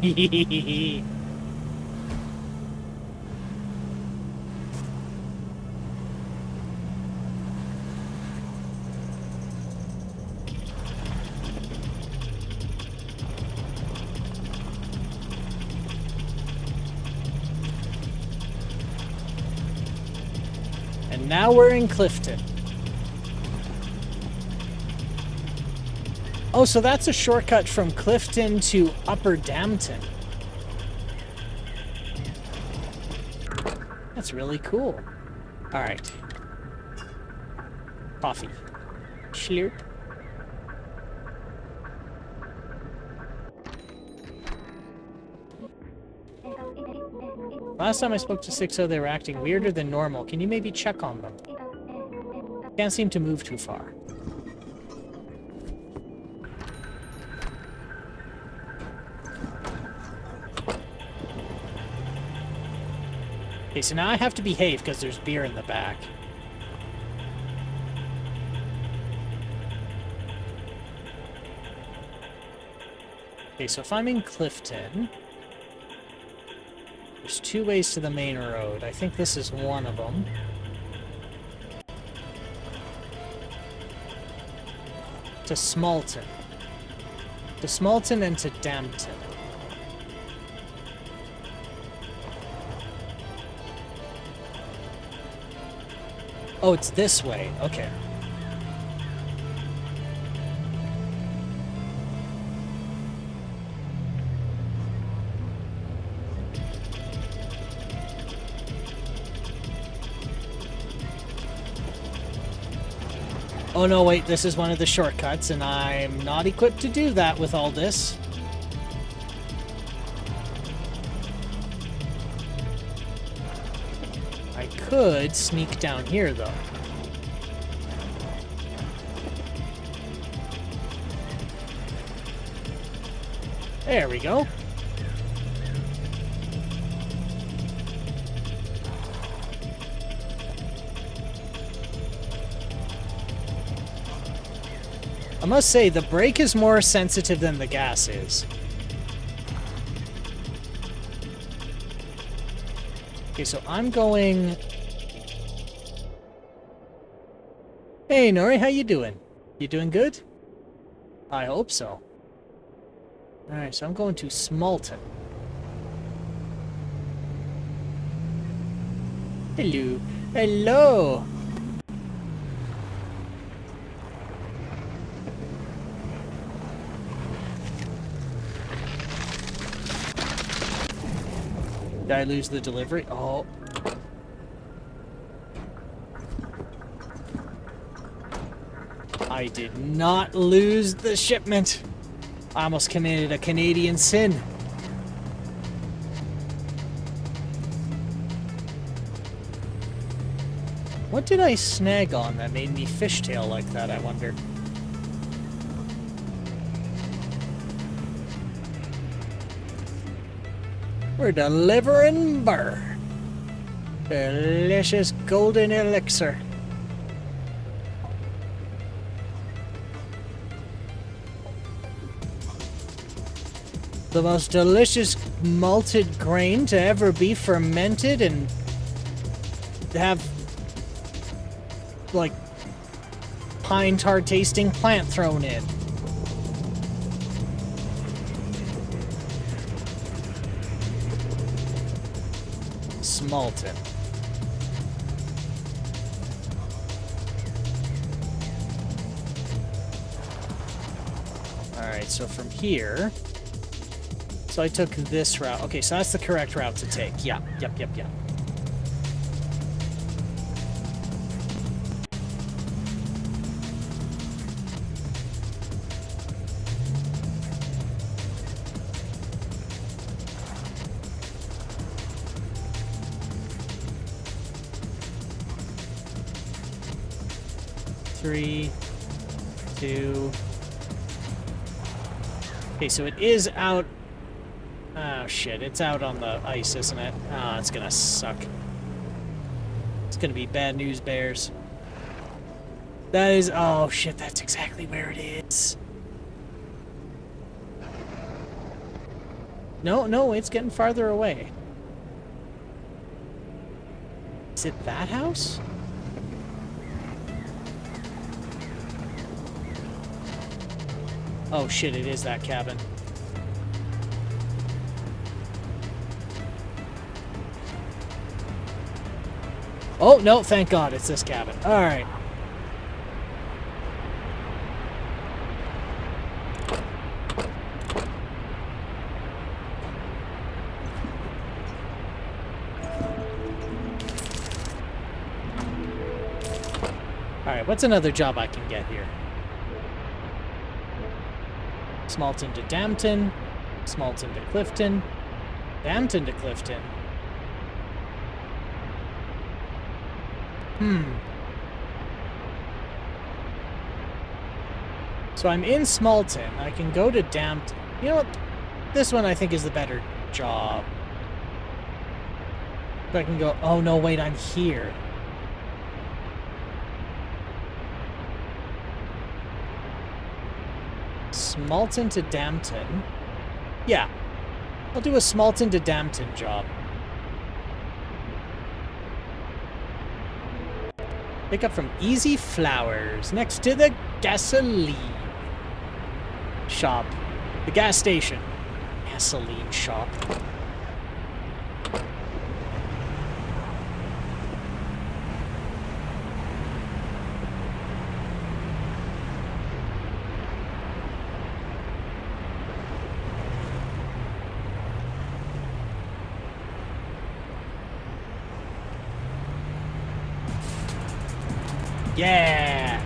Hehehehe. And now we're in Clifton. Oh, so that's a shortcut from Clifton to Upper Dampton. That's really cool. All right. Coffee. Slurp. Last time I spoke to 6-0, they were acting weirder than normal. Can you maybe check on them? Can't seem to move too far. Okay, so now I have to behave because there's beer in the back. Okay, so if I'm in Clifton, there's two ways to the main road. I think this is one of them. To Smalton. To Smalton and to Dampton. Oh, it's this way. Okay. Oh no, wait, this is one of the shortcuts, and I'm not equipped to do that with all this. I could sneak down here, though. There we go. I must say, the brake is more sensitive than the gas is. Okay, so I'm going... Hey, Nori, how you doing? You doing good? I hope so. Alright, so I'm going to Smalton. Hello. Hello! Did I lose the delivery? Oh. I did not lose the shipment. I almost committed a Canadian sin. What did I snag on that made me fishtail like that, I wonder? We're delivering butter. Delicious golden elixir. The most delicious malted grain to ever be fermented and have, like, pine tar tasting plant thrown in. Smalton. Alright, so from here... So I took this route. Okay, so that's the correct route to take. Yeah, yep. Three, two. Okay, so it is out. Oh shit, it's out on the ice, isn't it? Ah, it's gonna suck. It's gonna be bad news bears. That is, oh shit, that's exactly where it is. No, it's getting farther away. Is it that house? Oh shit, it is that cabin. Oh, no, thank God, it's this cabin. Alright. Alright, what's another job I can get here? Smalton to Dampton. Smalton to Clifton. Dampton to Clifton. So I'm in Smalton. I can go to Dampton. You know what? This one I think is the better job. But I can go... Oh, no, wait, I'm here. Smalton to Dampton. Yeah. I'll do a Smalton to Dampton job. Pick up from Easy Flowers, next to the gasoline shop. The gas station. Gasoline shop. Yeah!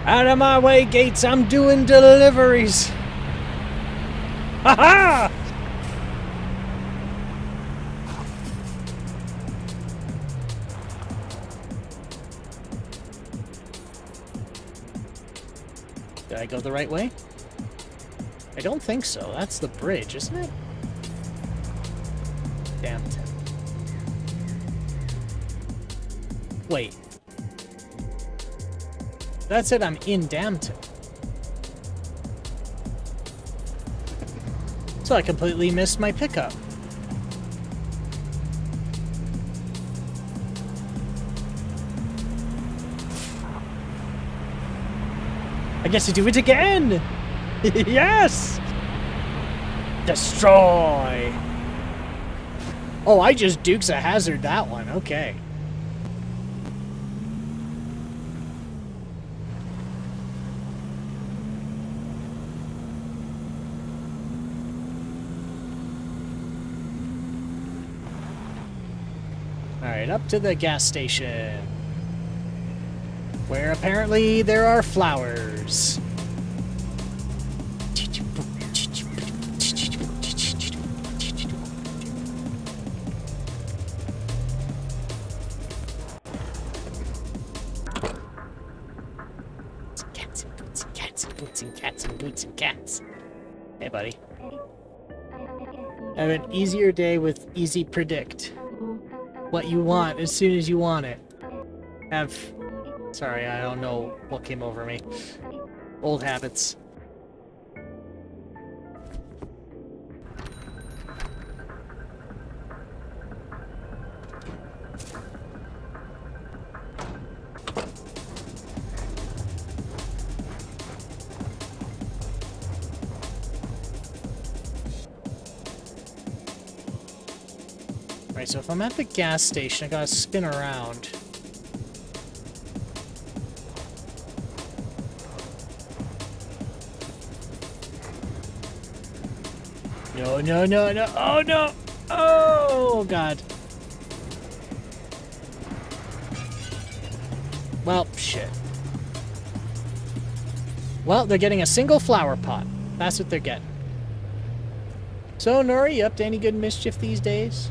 Out of my way, Gates, I'm doing deliveries! Ha ha! Did I go the right way? I don't think so. That's the bridge, isn't it? Dampton. Wait. That's it, I'm in Dampton. So I completely missed my pickup. I get to do it again! Yes! Destroy! Oh, I just Dukes of Hazzard that one. Okay. Alright, up to the gas station. Where apparently there are flowers. Cats and boots and cats and boots and cats and boots and cats. Hey, buddy. Have an easier day with Easy Predict. What you want as soon as you want it. Have... Sorry, I don't know what came over me. Old habits. Right, so if I'm at the gas station, I gotta spin around. No, no, no, no. Oh, no. Oh, God. Well, shit. Well, they're getting a single flower pot. That's what they're getting. So, Nori, you up to any good mischief these days?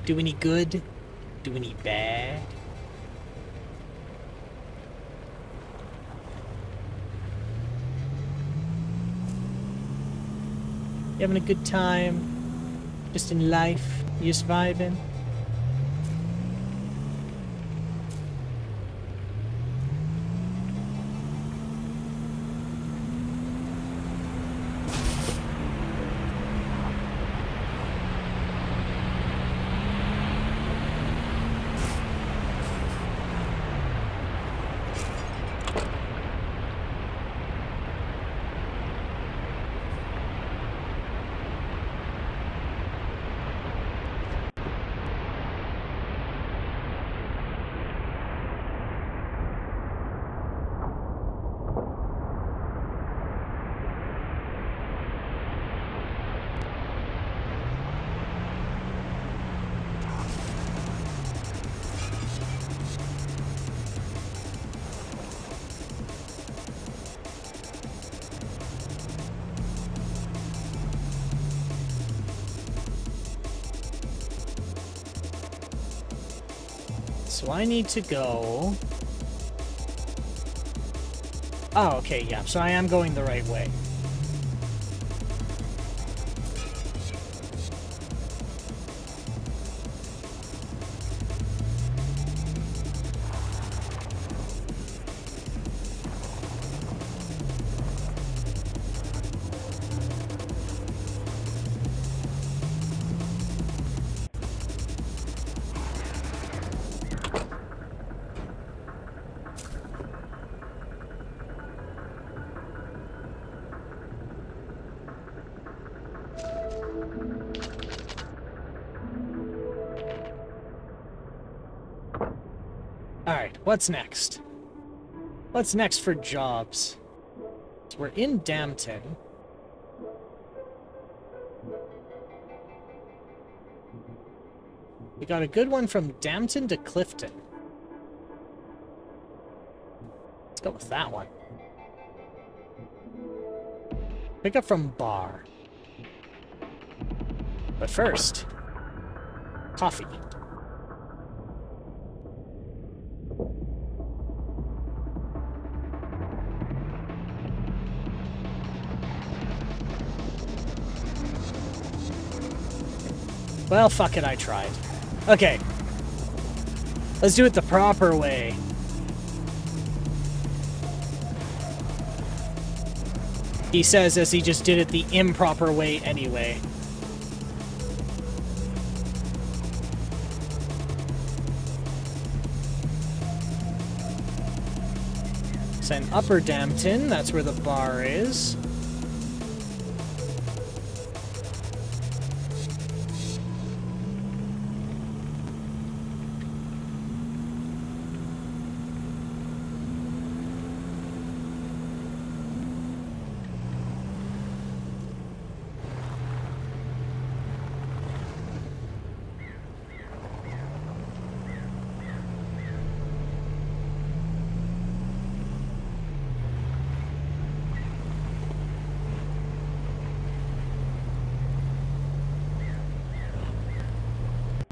Do any good? Do any bad? You having a good time? Just in life? You just vibing? So I need to go... Oh, okay, yeah. So I am going the right way. Alright, what's next? What's next for jobs? So we're in Dampton. We got a good one from Dampton to Clifton. Let's go with that one. Pick up from bar. But first, coffee. Well, fuck it, I tried. Okay. Let's do it the proper way. He says as he just did it the improper way anyway. So in Upper Dampton, that's where the bar is.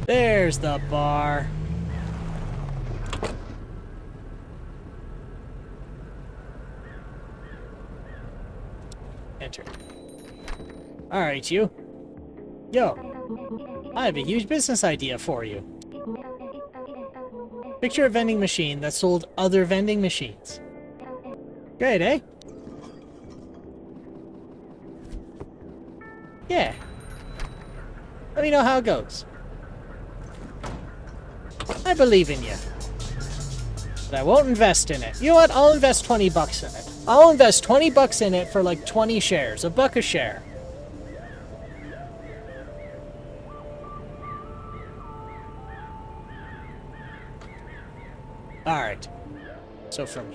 There's the bar. Enter. Alright, you. Yo, I have a huge business idea for you. Picture a vending machine that sold other vending machines. Great, eh? Yeah. Let me know how it goes. I believe in you. But I won't invest in it. You know what? I'll invest 20 bucks in it. I'll invest 20 bucks in it for like 20 shares. $1 a share. Alright. So from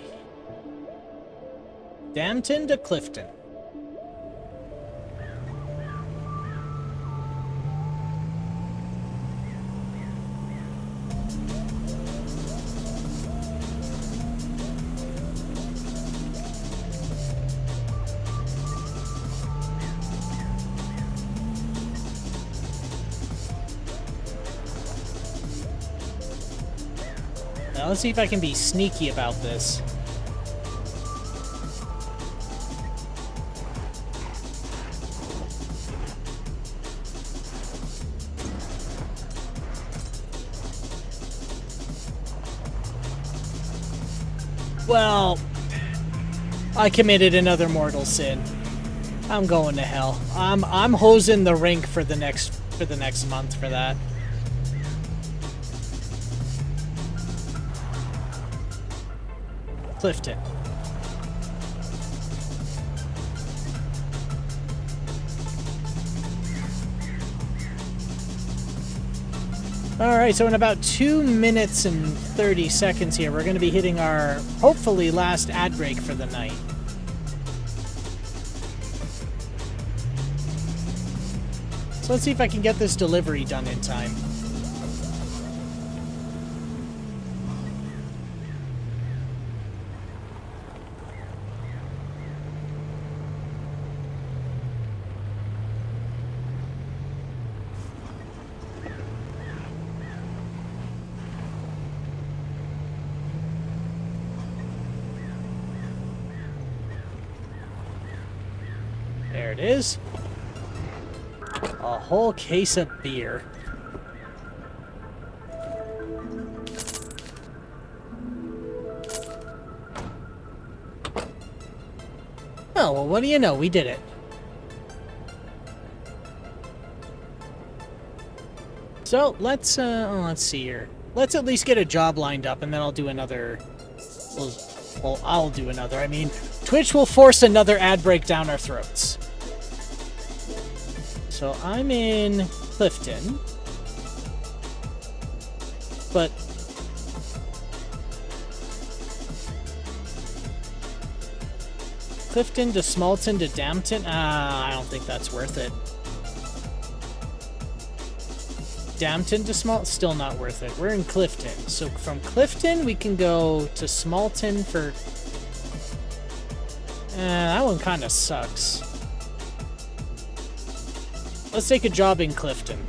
Dampton to Clifton. Now let's see if I can be sneaky about this. Well, I committed another mortal sin. I'm going to hell. I'm hosing the rink for the next month for that. Clifton. Alright, so in about 2 minutes and 30 seconds here, we're going to be hitting our, hopefully, last ad break for the night. So let's see if I can get this delivery done in time. There it is. A whole case of beer. Oh, well, what do you know? We did it. So, let's see here. Let's at least get a job lined up, and then I'll do another... Well, I'll do another. I mean, Twitch will force another ad break down our throats. So I'm in Clifton, but Clifton to Smalton to Dampton? I don't think that's worth it. Dampton to Smalton? Still not worth it. We're in Clifton. So from Clifton, we can go to Smalton for... that one kind of sucks. Let's take a job in Clifton.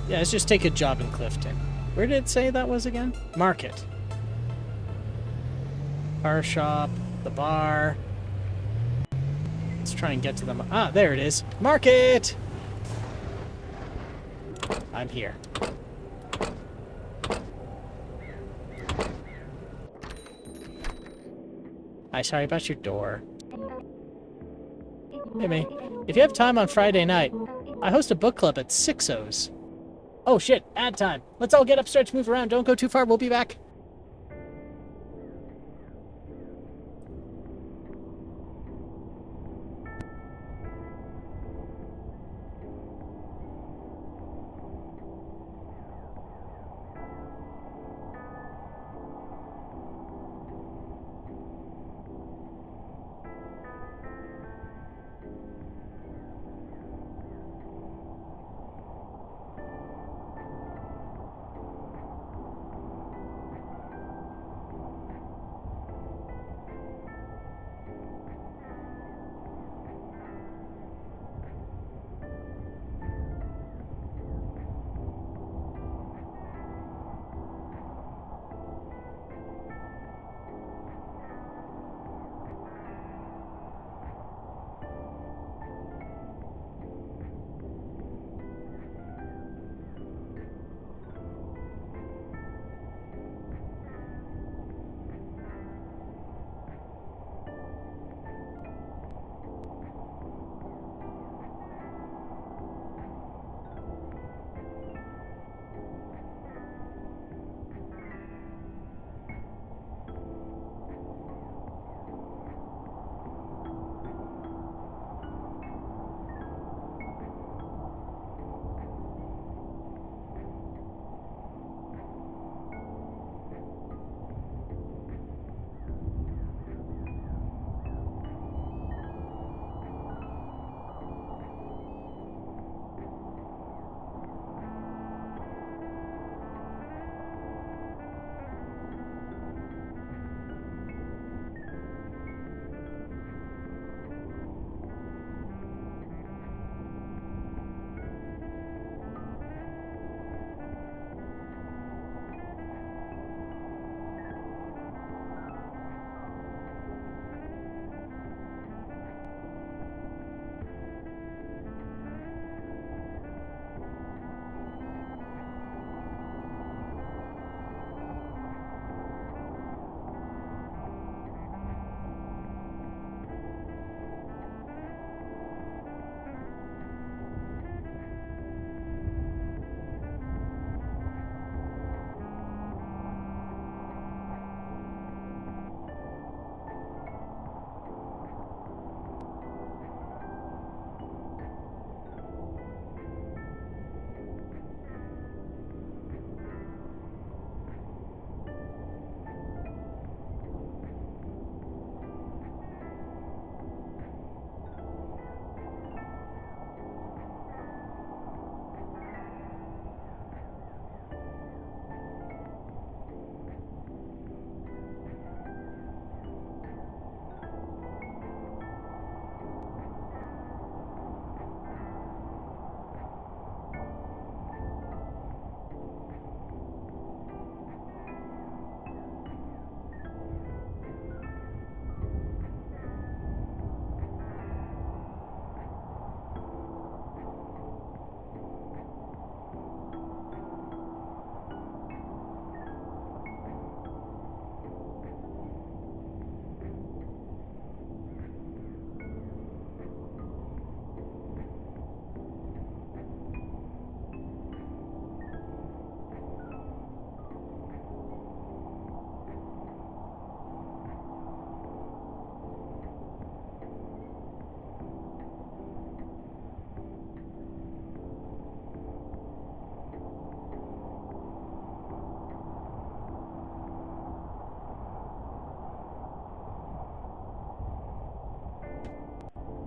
Yeah, let's just take a job in Clifton. Where did it say that was again? Market. Car shop, the bar. try and get to them. Ah, there it is. Market! I'm here. Hi, sorry about your door. Hey, me. If you have time on Friday night, I host a book club at Sixo's. Oh shit, ad time. Let's all get up, stretch, move around. Don't go too far. We'll be back.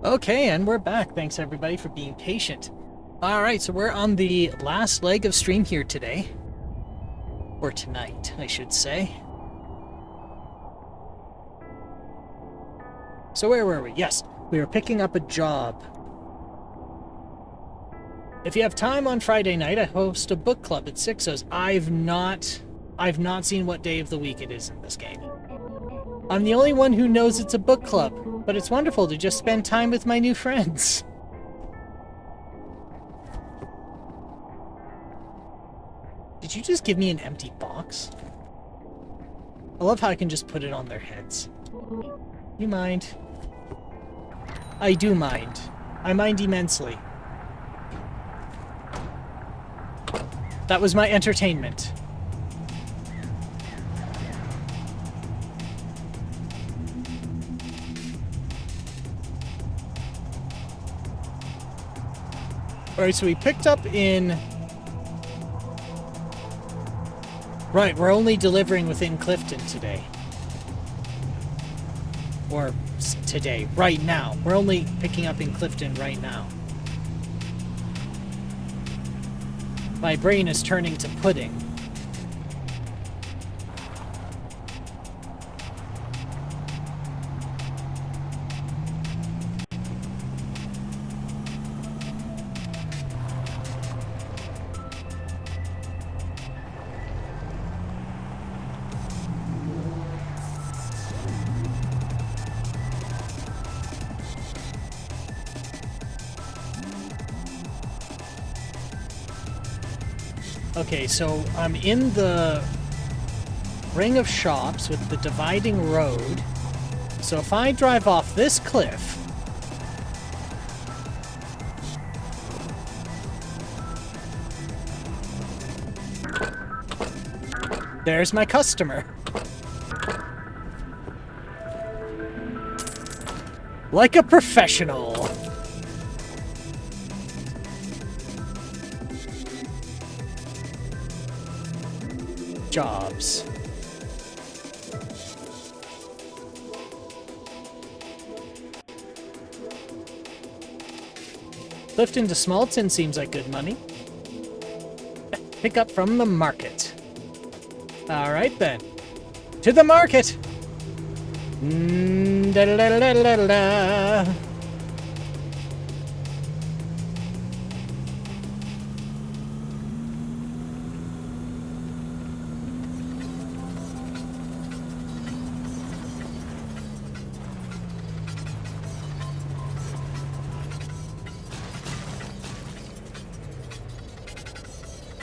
Okay, and we're back. Thanks everybody for being patient. Alright, so we're on the last leg of stream here today. Or tonight, I should say. So where were we? Yes, we were picking up a job. If you have time on Friday night, I host a book club at Sixo's. I've not seen what day of the week it is in this game. I'm the only one who knows it's a book club, But it's wonderful to just spend time with my new friends. Did you just give me an empty box? I love how I can just put it on their heads. You mind? I do mind. I mind immensely. That was my entertainment. Alright, so we picked up in... Right, we're only delivering within Clifton today. Or today, right now. We're only picking up in Clifton right now. My brain is turning to pudding. Okay, so I'm in the ring of shops with the dividing road. So if I drive off this cliff... There's my customer. Like a professional. Jobs. Clifton to Smalton seems like good money. Pick up from the market. Alright then. To the market! Da da da da da da da.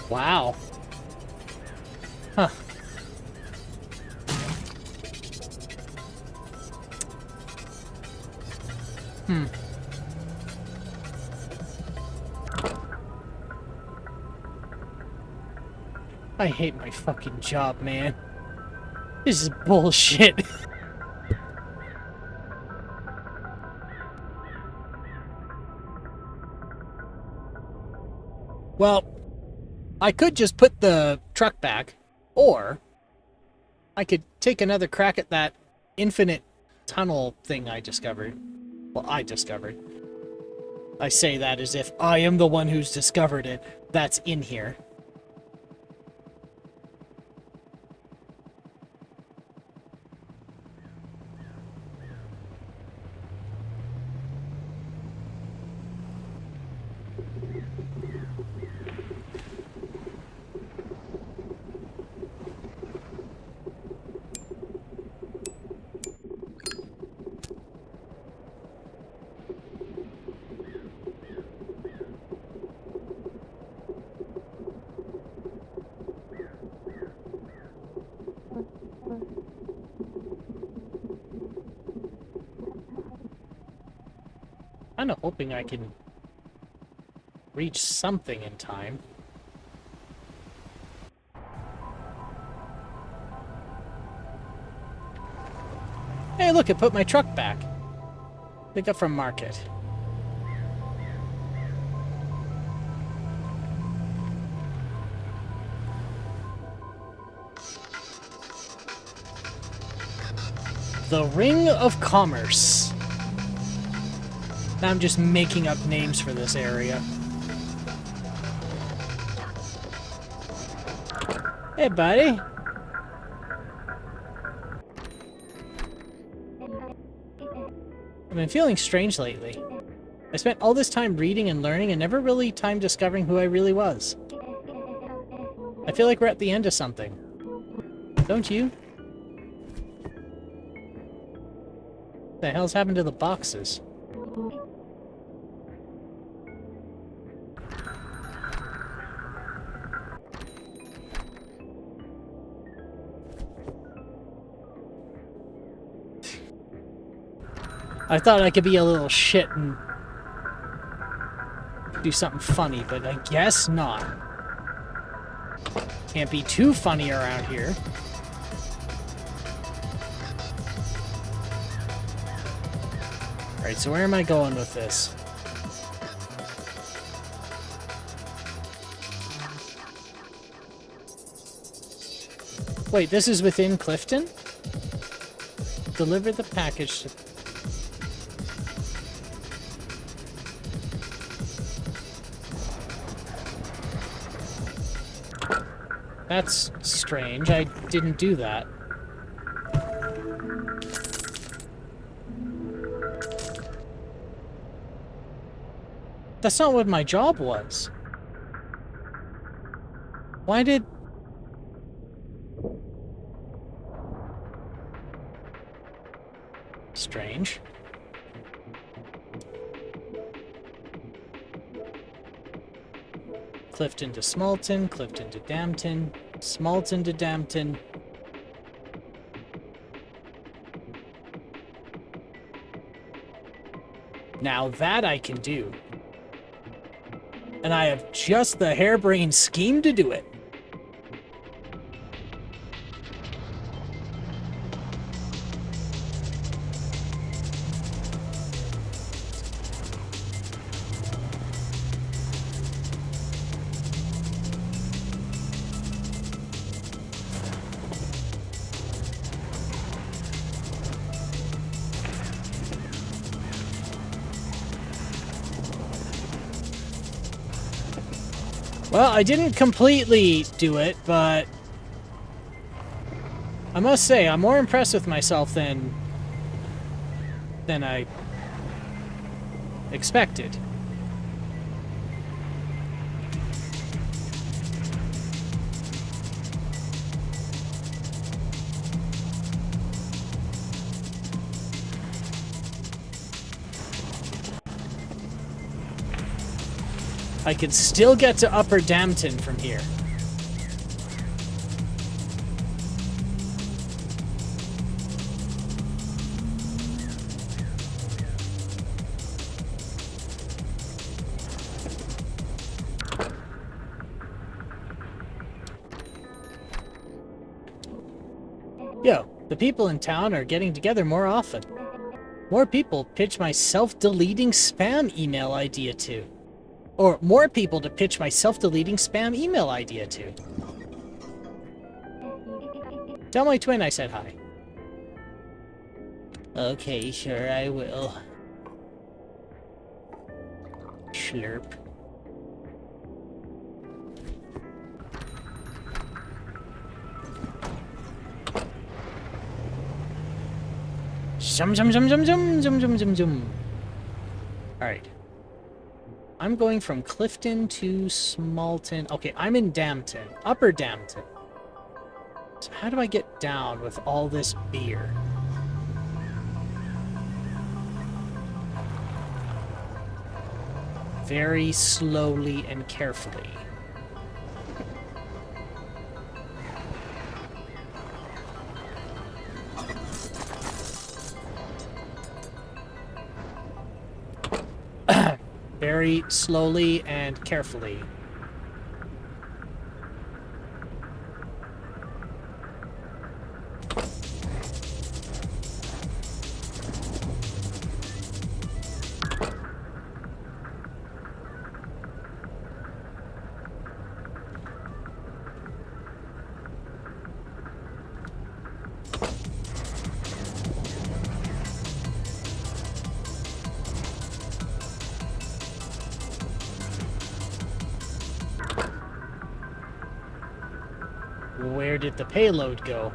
Wow. Huh. I hate my fucking job, man. This is bullshit. Well, I could just put the truck back, or I could take another crack at that infinite tunnel thing I discovered. Well, I discovered. I say that as if I am the one who's discovered it. That's in here. Kind of hoping I can reach something in time. Hey, look, it put my truck back. Pick up from market. The Ring of Commerce. Now I'm just making up names for this area. Hey, buddy. I've been feeling strange lately. I spent all this time reading and learning and never really time discovering who I really was. I feel like we're at the end of something. Don't you? What the hell's happened to the boxes? I thought I could be a little shit and do something funny, but I guess not. Can't be too funny around here. Alright, so where am I going with this? Wait, this is within Clifton? Deliver the package to... That's strange. I didn't do that. That's not what my job was. Why did... Strange. Clifton to Smalton, Clifton to Dampton, Smalton to Dampton. Now that I can do. And I have just the harebrained scheme to do it. Well, I didn't completely do it, but I must say, I'm more impressed with myself than I expected. I could still get to Upper Dampton from here. Yo, the people in town are getting together more often. More people pitch my self-deleting spam email idea to. Or more people to pitch my self-deleting spam email idea to. Tell my twin I said hi. Okay, sure, I will. Slurp. Zum zum zum zum zum zum zum zum zum. Alright. I'm going from Clifton to Smalton. Okay, I'm in Dampton. Upper Dampton. So how do I get down with all this beer? Very slowly and carefully. Very slowly and carefully. Where did the payload go?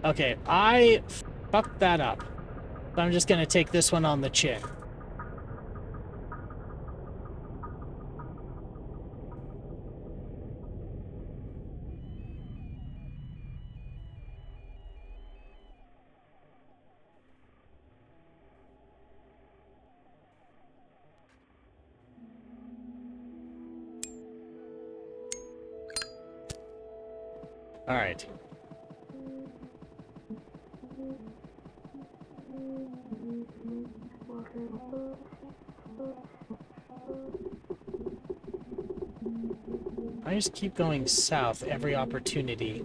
Okay, I fucked that up. So I'm just gonna take this one on the chin. All right. I just keep going south every opportunity.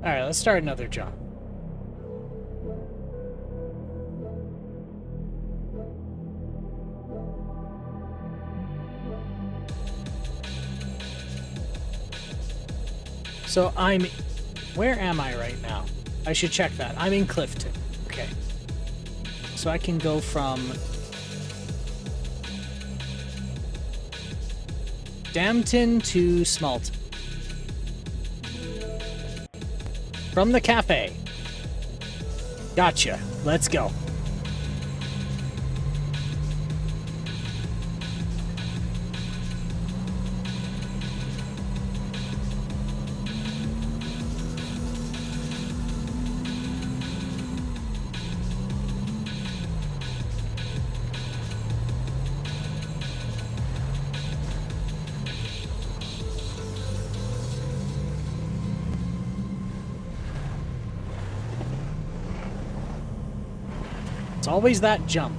All right, let's start another jump. So where am I right now? I should check that. I'm in Clifton. Okay. So I can go from Dampton to Smalton. From the cafe. Gotcha. Let's go. It's always that jump.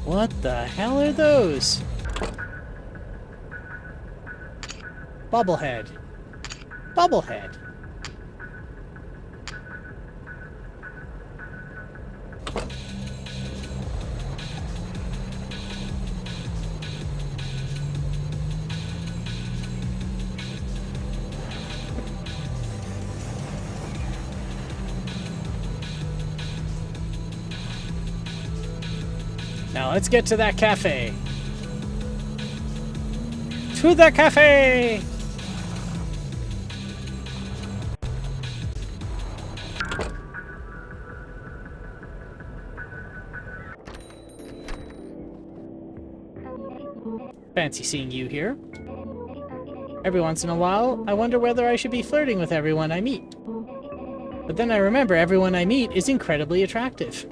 What the hell are those? Bubblehead. Bubblehead. Now let's get to that cafe. To the cafe! Fancy seeing you here. Every once in a while, I wonder whether I should be flirting with everyone I meet. But then I remember everyone I meet is incredibly attractive.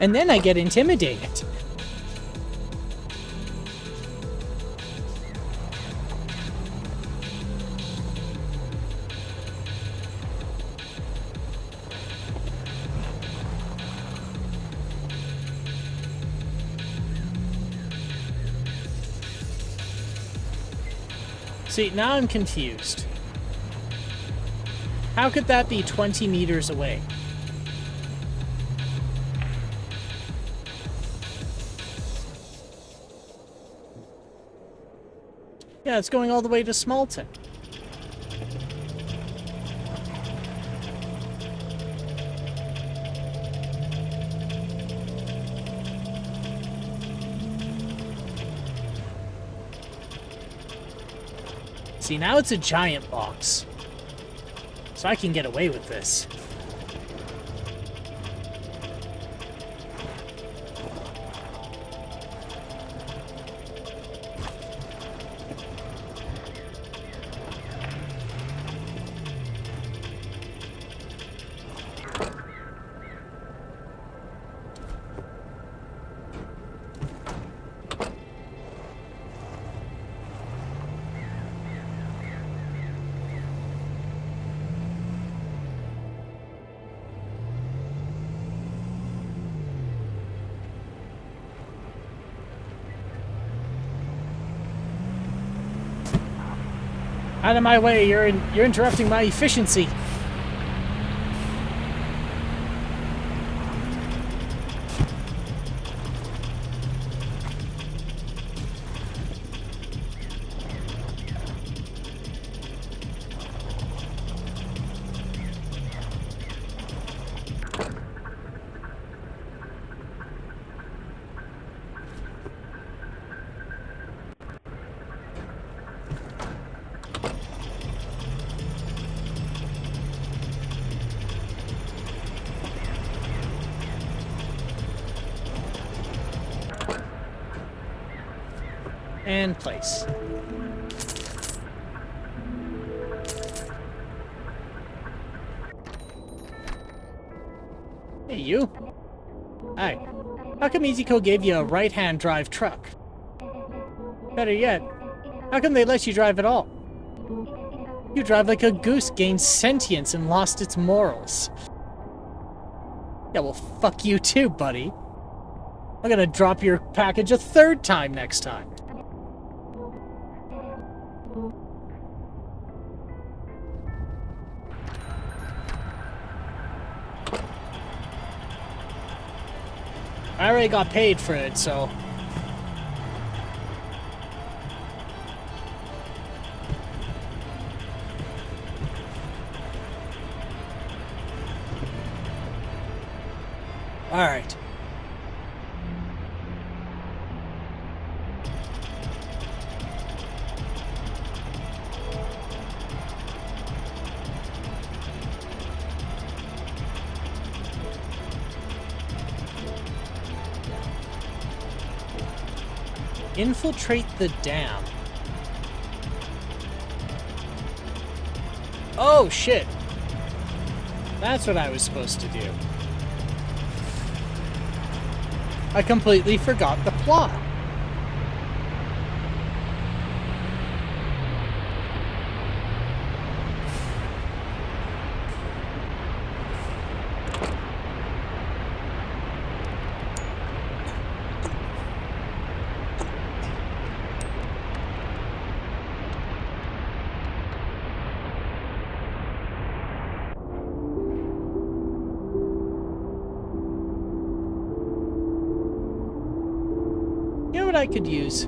And then I get intimidated. See, now I'm confused. How could that be 20 meters away? Yeah, it's going all the way to Smalton. See, now it's a giant box. So I can get away with this. Out of my way, you're interrupting my efficiency. And place. Hey, you. Hi. How come EasyCo gave you a right-hand drive truck? Better yet, how come they let you drive at all? You drive like a goose gained sentience and lost its morals. Yeah, well, fuck you too, buddy. I'm gonna drop your package a third time next time. I already got paid for it, so... Alright. Infiltrate the dam. Oh, shit. That's what I was supposed to do. I completely forgot the plot. You know what I could use?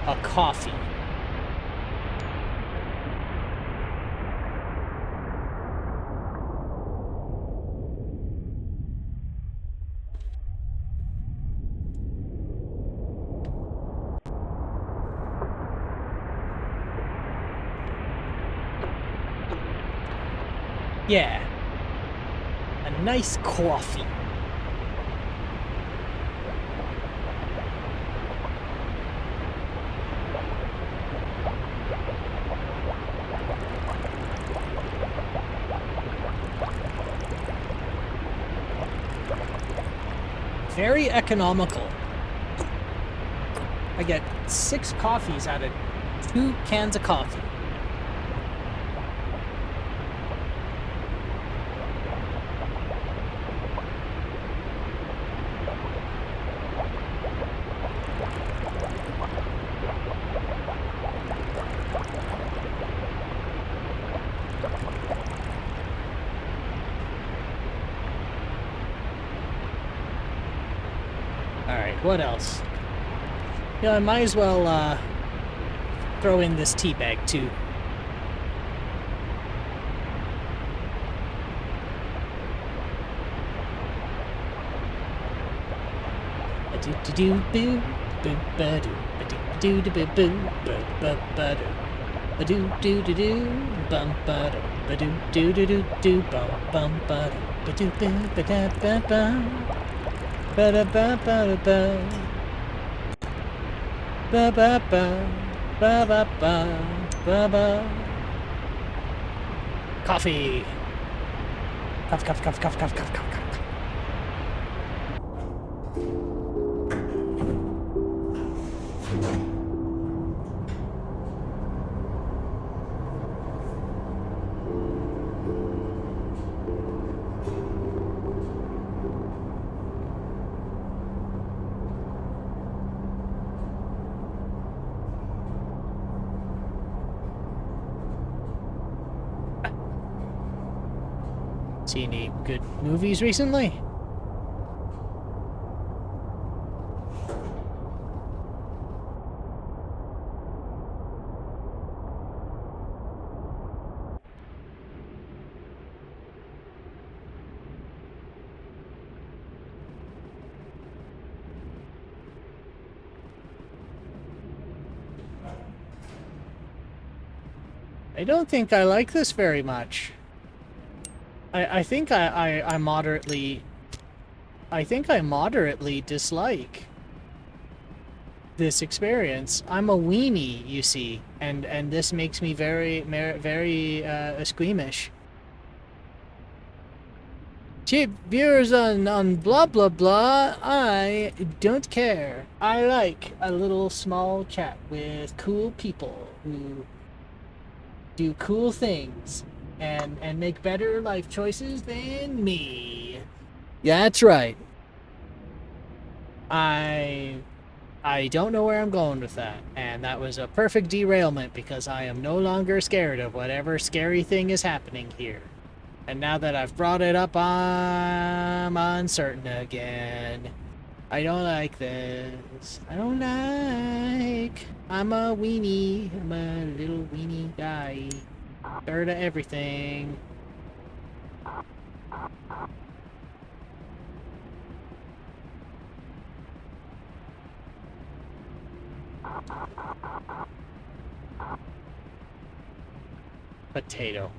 A coffee. Yeah. A nice coffee. Very economical. I get 6 coffees out of 2 cans of coffee. Alright, what else? You know, I might as well, throw in this tea bag, too. Coffee. Coffee, coffee, coffee, coffee, coffee, coffee, coffee. See any good movies recently? I don't think I like this very much. I think I moderately... I think I moderately dislike this experience. I'm a weenie, you see, and this makes me very squeamish. Cheap viewers on blah blah blah, I don't care. I like a little small chat with cool people who do cool things and make better life choices than me. Yeah, that's right. I don't know where I'm going with that, and that was a perfect derailment because I am no longer scared of whatever scary thing is happening here. And now that I've brought it up, I'm uncertain again. I don't like this. I don't like... I'm a weenie. I'm a little weenie guy. Scared of everything. Potato.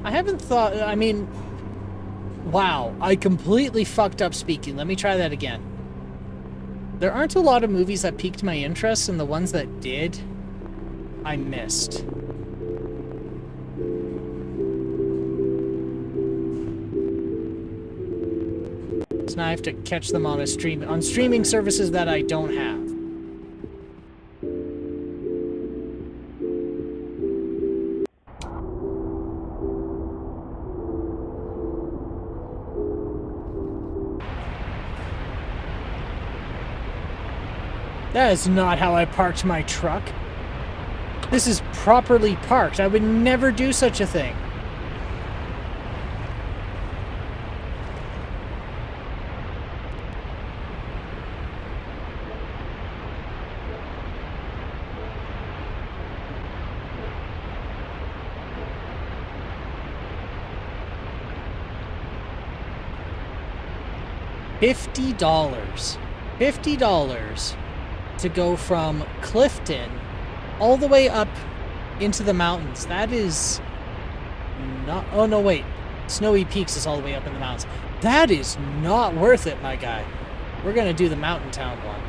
I haven't thought, I mean, wow, I completely fucked up speaking. Let me try that again. There aren't a lot of movies that piqued my interest, and the ones that did, I missed. So now I have to catch them on streaming services that I don't have. That is not how I parked my truck. This is properly parked. I would never do such a thing. $50. $50 to go from Clifton all the way up into the mountains. That is not... Oh, no, wait. Snowy Peaks is all the way up in the mountains. That is not worth it, my guy. We're going to do the Mountain Town one.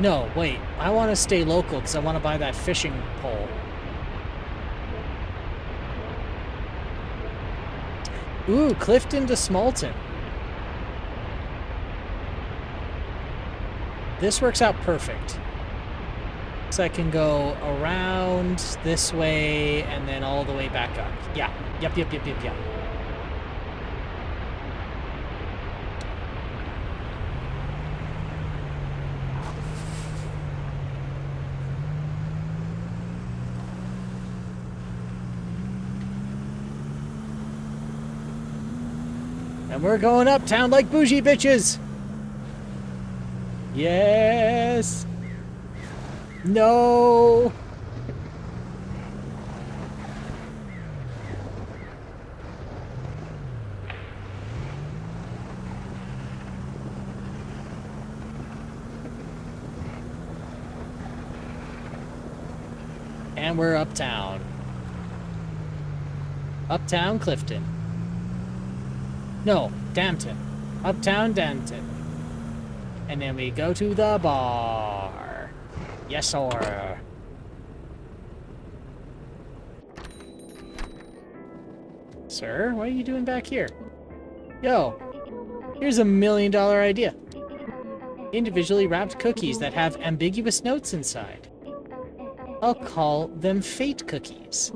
No, wait. I want to stay local because I want to buy that fishing pole. Ooh, Clifton to Smalton. This works out perfect. So I can go around this way and then all the way back up. Yeah. Yep. And we're going uptown like bougie bitches. Yes. No. And we're uptown. Uptown Clifton. No, Dampton. Uptown Dampton. And then we go to the bar. Yes, sir. Sir, what are you doing back here? Yo. Here's $1 million idea. Individually wrapped cookies that have ambiguous notes inside. I'll call them fate cookies.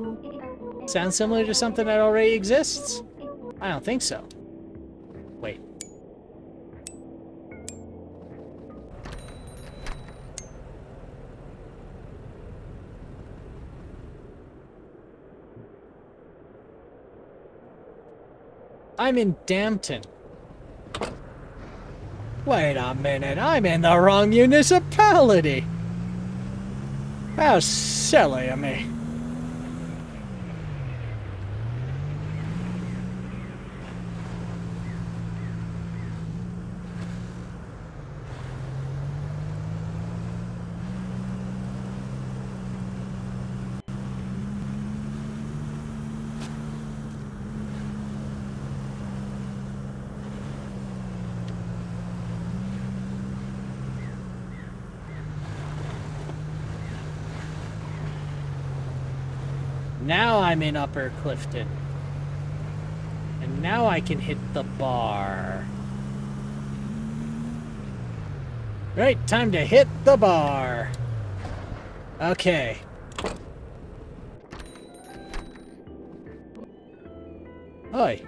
Sounds similar to something that already exists? I don't think so. Wait. I'm in Dampton. Wait a minute, I'm in the wrong municipality. How silly of me. Now I'm in Upper Clifton. And now I can hit the bar. Right, time to hit the bar. Okay. Oi.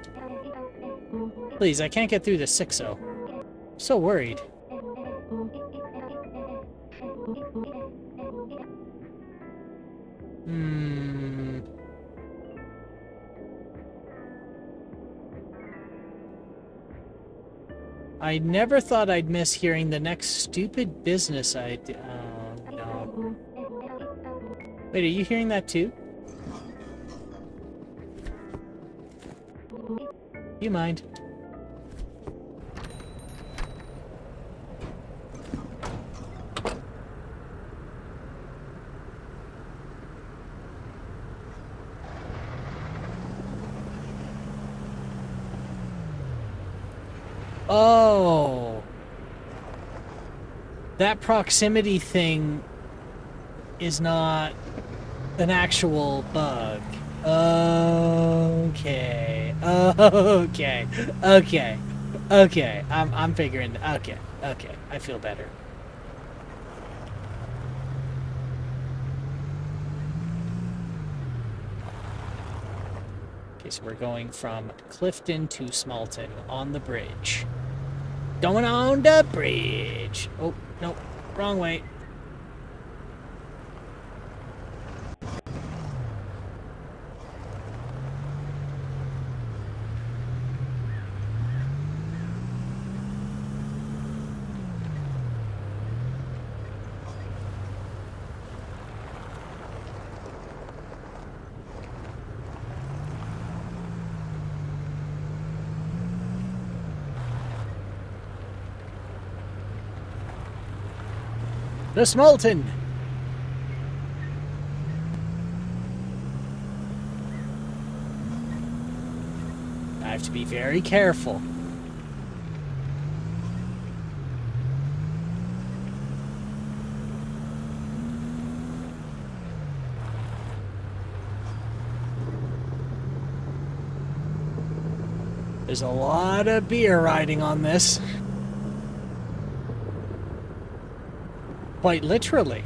Please, I can't get through the 6-0. I'm so worried. I never thought I'd miss hearing the next stupid business idea. Oh, no. Wait, are you hearing that too? You mind? Oh, that proximity thing is not an actual bug. Okay. Okay. I'm figuring. Okay. I feel better. Okay, so we're going from Clifton to Smalton on the bridge. Going on the bridge. Oh, no. Wrong way. The Smalton! I have to be very careful. There's a lot of beer riding on this. Quite literally.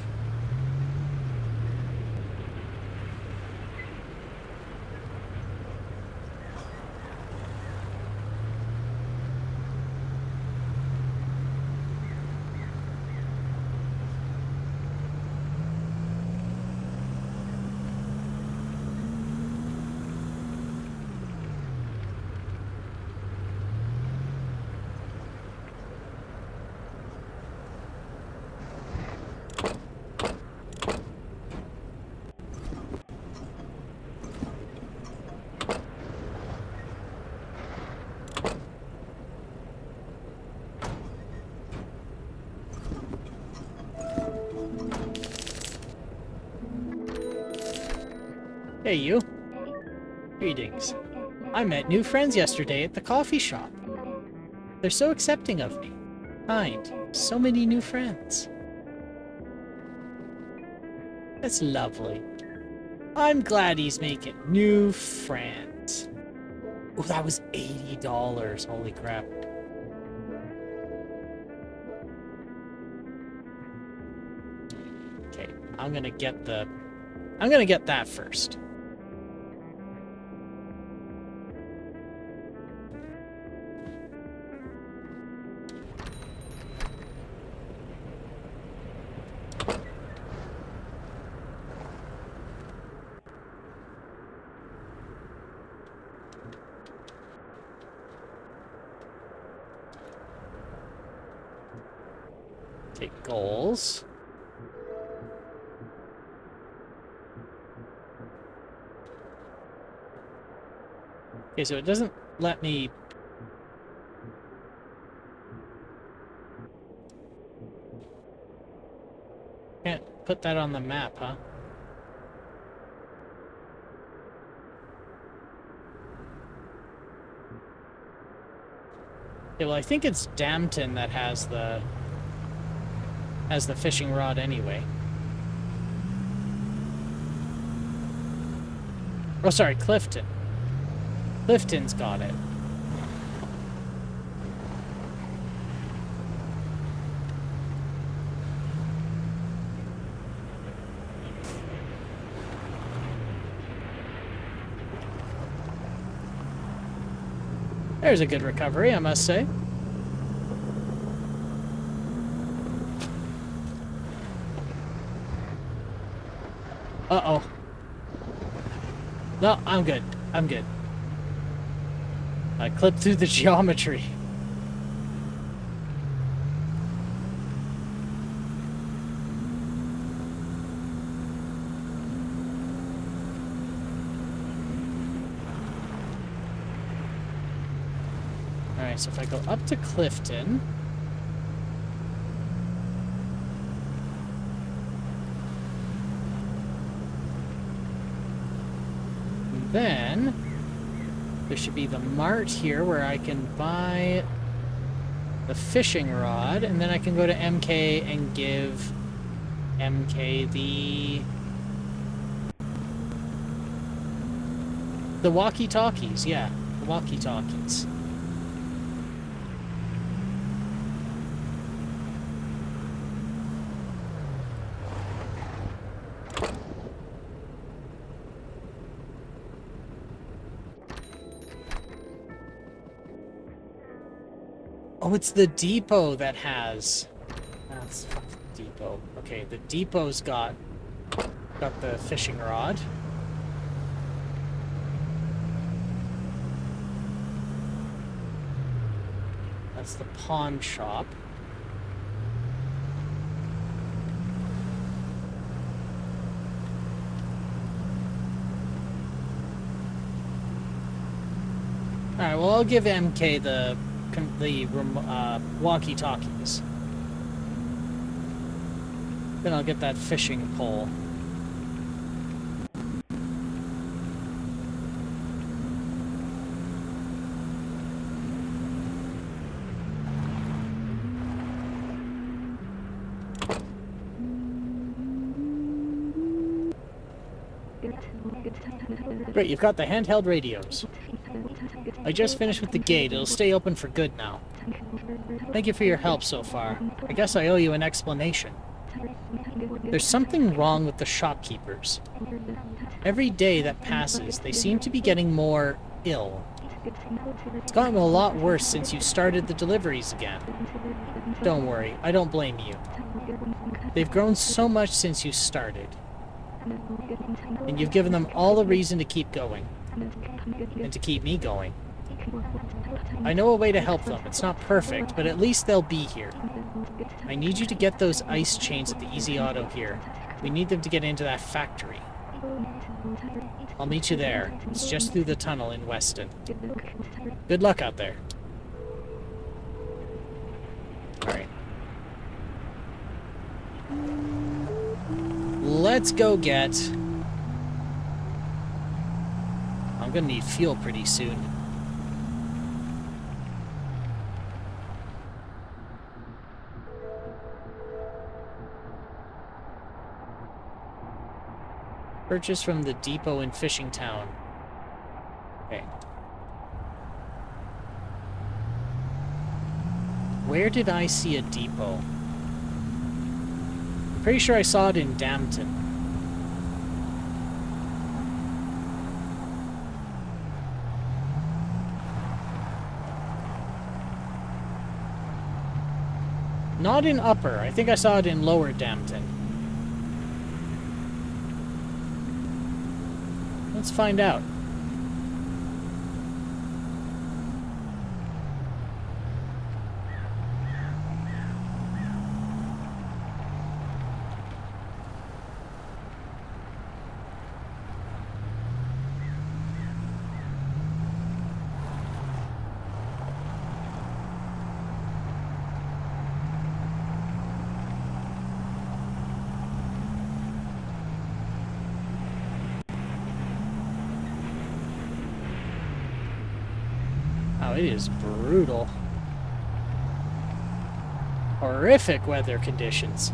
Hey, you. Greetings. I met new friends yesterday at the coffee shop. They're so accepting of me. Kind. So many new friends. That's lovely. I'm glad he's making new friends. Oh, that was $80. Holy crap. I'm gonna get that first. Take goals. Okay, so it doesn't let me... Can't put that on the map, huh? Yeah, well, I think it's Dampton that has the fishing rod anyway. Oh, sorry, Clifton. Clifton's got it. There's a good recovery, I must say. Uh-oh. No, I'm good. I'm good. I clipped through the geometry. Alright, so if I go up to Clifton... Then, there should be the mart here where I can buy the fishing rod, and then I can go to MK and give MK the walkie-talkies, yeah, the walkie-talkies. Oh, it's the depot that has... That's the depot. Okay, the depot's got the fishing rod. That's the pawn shop. Alright, well, I'll give MK the walkie-talkies. Then I'll get that fishing pole. Great, you've got the handheld radios. I just finished with the gate. It'll stay open for good now. Thank you for your help so far. I guess I owe you an explanation. There's something wrong with the shopkeepers. Every day that passes, they seem to be getting more ill. It's gotten a lot worse since you started the deliveries again. Don't worry, I don't blame you. They've grown so much since you started. And you've given them all a reason to keep going. And to keep me going. I know a way to help them. It's not perfect, but at least they'll be here. I need you to get those ice chains at the Easy Auto here. We need them to get into that factory. I'll meet you there. It's just through the tunnel in Weston. Good luck out there. Alright. Let's go get... I'm gonna need fuel pretty soon. Purchase from the depot in Fishing Town. Okay. Where did I see a depot? Pretty sure I saw it in Dampton. Not in Upper. I think I saw it in Lower Dampton. Let's find out. Oh, it is brutal. Horrific weather conditions.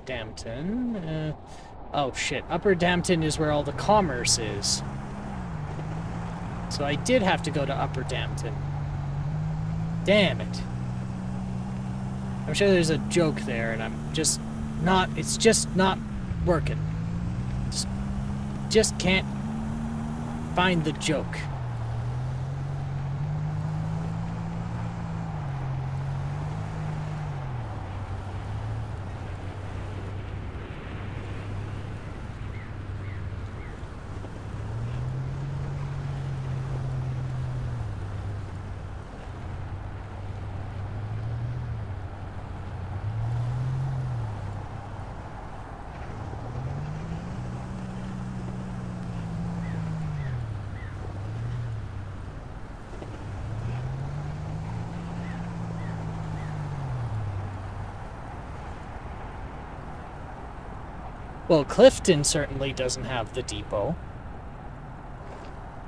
Dampton. Oh shit, Upper Dampton is where all the commerce is. So I did have to go to Upper Dampton. Damn it. I'm sure there's a joke there, and I'm just not, it's just not working. Just can't find the joke. Well, Clifton certainly doesn't have the depot.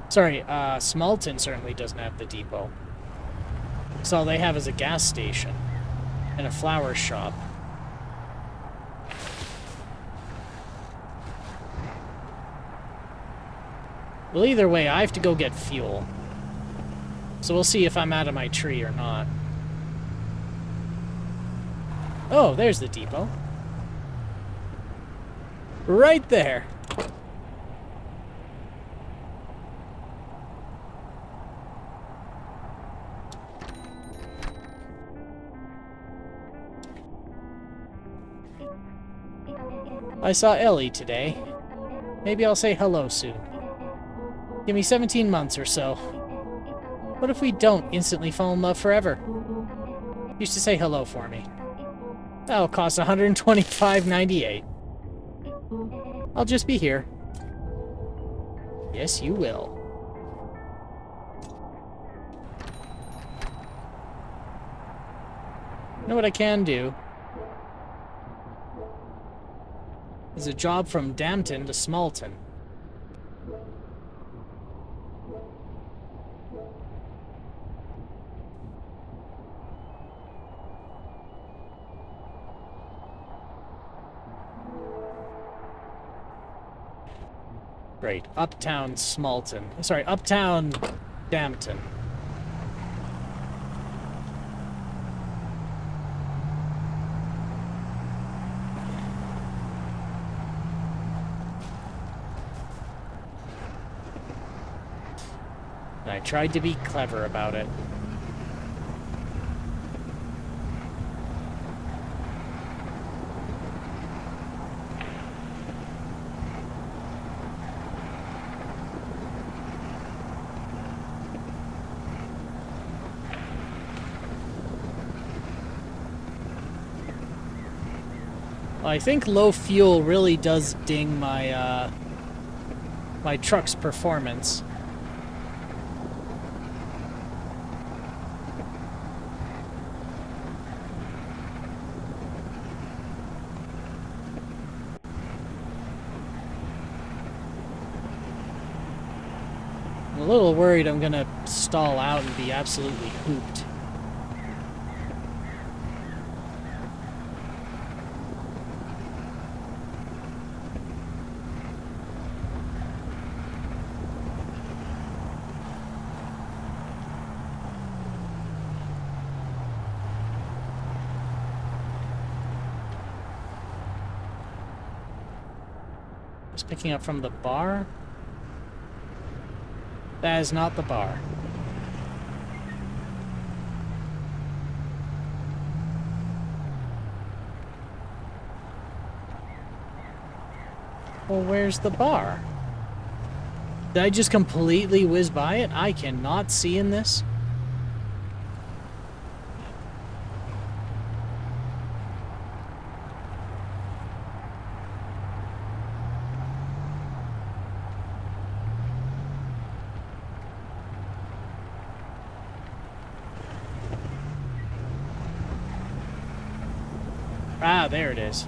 Sorry, Smalton certainly doesn't have the depot. So all they have is a gas station and a flower shop. Well, either way, I have to go get fuel. So we'll see if I'm out of my tree or not. Oh, there's the depot. Right there. I saw Ellie today. Maybe I'll say hello soon. Give me 17 months or so. What if we don't instantly fall in love forever? Used to say hello for me. That'll cost $125.98. I'll just be here. Yes, you will. You know what I can do? There's a job from Dampton to Smalton. Great. Uptown Smalton. Sorry, Uptown Dampton. I tried to be clever about it. I think low fuel really does ding my my truck's performance. a little worried I'm gonna stall out and be absolutely hooped. Just picking up from the bar. That is not the bar. Well, where's the bar? Did I just completely whiz by it? I cannot see in this. Ah, there it is.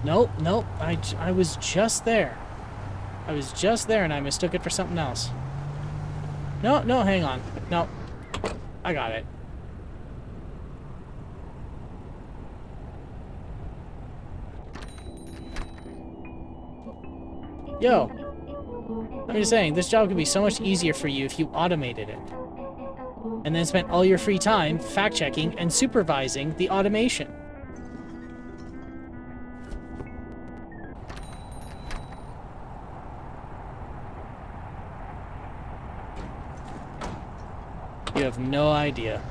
Nope, nope. I was just there. I was just there and I mistook it for something else. No, no, hang on. No. I got it. Yo. I'm just saying, this job could be so much easier for you if you automated it. And then spent all your free time fact-checking and supervising the automation. You have no idea.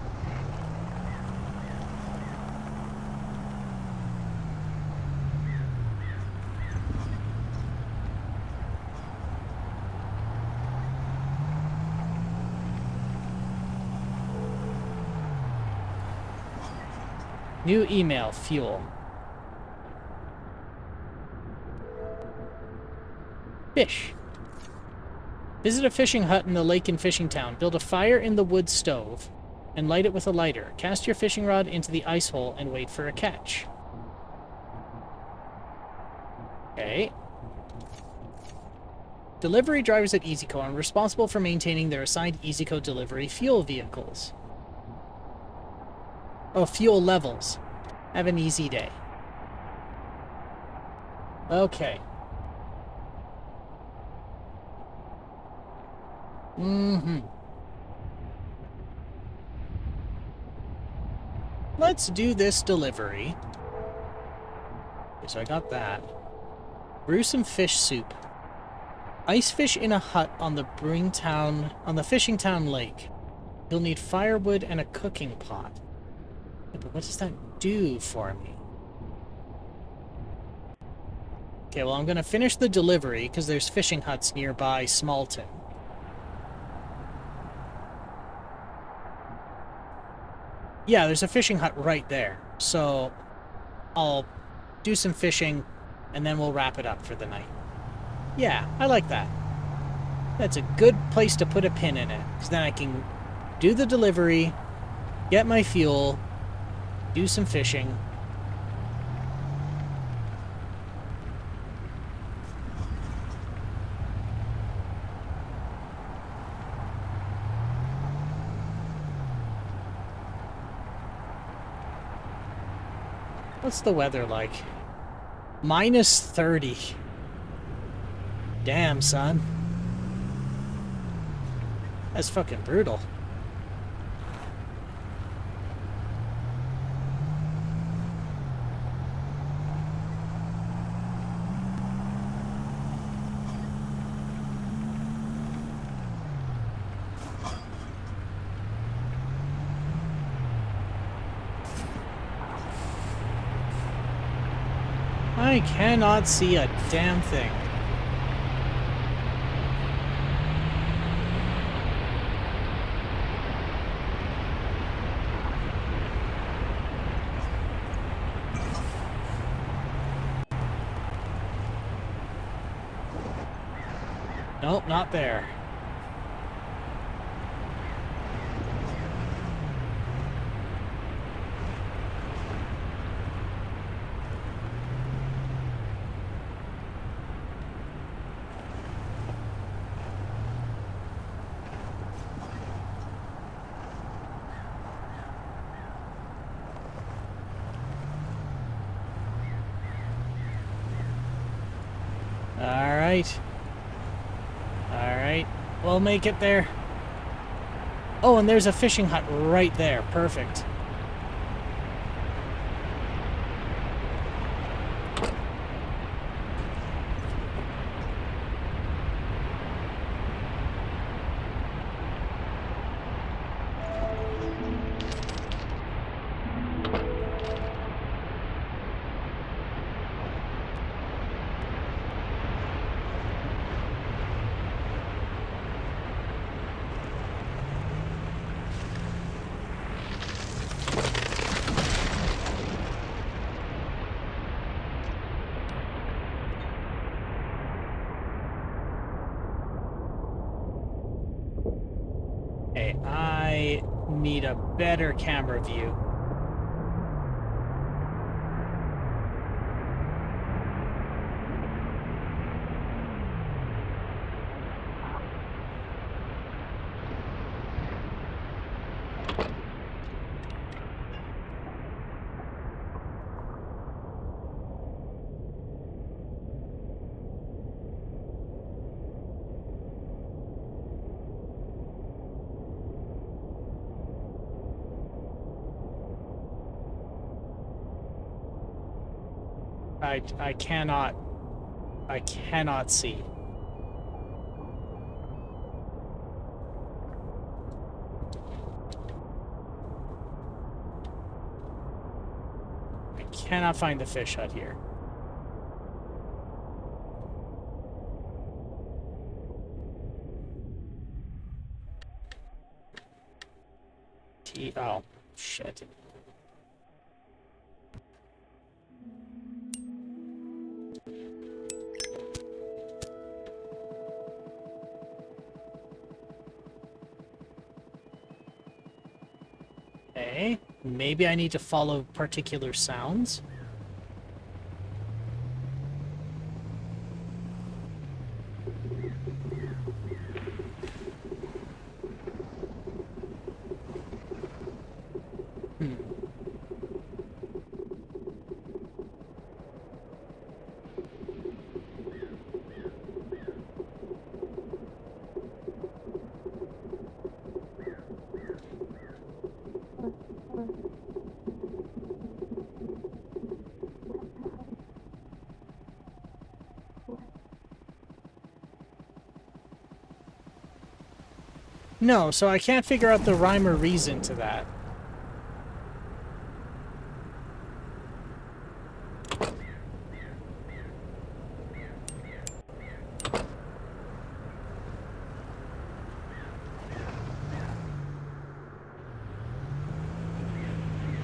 New email, fuel. Fish. Visit a fishing hut in the lake in Fishing Town. Build a fire in the wood stove and light it with a lighter. Cast your fishing rod into the ice hole and wait for a catch. Okay. Delivery drivers at EasyCo are responsible for maintaining their assigned EasyCo delivery fuel vehicles. Oh, fuel levels. Have an easy day. Okay. Let's do this delivery. Okay, so I got that. Brew some fish soup. Ice fish in a hut on the Fishing Town Lake. You'll need firewood and a cooking pot. Yeah, but what does that do for me? Okay, well, I'm gonna finish the delivery because there's fishing huts nearby Smallton. Yeah, there's a fishing hut right there. So I'll do some fishing and then we'll wrap it up for the night. Yeah, I like that. That's a good place to put a pin in it, because then I can do the delivery, get my fuel, do some fishing. What's the weather like? Minus 30. Damn, son. That's fucking brutal. I cannot see a damn thing. Nope, not there. Alright. Alright. We'll make it there. Oh, and there's a fishing hut right there. Perfect. Okay, I need a better camera view. I cannot see. I cannot find the fish hut here. Oh, shit. Okay, maybe I need to follow particular sounds. No, so I can't figure out the rhyme or reason to that.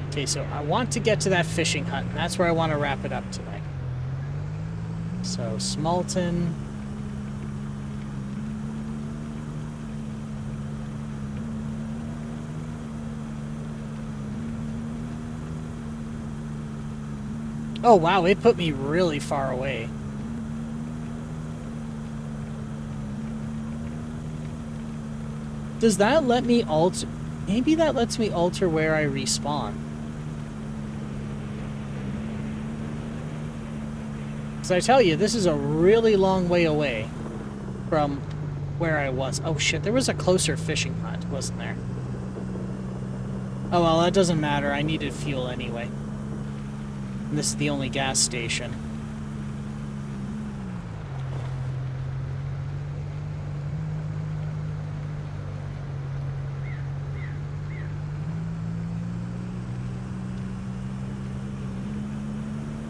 Okay, so I want to get to that fishing hut, and that's where I want to wrap it up tonight. So, Smalton. Oh, wow, it put me really far away. Does that let me alter... Maybe that lets me alter where I respawn. Because I tell you, this is a really long way away from where I was. Oh shit, there was a closer fishing hut, wasn't there? Oh well, that doesn't matter. I needed fuel anyway. And this is the only gas station.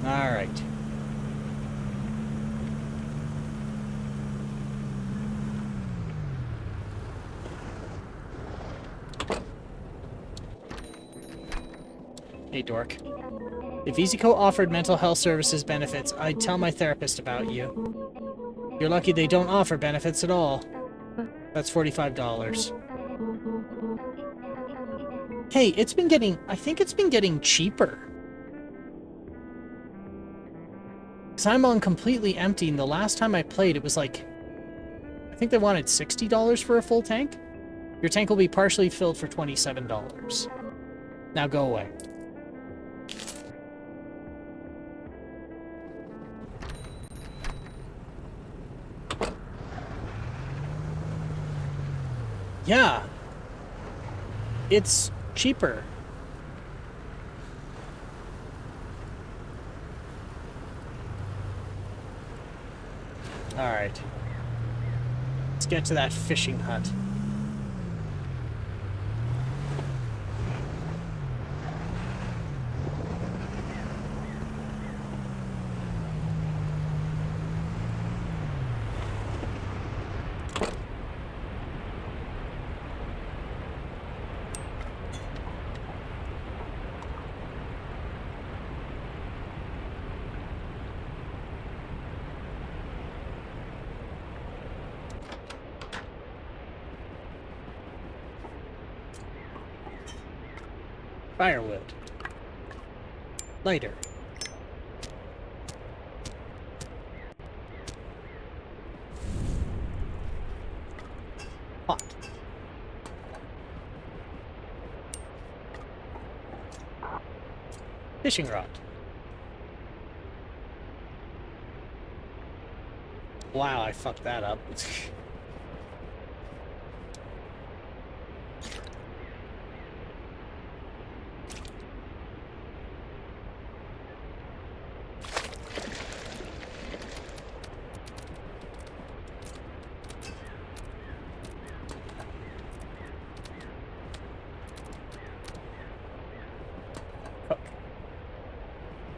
All right. Hey, dork. If EasyCo offered mental health services benefits, I'd tell my therapist about you. You're lucky they don't offer benefits at all. That's $45. Hey, it's been getting... I think it's been getting cheaper. Because I'm on completely empty, and the last time I played, it was like... I think they wanted $60 for a full tank. Your tank will be partially filled for $27. Now go away. Yeah. It's cheaper. Alright. Let's get to that fishing hut. Firewood. Lighter. Pot. Fishing rod. Wow, I fucked that up.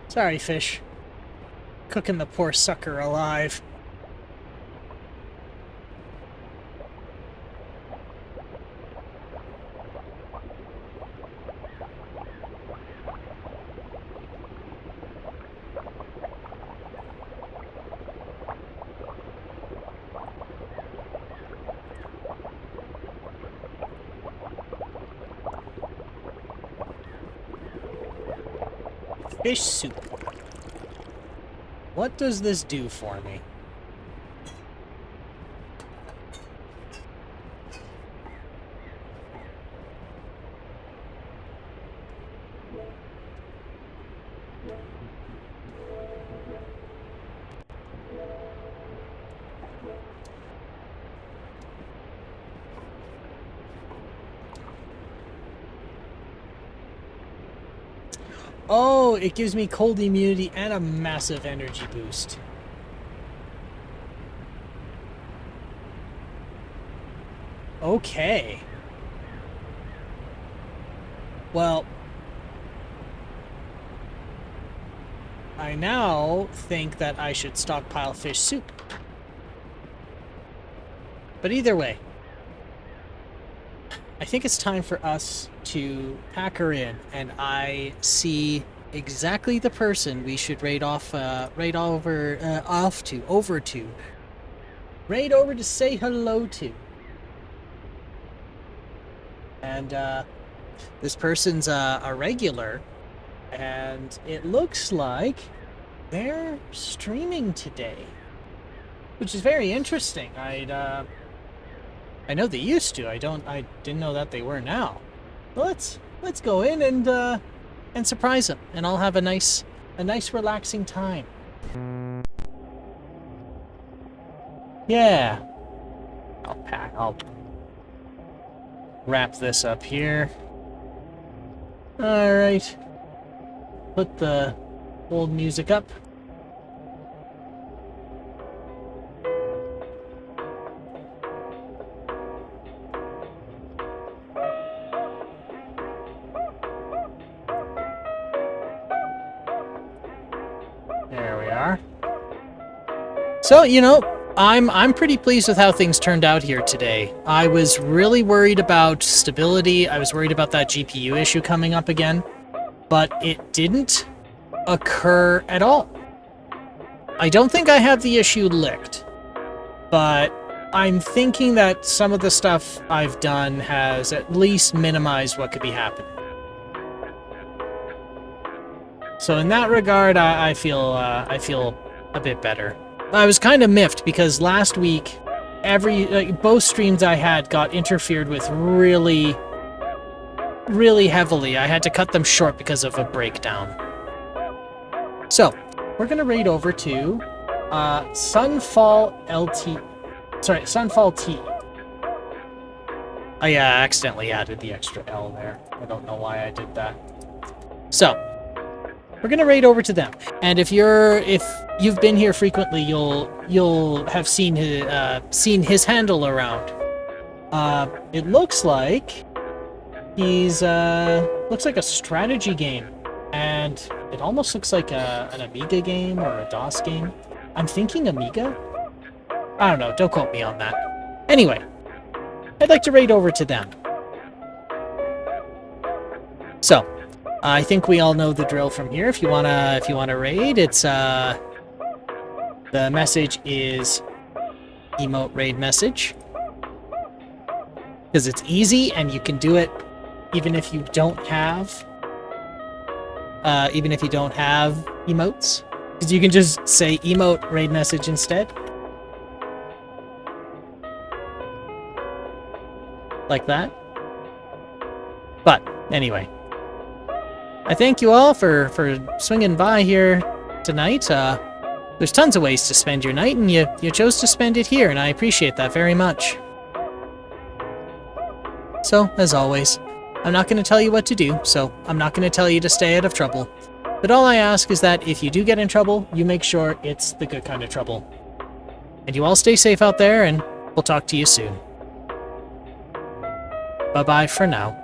Sorry, fish. Cooking the poor sucker alive. Fish soup. What does this do for me? Oh, it gives me cold immunity and a massive energy boost. Okay. Well, I now think that I should stockpile fish soup. But either way, I think it's time for us to pack her in, and I see exactly the person we should raid over to say hello to. And this person's a regular, and it looks like they're streaming today, which is very interesting. I know they used to. I didn't know that they were now. Let's go in and surprise them, and I'll have a nice relaxing time. Yeah. I'll wrap this up here. All right. Put the old music up. So, you know, I'm pretty pleased with how things turned out here today. I was really worried about stability. I was worried about that GPU issue coming up again, but it didn't occur at all. I don't think I have the issue licked, but I'm thinking that some of the stuff I've done has at least minimized what could be happening. So in that regard, I feel a bit better. I was kind of miffed because last week, both streams I had got interfered with really heavily. I had to cut them short because of a breakdown. So, we're gonna raid over to Sunfall T. I accidentally added the extra L there. I don't know why I did that. So, we're gonna raid over to them. And if you've been here frequently, you'll have seen his handle around. It looks like he's looks like a strategy game, and it almost looks like an Amiga game or a DOS game. I'm thinking Amiga. I don't know. Don't quote me on that. Anyway, I'd like to raid over to them. So, I think we all know the drill from here. If you wanna raid, it's the message is emote raid message, because it's easy and you can do it even if you don't have emotes, because you can just say emote raid message instead, like that. But anyway, I thank you all for swinging by here tonight. There's tons of ways to spend your night, and you chose to spend it here, and I appreciate that very much. So, as always, I'm not going to tell you what to do, so I'm not going to tell you to stay out of trouble. But all I ask is that if you do get in trouble, you make sure it's the good kind of trouble. And you all stay safe out there, and we'll talk to you soon. Bye-bye for now.